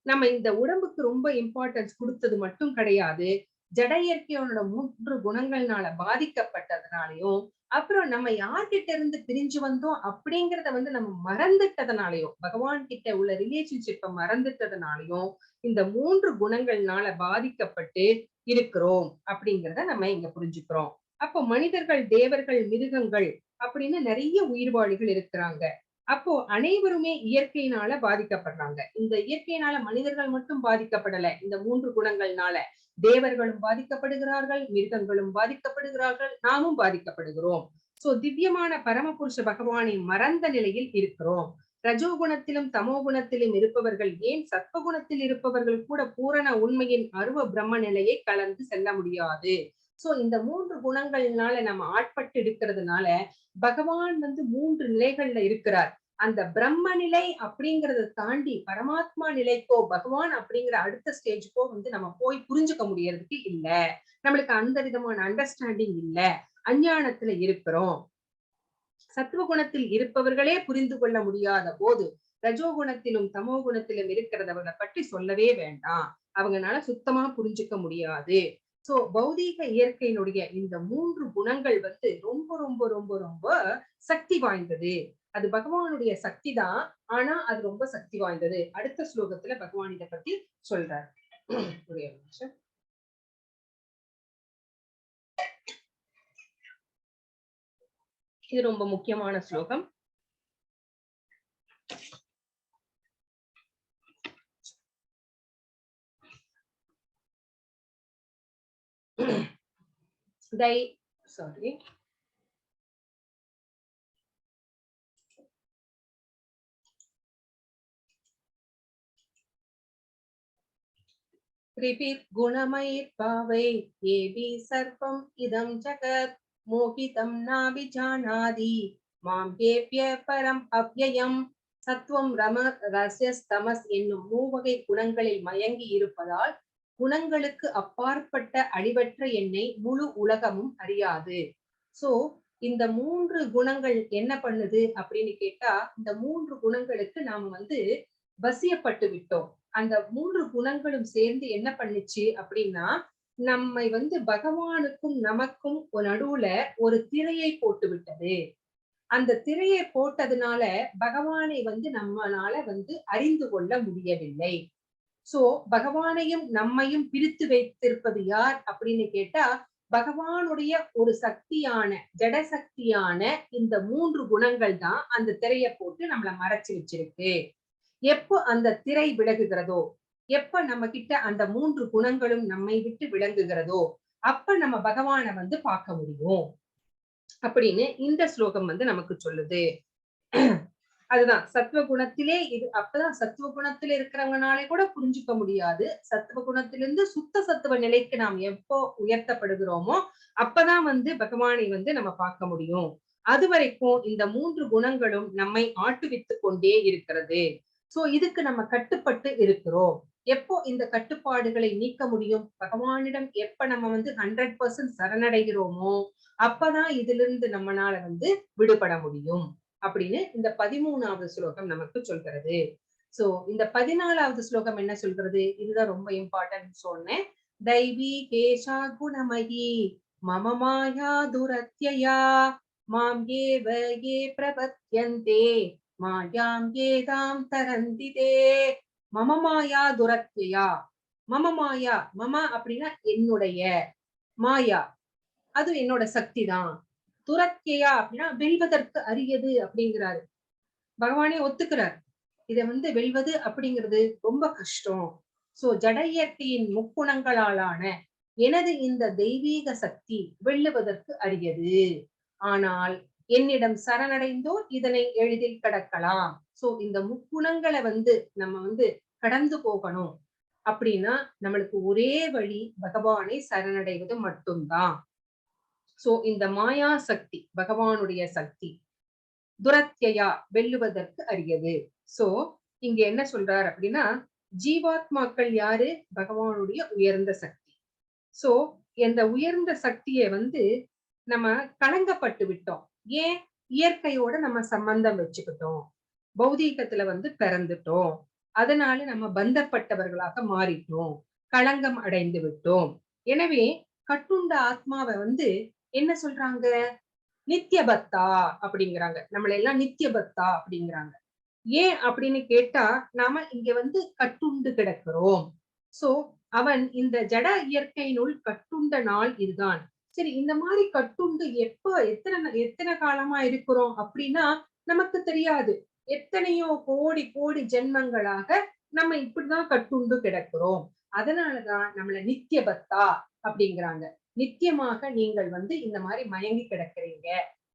நம்ம இந்த உடம்புக்கு ரொம்ப இம்பார்ட்டன்ஸ் கொடுத்தது மட்டும் கிடையாது, ஜட இயற்கையோட 3 குணங்கள்னால பாதிக்கப்பட்டதுனாலையும், அப்புறம் நம்ம யார்கிட்ட இருந்து பிரிஞ்சு வந்தோம் அப்படிங்கிறத வந்து நம்ம மறந்துட்டதுனாலையும், பகவான் கிட்ட உள்ள ரிலேஷன்ஷிப்பை மறந்துட்டதுனாலையும் இந்த 3 குணங்கள்னால பாதிக்கப்பட்டு இருக்கிறோம் அப்படிங்கிறத நம்ம இங்க புரிஞ்சுக்கிறோம். அப்போ மனிதர்கள், தேவர்கள், மிருகங்கள் அப்படின்னு நிறைய உயிர்வாழிகள் இருக்கிறாங்க. அப்போ அனைவருமே இயற்கையினால பாதிக்கப்படுறாங்க. இந்த இயற்கையினால மனிதர்கள் மட்டும் பாதிக்கப்படல, இந்த 3 குணங்கள்னால தேவர்களும் பாதிக்கப்படுகிறார்கள், மிருகங்களும் பாதிக்கப்படுகிறார்கள், நாமும் பாதிக்கப்படுகிறோம். சோ திவ்யமான பரமபுருஷ பகவானை மறந்த நிலையில் இருக்கிறோம். ரஜோகுணத்திலும் தமோ குணத்திலும் இருப்பவர்கள், ஏன் சத்வகுணத்தில் இருப்பவர்கள் கூட பூரண உண்மையின் அருவ பிரம்ம நிலையை கலந்து செல்ல முடியாது. சோ இந்த 3 குணங்கள்னால நம்ம ஆட்பட்டு இருக்கிறதுனால பகவான் வந்து 3 நிலைகள்ல இருக்கிறார். அந்த பிரம்ம நிலை அப்படிங்கறத தாண்டி பரமாத்மா நிலைக்கோ, பகவான் அப்படிங்கிற அடுத்த ஸ்டேஜுக்கோ வந்து நம்ம போய் புரிஞ்சுக்க முடியறதுக்கு இல்ல. நம்மளுக்கு அந்த விதமான அண்டர்ஸ்டாண்டிங் இல்ல, அஞ்ஞானத்துல இருக்கிறோம். சத்துவ குணத்தில் இருப்பவர்களே புரிந்து கொள்ள முடியாத போது ரஜோகுணத்திலும் தமோ குணத்திலும் இருக்கிறதவர்களை பற்றி சொல்லவே வேண்டாம், அவங்களால சுத்தமா புரிஞ்சுக்க முடியாது. சோ பௌதீக இயற்கையினுடைய இந்த 3 குணங்கள் வந்து ரொம்ப ரொம்ப ரொம்ப ரொம்ப சக்தி வாய்ந்தது. அது பகவானுடைய சக்தி தான், ஆனா அது ரொம்ப சக்தி வாய்ந்தது. அடுத்த ஸ்லோகத்துல பகவான் இதை பத்தி சொல்றார். ஒரே நிமிஷம். இது ரொம்ப முக்கியமான ஸ்லோகம். गुणमयिर्भावै येभि सर्वम् इदं जगत् मोहितं नाभिजानाति मां येभ्य परम् अव्ययम्. சத்துவம் ரஜஸ் தமஸ் என்னும் மூவகை குணங்களில் மயங்கி இருப்பதால் குணங்களுக்கு அப்பாற்பட்ட அழிவற்ற என்னை முழு உலகமும் அறியாது. சோ இந்த 3 குணங்கள் என்ன பண்ணுது அப்படின்னு கேட்டா, இந்த 3 குணங்களுக்கு நாம வந்து வசியப்பட்டு விட்டோம். அந்த 3 குணங்களும் சேர்ந்து என்ன பண்ணுச்சு அப்படின்னா, நம்மை வந்து பகவானுக்கும் நமக்கும் நடுவுல ஒரு திரையை போட்டு விட்டது. அந்த திரையை போட்டதுனால பகவானை வந்து நம்மளால வந்து அறிந்து கொள்ள முடியவில்லை. சோ பகவானையும் நம்மையும் பிரித்து வைத்திருப்பது யார் அப்படின்னு கேட்டா, பகவானுடைய ஒரு சக்தியான ஜட சக்தியான இந்த 3 குணங்கள் தான் அந்த திரையை போட்டு நம்மளை மறைச்சு வச்சிருக்கு. எப்போ அந்த திரை விலகுகிறதோ, எப்ப நம்ம கிட்ட அந்த 3 குணங்களும் நம்மை விட்டு விளங்குகிறதோ, அப்ப நம்ம பகவானை வந்து பார்க்க முடியும். அப்படின்னு இந்த ஸ்லோகம் வந்து நமக்கு சொல்லுது. அதுதான் சத்துவ குணத்திலே இது. அப்பதான் சத்துவ குணத்தில இருக்கிறவங்கனாலே கூட புரிஞ்சுக்க முடியாது. சத்துவ குணத்திலிருந்து சுத்த சத்துவ நிலைக்கு நாம் எப்போ உயர்த்தப்படுகிறோமோ அப்பதான் வந்து பகவானை வந்து நம்ம பார்க்க முடியும். அது வரைக்கும் இந்த 3 குணங்களும் நம்மை ஆட்டுவித்துக் கொண்டே இருக்கிறது. சோ இதுக்கு நம்ம கட்டுப்பட்டு இருக்கிறோம். எப்போ இந்த கட்டுப்பாடுகளை நீக்க முடியும்? பகவானிடம் எப்ப நம்ம வந்து 100% சரணடைகிறோமோ அப்பதான் இதிலிருந்து நம்மனால வந்து விடுபட முடியும் அப்படின்னு இந்த 13வது ஸ்லோகம் நமக்கு சொல்கிறது. சோ இந்த 14வது ஸ்லோகம் என்ன சொல்கிறது? இதுதான் ரொம்ப இம்பார்ட்டன்ட் சொன்னேன். தைவி கேஷா குணமயி மம மாயா துரத்யயா மாம் ஏவ ஏ பிரபத்யந்தே மாயாம் ஏதாம் தரந்திதே. மம மாயா துரத்யயா. மம மாயா, மம அப்படின்னா என்னுடைய, மாயா அது என்னோட சக்தி தான். துரத்யா அப்படின்னா வெல்வதற்கு அரியது அப்படிங்கிறாரு. பகவானே ஒத்துக்கிறார். இதை வந்து வெல்வது அப்படிங்கிறது ரொம்ப கஷ்டம். சோ ஜட இயற்கையின் முக்குணங்களாலான எனது இந்த தெய்வீக சக்தி வெல்லுவதற்கு அரியது. ஆனால் என்னிடம் சரணடைந்தோர் இதனை எளிதில் கடக்கலாம். சோ இந்த முக்குணங்களை வந்து நம்ம வந்து கடந்து போகணும் அப்படின்னா நம்மளுக்கு ஒரே வழி பகவானை சரணடைவது மட்டும்தான். சோ இந்த மாயா சக்தி பகவானுடைய சக்தி துரத்யா வெல்லுவதற்கு அரியது. சோ இங்க என்ன சொல்றார் அப்படின்னா ஜீவாத்மாக்கள் யாரு? பகவானுடைய உயர்ந்த சக்தி. சோ இந்த உயர்ந்த சக்தியை வந்து நம்ம களங்கப்பட்டு விட்டோம். ஏன்? இயற்கையோட நம்ம சம்பந்தம் வச்சுக்கிட்டோம், பௌதீகத்துல வந்து பிறந்துட்டோம், அதனால நம்ம பந்தப்பட்டவர்களாக மாறிட்டோம், களங்கம் அடைந்து விட்டோம். எனவே கட்டுண்ட ஆத்மாவை வந்து என்ன சொல்றாங்க? நித்தியபத்தா அப்படிங்கிறாங்க. நம்மள எல்லாம் நித்தியபத்தா அப்படிங்கிறாங்க. ஏன் அப்படின்னு கேட்டா நாம இங்க வந்து கட்டுண்டு கிடக்கிறோம். சோ அவன் இந்த ஜட இயற்கையினுள் கட்டுண்ட நாள் இதுதான். சரி, இந்த மாதிரி கட்டுண்டு எப்ப எத்தனை காலமா இருக்கிறோம் அப்படின்னா நமக்கு தெரியாது. எத்தனையோ கோடி கோடி ஜென்மங்களாக நம்ம இப்படிதான் கட்டுண்டு கிடக்கிறோம். அதனாலதான் நம்மள நித்தியபத்தா அப்படிங்கிறாங்க. நித்தியமாக நீங்கள் வந்து இந்த மாதிரி மயங்கி கிடக்கிறீங்க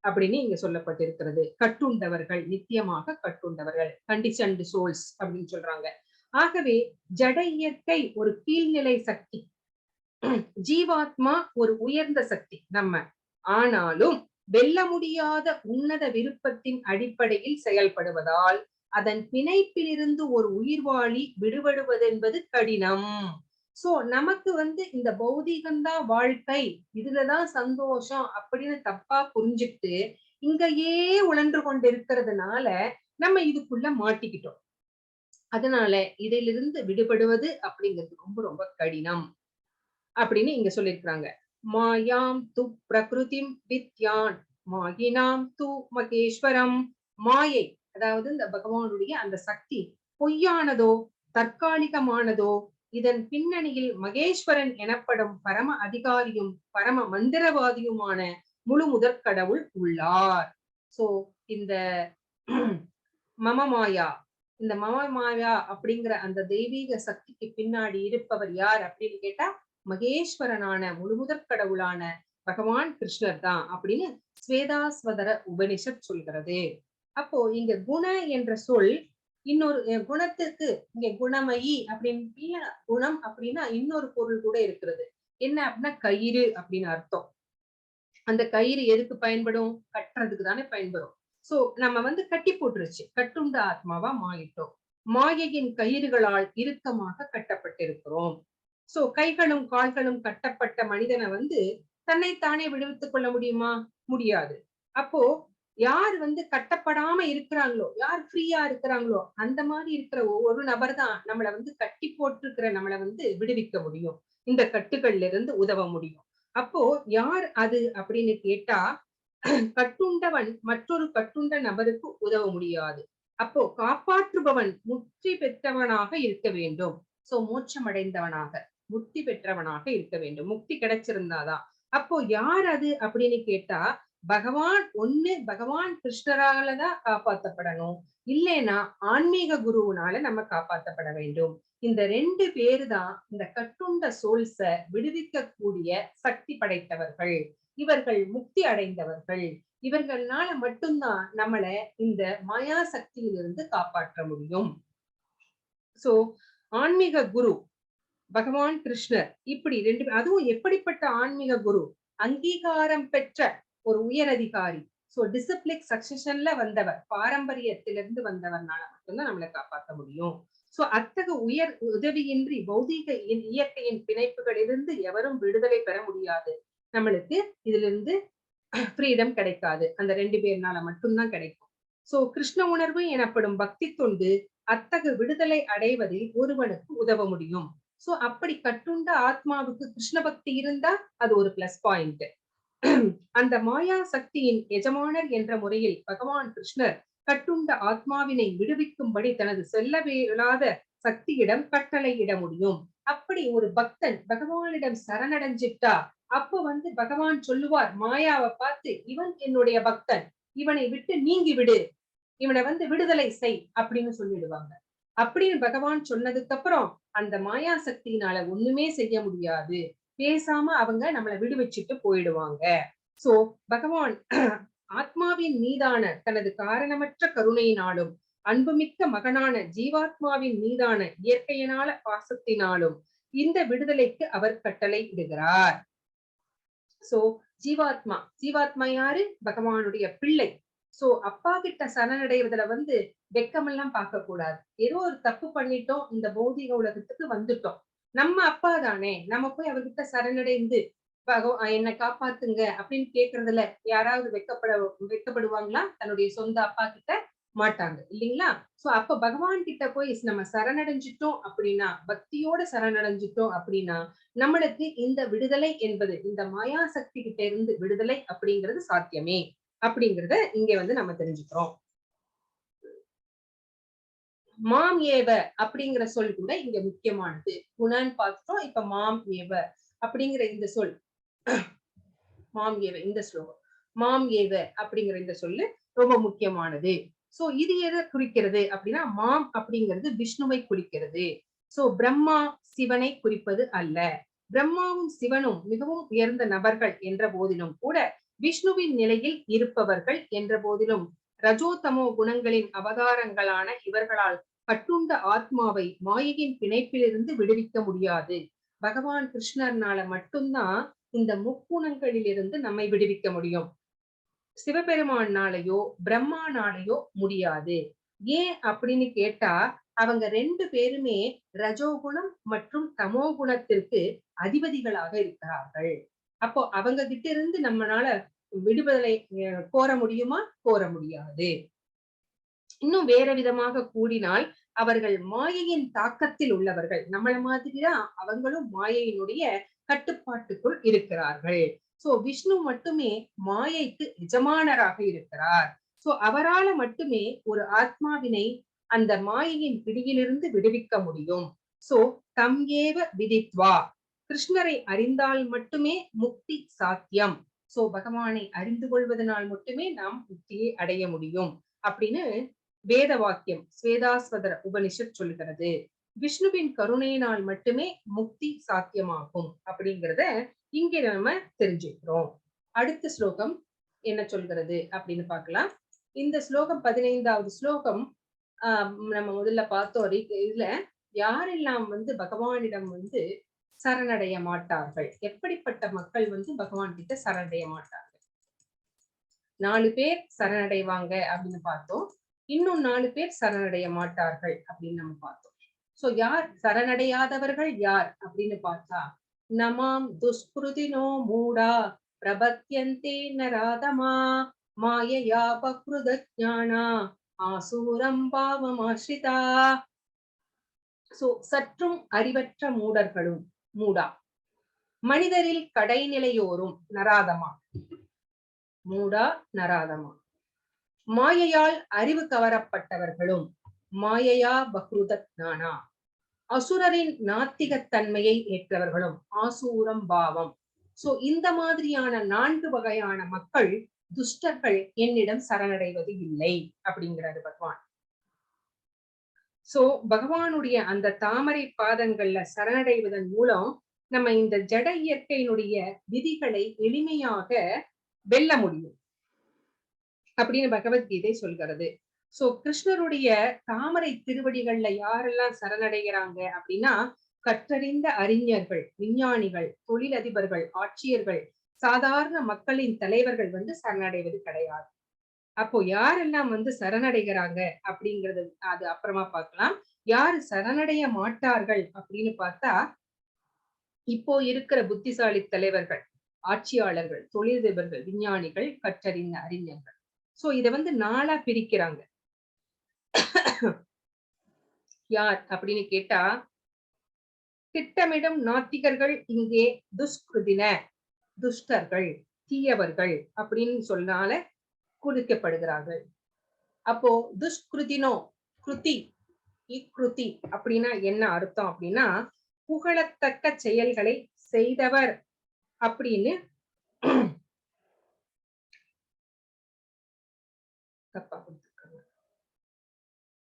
அப்படின்னு இங்க சொல்லப்பட்டிருக்கிறது. கட்டுண்டவர்கள், நித்தியமாக கட்டுண்டவர்கள், கண்டிஷன்டு சோல்ஸ் அப்படின்னு சொல்றாங்க. ஆகவே ஜட இயற்கை ஒரு கீழ்நிலை சக்தி, ஜீவாத்மா ஒரு உயர்ந்த சக்தி நம்ம. ஆனாலும் வெல்ல முடியாத உன்னத விருப்பத்தின் அடிப்படையில் செயல்படுவதால் அதன் பிணைப்பிலிருந்து ஒரு உயிர்வாழி விடுபடுவதென்பது கடினம். சோ நமக்கு வந்து இந்த பௌதிகம்தான் வாழ்க்கை, இதுலதான் சந்தோஷம் அப்படின்னு தப்பா புரிஞ்சுட்டு இங்கேயே உழன்று கொண்டிருக்கிறதுனால நம்ம இதுக்குள்ள மாட்டிக்கிட்டோம். அதனால இதிலிருந்து விடுபடுவது அப்படிங்கிறது ரொம்ப ரொம்ப கடினம் அப்படின்னு இங்க சொல்லியிருக்கிறாங்க. மாயாம் து பிரகிருதிம் வித்யான் மாயினாம் து மகேஸ்வரம். மாயை அதாவது இந்த பகவானுடைய அந்த சக்தி பொய்யானதோ தற்காலிகமானதோ, இதன் பின்னணியில் மகேஸ்வரன் எனப்படும் பரம அதிகாரியும் பரம மந்திரவாதியுமான முழு முதற் கடவுள் உள்ளார். சோ இந்த மமமாயா, இந்த மமமாயா அப்படிங்கிற அந்த தெய்வீக சக்திக்கு பின்னாடி இருப்பவர் யார் அப்படின்னு கேட்டா மகேஸ்வரனான முழுமுதற் கடவுளான பகவான் கிருஷ்ணர் தான் அப்படின்னு ஸ்வேதாஸ்வதர உபனிஷத் சொல்கிறது. அப்போ இங்க குண என்ற சொல் இன்னொரு குணத்துக்கு இங்க குணமயி அப்படின்னு, குணம் அப்படின்னா இன்னொரு பொருள் கூட இருக்கிறது. என்ன அப்படின்னா கயிறு அப்படின்னு அர்த்தம். அந்த கயிறு எதுக்கு பயன்படும்? கட்டுறதுக்கு தானே பயன்படும். சோ நம்ம வந்து கட்டி போட்டுருச்சு, கட்டுண்ட ஆத்மாவா மாறிட்டோம். மாயையின் கயிறுகளால் இறுக்கமாக கட்டப்பட்டிருக்கிறோம். சோ கைகளும் கால்களும் கட்டப்பட்ட மனிதனை வந்து தன்னைத்தானே விடுவித்துக் கொள்ள முடியுமா? முடியாது. அப்போ யார் வந்து கட்டப்படாம இருக்கிறாங்களோ, யார் ஃப்ரீயா இருக்கிறாங்களோ அந்த மாதிரி இருக்கிற ஒரு நபர் தான் நம்மளை வந்து கட்டி போட்டிருக்கிற நம்மளை வந்து விடுவிக்க முடியும், இந்த கட்டுகள்ல இருந்து உதவ முடியும். அப்போ யார் அது அப்படின்னு கேட்டா கட்டுண்டவன் மற்றொரு கட்டுண்ட நபருக்கு உதவ முடியாது. அப்போ காப்பாற்றுபவன் முக்தி பெற்றவனாக இருக்க வேண்டும். சோ மோட்சம் அடைந்தவனாக, முக்தி பெற்றவனாக இருக்க வேண்டும். முக்தி கிடைச்சிருந்தாதான். அப்போ யார் அது அப்படின்னு கேட்டா பகவான் ஒண்ணு, பகவான் கிருஷ்ணராலதான் காப்பாற்றப்படணும், இல்லைன்னா ஆன்மீக குருவுனால நம்ம காப்பாற்றப்பட வேண்டும். இந்த 2 பேரு தான் இந்த கட்டுண்ட சோல்ஸ விடுவிக்க கூடிய சக்தி படைத்தவர்கள். இவர்கள் முக்தி அடைந்தவர்கள். இவர்களால மட்டும்தான் நம்மள இந்த மாயா சக்தியிலிருந்து காப்பாற்ற முடியும். சோ ஆன்மீக குரு பகவான் கிருஷ்ணர் இப்படி ரெண்டு, அதுவும் எப்படிப்பட்ட ஆன்மீக குரு, அங்கீகாரம் பெற்ற ஒரு உயர் அதிகாரி. சோ டிசிப்ளிக் சக்சஷன்ல வந்தவர், பாரம்பரியத்திலிருந்து வந்தவர்னால மட்டும்தான் நம்மளை காப்பாற்ற முடியும். சோ அத்தகைய உயர் உதவியின்றி பௌதீக இயற்கையின் பிணைப்புகளிலிருந்து எவரும் விடுதலை பெற முடியாது. நம்மளுக்கு இதுல இருந்து ஃப்ரீடம் கிடைக்காது. அந்த 2 பேர்னால மட்டும்தான் கிடைக்கும். சோ கிருஷ்ண உணர்வு எனப்படும் பக்தி தொண்டு அத்தகைய விடுதலை அடைவதில் ஒருவனுக்கு உதவ முடியும். சோ அப்படி கட்டுண்ட ஆத்மாவுக்கு கிருஷ்ண பக்தி இருந்தா அது ஒரு பிளஸ் பாயிண்ட். அந்த மாயா சக்தியின் எஜமானர் என்ற முறையில் பகவான் கிருஷ்ணர் கட்டுண்ட ஆத்மாவினை விடுவிக்கும்படி தனது செல்லவியலாத சக்தியிடம் கட்டளையிட முடியும். அப்படி ஒரு பக்தன் பகவானிடம் சரணடைஞ்சிட்டா அப்ப பகவான் சொல்லுவார் மாயாவை பார்த்து, இவன் என்னுடைய பக்தன், இவனை விட்டு நீங்கி விடு, இவனை விடுதலை செய் அப்படின்னு சொல்லிடுவாங்க. அப்படின்னு பகவான் சொன்னதுக்கு அப்புறம் அந்த மாயா சக்தியினால ஒண்ணுமே செய்ய முடியாது. பேசாம அவங்க நம்மளை விடுவிச்சுட்டு போயிடுவாங்க. சோ பகவான் ஆத்மாவின் மீதான தனது காரணமற்ற கருணையினாலும் அன்புமிக்க மகனான ஜீவாத்மாவின் மீதான இயற்கையினால பாசத்தினாலும் இந்த விடுதலைக்கு அவர் கட்டளை இடுகிறார். சோ ஜீவாத்மா யாரு? பகவானுடைய பிள்ளை. சோ அப்பா கிட்ட சரணடைவதுல வெக்கமெல்லாம் பார்க்க கூடாது. ஏதோ ஒரு தப்பு பண்ணிட்டோம், இந்த பௌதிக உலகத்துக்கு வந்துட்டோம், நம்ம அப்பா தானே, நம்ம போய் அவர்கிட்ட சரணடைந்து என்னை காப்பாத்துங்க அப்படின்னு கேக்குறதுல யாராவது வெக்கப்படுவாங்களா? தன்னுடைய சொந்த அப்பா கிட்ட மாட்டாங்க இல்லைங்களா? சோ அப்ப பகவான் கிட்ட போய் நம்ம சரணடைஞ்சிட்டோம் அப்படின்னா, பக்தியோட சரணடைஞ்சிட்டோம் அப்படின்னா நம்மளுக்கு இந்த விடுதலை என்பது, இந்த மாயா சக்தி கிட்ட இருந்து விடுதலை அப்படிங்கிறது சாத்தியமே அப்படிங்கறத இங்க நம்ம தெரிஞ்சுக்கிறோம். மாம் ஏவ அப்படிங்கிற சொல் கூட இங்க முக்கியமானது. குணான்னு பார்த்துட்டோம், இப்ப மாம் ஏவ அப்படிங்கிற இந்த சொல், மாம் ஏவ இந்த ஸ்லோகம், மாம் ஏவ அப்படிங்கிற இந்த சொல்லு ரொம்ப முக்கியமானது. சோ இது எதை குறிக்கிறது அப்படின்னா, மாம் அப்படிங்கிறது விஷ்ணுவை குறிக்கிறது. சோ பிரம்மா சிவனை குறிப்பது அல்ல. பிரம்மாவும் சிவனும் மிகவும் உயர்ந்த நபர்கள் என்ற போதிலும் கூட, விஷ்ணுவின் நிலையில் இருப்பவர்கள் என்ற போதிலும், ரஜோதமோ குணங்களின் அவதாரங்களான இவர்களால் கட்டுண்ட ஆத்மாவை மாயையின் பிணைப்பிலிருந்து விடுவிக்க முடியாது. பகவான் கிருஷ்ணர்னால மட்டும்தான் இந்த முக்குணங்களிலிருந்து நம்மை விடுவிக்க முடியும். சிவபெருமானாலேயோ பிரம்மானாலேயோ முடியாது. ஏன் அப்படின்னு கேட்டா, அவங்க 2 பேருமே ரஜோகுணம் மற்றும் தமோ குணத்திற்கு அதிபதிகளாக இருக்கிறார்கள். அப்போ அவங்க கிட்ட இருந்து நம்மளால விடுதலை கோர முடியுமா? கோர முடியாது. இன்னும் வேற விதமாக கூடினால், அவர்கள் மாயையின் தாக்கத்தில் உள்ளவர்கள். நம்மள மாதிரிதான் அவங்களும் மாயையினுடைய கட்டுப்பாட்டுக்குள் இருக்கிறார்கள். சோ விஷ்ணு மட்டுமே மாயைக்கு எஜமானராக இருக்கிறார். சோ அவரால மட்டுமே ஒரு ஆத்மாவினை அந்த மாயையின் பிடியிலிருந்து விடுவிக்க முடியும். சோ தம் ஏவ விதித்வா, கிருஷ்ணரை அறிந்தால் மட்டுமே முக்தி சாத்தியம். சோ பகவானை அறிந்து கொள்வதனால் மட்டுமே நாம் முக்தியை அடைய முடியும் அப்படின்னு வேத வாக்கியம் ஸ்வேதாஸ்வதர உபனிஷத் சொல்லுகிறது. விஷ்ணுவின் கருணையினால் மட்டுமே முக்தி சாத்தியமாகும் அப்படிங்கிறத இங்கே நம்ம தெரிஞ்சுக்கிறோம். அடுத்த ஸ்லோகம் என்ன சொல்கிறது அப்படின்னு பார்க்கலாம். இந்த ஸ்லோகம் 15வது ஸ்லோகம். நம்ம முதல்ல பார்த்தோம், இதுல யாரெல்லாம் பகவானிடம் சரணடைய மாட்டார்கள், எப்படிப்பட்ட மக்கள் பகவான் கிட்ட சரணடைய மாட்டார்கள். 4 பேர் சரணடைவாங்க அப்படின்னு பார்த்தோம். இன்னும் 4 பேர் சரணடைய மாட்டார்கள் அப்படின்னு நம்ம பார்த்தோம். சோ யார் சரணடையாதவர்கள் யார் அப்படின்னு பார்த்தா, நமாம் துஷ்கிருதினோ மூடா பிரபத்யந்தே நராதமா மாயையா பக்ருத ஞானா ஆசூரம் பாவமாஸ்ரிதா. சோ சற்றும் அறிவற்ற மூடர்களும், மூடா மனிதரில் கடைநிலையோரும், நராதமா மூடா நராதமா மாயையால் அறிவு கவரப்பட்டவர்களும், மாயையா பக்ருத ஞானா அசுரரின் நாத்திகத்தன்மையை ஏற்றவர்களும், ஆசூரம் பாவம். சோ இந்த மாதிரியான 4 வகையான மக்கள், துஷ்டர்கள் என்னிடம் சரணடைவது இல்லை அப்படிங்கிறாரு பகவான். சோ பகவானுடைய அந்த தாமரை பாதங்கள்ல சரணடைவதன் மூலம் நம்ம இந்த ஜட இயற்கையினுடைய விதிகளை எளிமையாக வெல்ல முடியும் அப்படின்னு பகவத்கீதை சொல்கிறது. சோ கிருஷ்ணருடைய தாமரை திருவடிகள்ல யாரெல்லாம் சரணடைகிறாங்க அப்படின்னா, கற்றறிந்த அறிஞர்கள், விஞ்ஞானிகள், தொழிலதிபர்கள், ஆட்சியர்கள், சாதாரண மக்களின் தலைவர்கள் வந்து சரணடைவது கிடையாது. அப்போ யாரெல்லாம் வந்து சரணடைகிறாங்க அப்படிங்கறது அது அப்புறமா பார்க்கலாம். யாரு சரணடைய மாட்டார்கள் அப்படின்னு பார்த்தா, இப்போ இருக்கிற புத்திசாலி தலைவர்கள், ஆட்சியாளர்கள், தொழிலதிபர்கள், விஞ்ஞானிகள், கற்றறிந்த அறிஞர்கள். சோ இத வந்து 4ஆ பிரிக்கிறாங்க. யார் அப்படின்னு கேட்டா, திட்டமிடும் நாத்திகர்கள் இங்கே துஷ்கிருதின, துஷ்டர்கள், தீயவர்கள் அப்படின்னு சொன்னால குறிக்கப்படுகிறார்கள். அப்போ துஷ்கிருதினோ, கிருதி, இக்ருதி அப்படின்னா என்ன அர்த்தம் அப்படின்னா, புகழத்தக்க செயல்களை செய்தவர் அப்படின்னு தப்பா கொடுத்திருக்காங்க.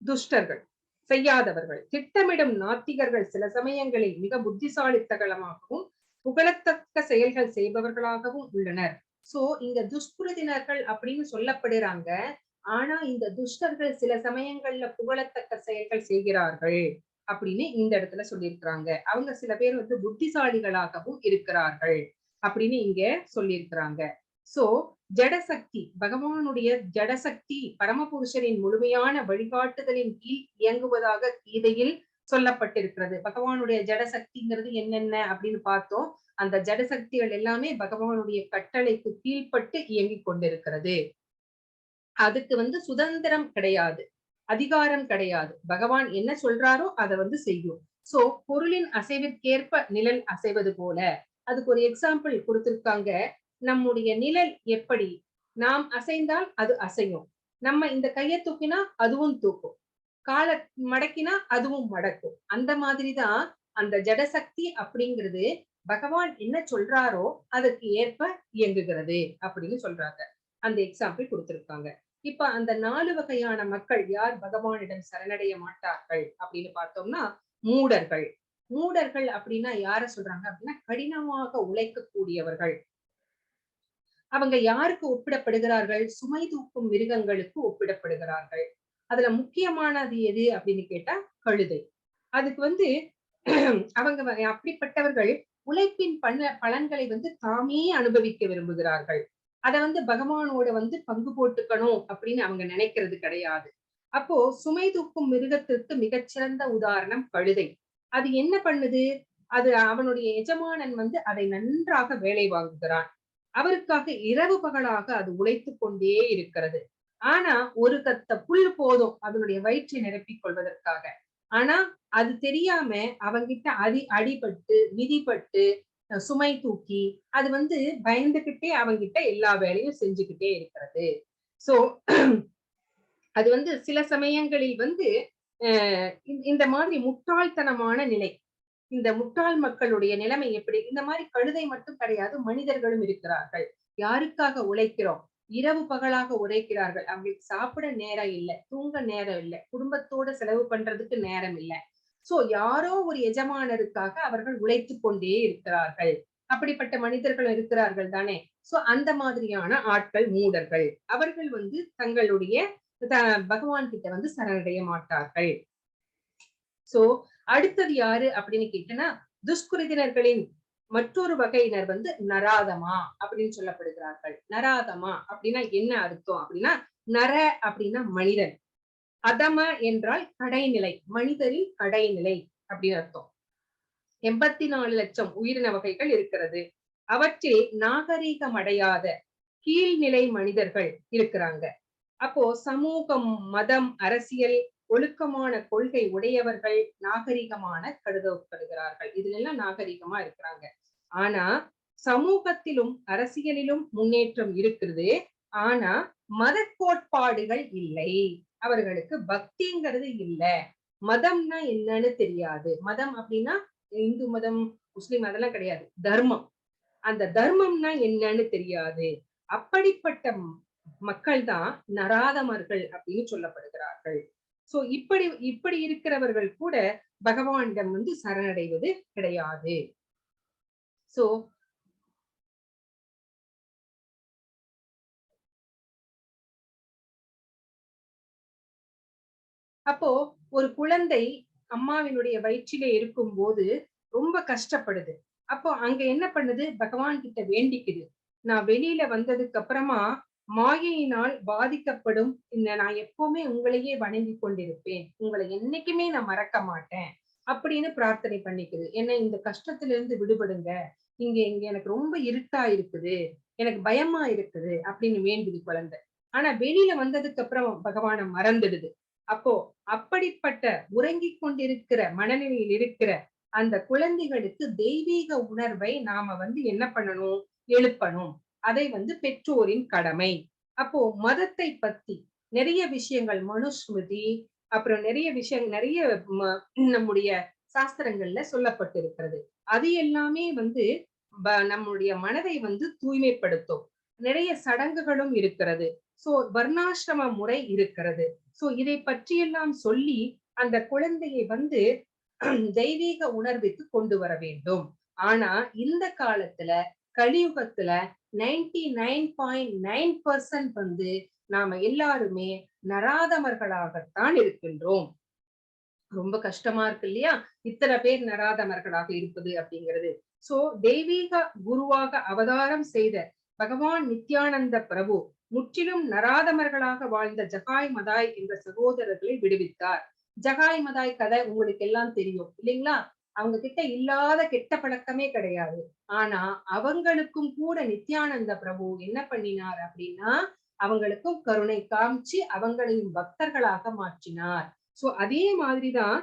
துஷ்டர்கள், செய்யாதவர்கள். திட்டமிடும் நாத்திகர்கள் சில சமயங்களில் மிக புத்திசாலித்தனமாகவும் புகழத்தக்க செயல்கள் செய்பவர்களாகவும் உள்ளனர். சோ இங்க துஷ்கிருதினர்கள் அப்படின்னு சொல்லப்படுறாங்க. ஆனா இந்த துஷ்டர்கள் சில சமயங்கள்ல புகழத்தக்க செயல்கள் செய்கிறார்கள் அப்படின்னு இந்த இடத்துல சொல்லியிருக்கிறாங்க. அவங்க சில பேர் வந்து புத்திசாலிகளாகவும் இருக்கிறார்கள் அப்படின்னு இங்க சொல்லியிருக்கிறாங்க. சோ ஜடசக்தி, பகவானுடைய ஜடசக்தி பரமபுருஷரின் முழுமையான வழிகாட்டுதலின் கீழ் இயங்குவதாக கீதையில் சொல்லப்பட்டிருக்கிறது. பகவானுடைய ஜடசக்திங்கிறது என்னென்ன அப்படின்னு பார்த்தோம். அந்த ஜடசக்திகள் எல்லாமே பகவானுடைய கட்டளைக்கு கீழ்ப்பட்டு இயங்கிக் கொண்டிருக்கிறது. அதுக்கு வந்து சுதந்திரம் கிடையாது, அதிகாரம் கிடையாது. பகவான் என்ன சொல்றாரோ அதை வந்து செய்யும். சோ பொருளின் அசைவிற்கேற்ப நிழல் அசைவது போல, அதுக்கு ஒரு எக்ஸாம்பிள் கொடுத்திருக்காங்க. நம்முடைய நிழல் எப்படி, நாம் அசைந்தால் அது அசையும். நம்ம இந்த கையை தூக்கினா அதுவும் தூக்கும், காலை மடக்கினா அதுவும் மடக்கும். அந்த மாதிரிதான் அந்த ஜடசக்தி அப்படிங்கிறது பகவான் என்ன சொல்றாரோ அதற்கு ஏற்ப இயங்குகிறது அப்படின்னு சொல்றாங்க. அந்த எக்ஸாம்பிள் கொடுத்திருக்காங்க. இப்ப அந்த 4 வகையான மக்கள் யார் பகவானிடம் சரணடைய மாட்டார்கள் அப்படின்னு பார்த்தோம்னா, மூடர்கள். மூடர்கள் அப்படின்னா யார சொல்றாங்க அப்படின்னா, கடினமாக உழைக்கக்கூடியவர்கள். அவங்க யாருக்கு ஒப்பிடப்படுகிறார்கள்? சுமை தூக்கும் மிருகங்களுக்கு ஒப்பிடப்படுகிறார்கள். அதுல முக்கியமானது எது அப்படின்னு கேட்டா கழுதை. அதுக்கு வந்து அவங்க அப்படிப்பட்டவர்கள் உழைப்பின் பலன்களை வந்து தாமே அனுபவிக்க விரும்புகிறார்கள். அத வந்து பகவானோட வந்து பங்கு போட்டுக்கணும் அப்படின்னு அவங்க நினைக்கிறது கிடையாது. அப்போ சுமை தூக்கும் மிருகத்திற்கு மிகச்சிறந்த உதாரணம் கழுதை. அது என்ன பண்ணுது? அது அவனுடைய எஜமானன் வந்து அதை நன்றாக வேலை வாங்குகிறான். அவருக்காக இரவு பகலாக அது உழைத்துக் கொண்டே இருக்கிறது. ஆனா ஒரு கத்த புல் போதும் அதனுடைய வயிற்றை நிரப்பிக் கொள்வதற்காக. ஆனா அது தெரியாம அவங்கிட்ட அடிபட்டு மிதிப்பட்டு சுமை தூக்கி அது வந்து பயந்துகிட்டே அவங்கிட்ட எல்லா வேலையும் செஞ்சுக்கிட்டே இருக்கிறது. சோ அது வந்து சில சமயங்களில் வந்து இந்த மாதிரி முட்டாள்தனமான நிலை. இந்த முட்டாள் மக்களுடைய நிலைமை எப்படி? இந்த மாதிரி கழுதை மட்டும் கிடையாது, மனிதர்களும் இருக்கிறார்கள். யாருக்காக உழைக்கிறோம்? இரவு பகலாக உழைக்கிறார்கள். அவங்களுக்கு சாப்பிட நேரம் இல்லை, தூங்க நேரம் இல்லை, குடும்பத்தோட செலவு பண்றதுக்கு நேரம் இல்லை. சோ யாரோ ஒரு எஜமானருக்காக அவர்கள் உழைத்துக் கொண்டே இருக்கிறார்கள். அப்படிப்பட்ட மனிதர்கள் இருக்கிறார்கள் தானே. சோ அந்த மாதிரியான ஆட்கள் மூடர்கள். அவர்கள் வந்து தங்களுடைய பகவான் கிட்ட வந்து சரணடைய மாட்டார்கள். சோ அடுத்தது யாரு அப்படின்னு கேட்டனா, துஷ்கிருதினர்களின் மற்றொரு வகையினர் வந்து நராதமா அப்படின்னு சொல்லப்படுகிறார்கள். நராதமா அப்படின்னா என்ன அர்த்தம் அப்படின்னா, நர அப்படின்னா மனிதன், அதம என்றால் கடைநிலை, மனிதரின் கடைநிலை அப்படின்னு அர்த்தம். 84 லட்சம் உயிரின வகைகள் இருக்கிறது. அவற்றில் நாகரீகம் அடையாத கீழ்நிலை மனிதர்கள் இருக்கிறாங்க. அப்போ சமூகம், மதம், அரசியல், ஒழுக்கமான கொள்கை உடையவர்கள் நாகரிகமான கருதப்படுகிறார்கள். இதுல எல்லாம் நாகரிகமா இருக்கிறாங்க. ஆனா சமூகத்திலும் அரசியலிலும் முன்னேற்றம் இருக்கிறது. ஆனா மத கோட்பாடுகள் இல்லை. அவர்களுக்கு பக்திங்கிறது இல்ல. மதம்னா என்னன்னு தெரியாது. மதம் அப்படின்னா இந்து மதம், முஸ்லிம் அதெல்லாம் கிடையாது. தர்மம். அந்த தர்மம்னா என்னன்னு தெரியாது. அப்படிப்பட்ட மக்கள் தான் நராதமர்கள் அப்படின்னு சொல்லப்படுகிறார்கள். சோ இப்படி இருக்கிறவர்கள் கூட பகவானிடம் வந்து சரணடைவது கிடையாது. சோ அப்போ ஒரு குழந்தை அம்மாவினுடைய வயிற்றிலே இருக்கும் போது ரொம்ப கஷ்டப்படுது. அப்போ அங்க என்ன பண்ணுது, பகவான் கிட்ட வேண்டிக்குது, நான் வெளியில வந்ததுக்கு அப்புறமா மாயையினால் பாதிக்கப்படும் இந்த நான் எப்பவுமே உங்களையே வணங்கி கொண்டிருப்பேன், உங்களை என்னைக்குமே நான் மறக்க மாட்டேன் அப்படின்னு பிரார்த்தனை பண்ணிக்குது. என்ன இந்த கஷ்டத்துல இருந்து விடுபடுங்க, இங்க இங்க எனக்கு ரொம்ப இருட்டா இருக்குது, எனக்கு பயமா இருக்குது அப்படின்னு வேண்டுது குழந்தை. ஆனா வெளியில வந்ததுக்கு அப்புறம் பகவானை மறந்துடுது. அப்போ அப்படிப்பட்ட உறங்கிக் கொண்டிருக்கிற மனநிலையில் இருக்கிற அந்த குழந்தைகளுக்கு தெய்வீக உணர்வை நாம என்ன பண்ணணும், எழுப்பணும். அதை பெற்றோரின் கடமை. அப்போ மதத்தை பத்தி நிறைய விஷயங்கள் மனுஸ்மிருதி, அப்புறம் நிறைய விஷயம் நிறைய நம்முடைய சாஸ்திரங்கள்ல சொல்லப்பட்டிருக்கிறது. அது எல்லாமே நம்முடைய மனதை தூய்மைப்படுத்தும். நிறைய சடங்குகளும் இருக்கிறது. சோ வர்ணாசிரம முறை இருக்கிறது. சோ இதை பற்றியெல்லாம் சொல்லி அந்த குழந்தையை தெய்வீக உணர்வுக்கு கொண்டு வர வேண்டும். ஆனா இந்த காலத்துல கலியுகத்துல 99.9% நாம எல்லாருமே நராதமர்களாகத்தான் இருக்கின்றோம். ரொம்ப கஷ்டமா இருக்கு இல்லையா, இத்தனை பேர் நராதமர்களாக இருப்பது அப்படிங்கிறது. சோ தெய்வீக குருவாக அவதாரம் செய்த பகவான் நித்யானந்த பிரபு முற்றிலும் நராதமர்களாக வாழ்ந்த ஜகாய் மதாய் என்ற சகோதரர்களை விடுவித்தார். ஜகாய் மதாய் கதை உங்களுக்கு எல்லாம் தெரியும் இல்லைங்களா? அவங்க கிட்ட இல்லாத கெட்ட பழக்கமே கிடையாது. ஆனா அவங்களுக்கும் கூட நித்யானந்த பிரபு என்ன பண்ணினார் அப்படின்னா, அவங்களுக்கும் கருணை காமிச்சு அவங்களையும் பக்தர்களாக மாற்றினார். சோ அதே மாதிரிதான்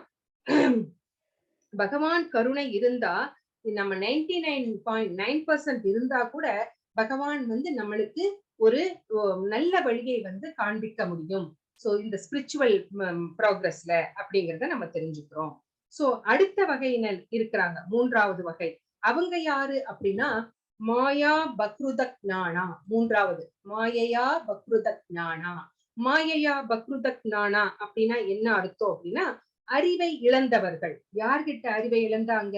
பகவான் கருணை இருந்தா, நம்ம 99.9% இருந்தா கூட பகவான் நம்மளுக்கு ஒரு நல்ல வழியை காண்பிக்க முடியும். சோ இந்த ஸ்பிரிச்சுவல் ப்ராக்ரஸ்ல அப்படிங்கறத நம்ம தெரிஞ்சுக்கிறோம். சோ அடுத்த வகையினர் இருக்கிறாங்க, மூன்றாவது வகை. அவங்க யாரு அப்படின்னா மாயா பக்ருத ஞானா. மூன்றாவது மாயையா பக்ருத ஞானா. மாயையா பக்ருத ஞானா அப்படின்னா என்ன அர்த்தம் அப்படின்னா, அறிவை இழந்தவர்கள். யார்கிட்ட அறிவை இழந்தாங்க?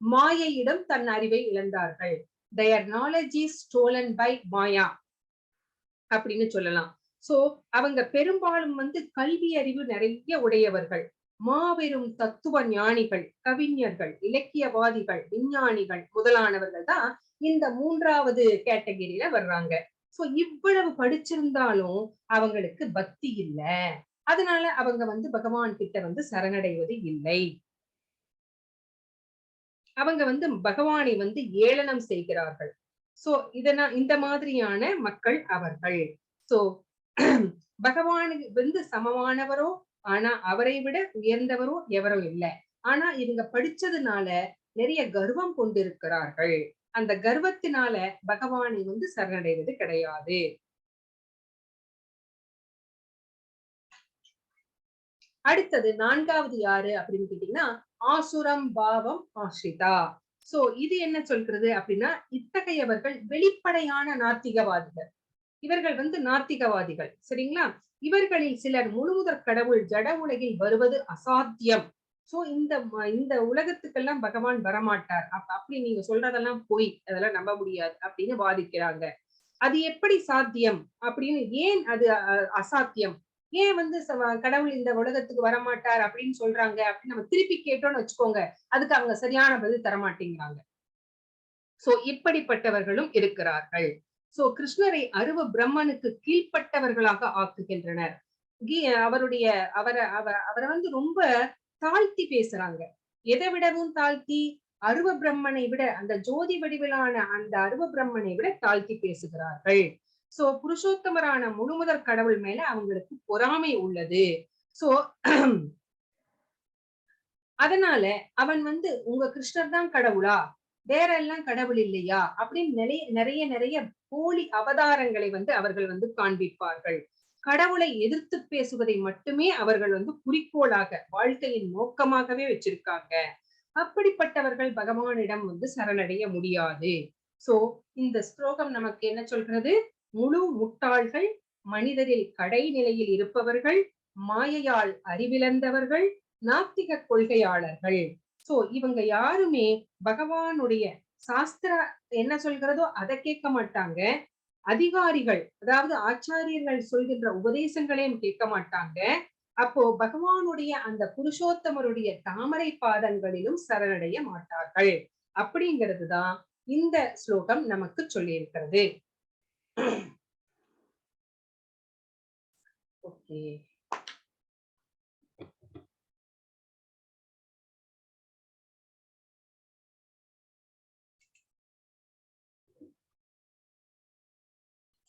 மாயையிடம் தன் அறிவை இழந்தார்கள். their knowledge is stolen by maya அப்படின்னு சொல்லலாம். சோ அவங்க பெரும்பாலும் கல்வி அறிவு நிறைய உடையவர்கள், மாபெரும் தத்துவ ஞானிகள், கவிஞர்கள், இலக்கியவாதிகள், விஞ்ஞானிகள் முதலானவர்கள் தான் இந்த மூன்றாவது கேட்டகரியில வர்றாங்க. சோ இவ்வளவு படிச்சிருந்தாலும் அவங்களுக்கு பக்தி இல்ல. அதனால அவங்க பகவான் கிட்ட சரணடைவது இல்லை. அவங்க பகவானை ஏளனம் செய்கிறார்கள். சோ இந்த மாதிரியான மக்கள் அவர்கள். சோ பகவானுக்கு சமமானவரோ, ஆனா அவரை விட உயர்ந்தவரோ எவரோ இல்லை. ஆனா இவங்க படிச்சதுனால நிறைய கர்வம் கொண்டிருக்கிறார்கள். அந்த கர்வத்தினால பகவானை சரணடைவது கிடையாது. அடுத்தது நான்காவது யாரு அப்படின்னு கேட்டீங்கன்னா ஆசுரம் பாவம் ஆஸ்ரிதா. சோ இது என்ன சொல்கிறது அப்படின்னா, இத்தகையவர்கள் வெளிப்படையான நாத்திகவாதிகள். இவர்கள் நாத்திகவாதிகள், சரிங்களா? இவர்களில் சிலர் முழுமுதற் கடவுள் ஜட உலகில் வருவது அசாத்தியம். சோ இந்த உலகத்துக்கெல்லாம் பகவான் வரமாட்டார், அப்படி நீங்க சொல்றதெல்லாம் போய் அதெல்லாம் நம்ப முடியாது அப்படின்னு வாதிக்கிறாங்க. அது எப்படி சாத்தியம் அப்படின்னு, ஏன் அது அசாத்தியம், ஏன் கடவுள் இந்த உலகத்துக்கு வரமாட்டார் அப்படின்னு சொல்றாங்க அப்படின்னு நம்ம திருப்பி கேட்டோம்னு வச்சுக்கோங்க, அதுக்கு அவங்க சரியான பதில் தரமாட்டேங்கிறாங்க. சோ இப்படிப்பட்டவர்களும் இருக்கிறார்கள். சோ கிருஷ்ணரை அருவ பிரம்மனுக்கு கீழ்ப்பட்டவர்களாக ஆக்குகின்றனர். அவரை ரொம்ப தாழ்த்தி பேசுறாங்க. எதை விடவும் தாழ்த்தி, அருவ பிரம்மனை விட, அந்த ஜோதி வடிவிலான அந்த அருவ பிரம்மனை விட தாழ்த்தி பேசுகிறார்கள். சோ புருஷோத்தமரான முழுமுதற் கடவுள் மேல அவங்களுக்கு பொறாமை உள்ளது. சோ அதனால அவன் உங்க கிருஷ்ணர் தான் கடவுளா, வேற எல்லாம் கடவுள் இல்லையா அப்படின்னு நிறைய நிறைய போலி அவதாரங்களை அவர்கள் காண்பிப்பார்கள். கடவுளை எதிர்த்து பேசுவதை மட்டுமே அவர்கள் குறிக்கோளாக, வாழ்க்கையின் நோக்கமாகவே வச்சிருக்காங்க. அப்படிப்பட்டவர்கள் பகவானிடம் சரணடைய முடியாது. சோ இந்த ஸ்லோகம் நமக்கு என்ன சொல்கிறது? முழு முட்டாள்கள், மனிதரில் கடைநிலையில் இருப்பவர்கள், மாயையால் அறிவிழந்தவர்கள், நாத்திக கொள்கையாளர்கள். சோ இவங்க யாருமே பகவானுடைய சாஸ்திரா என்ன சொல்கிறதோ அதை கேட்க மாட்டாங்க, அதிகாரிகள் அதாவது ஆச்சாரியர்கள் சொல்கின்ற உபதேசங்களையும் கேட்க மாட்டாங்க. அப்போ பகவானுடைய அந்த புருஷோத்தமருடைய தாமரை பாதங்களிலும் சரணடைய மாட்டார்கள். அப்படிங்கிறதுதான் இந்த ஸ்லோகம் நமக்கு சொல்லி இருக்கிறது. ஓகே.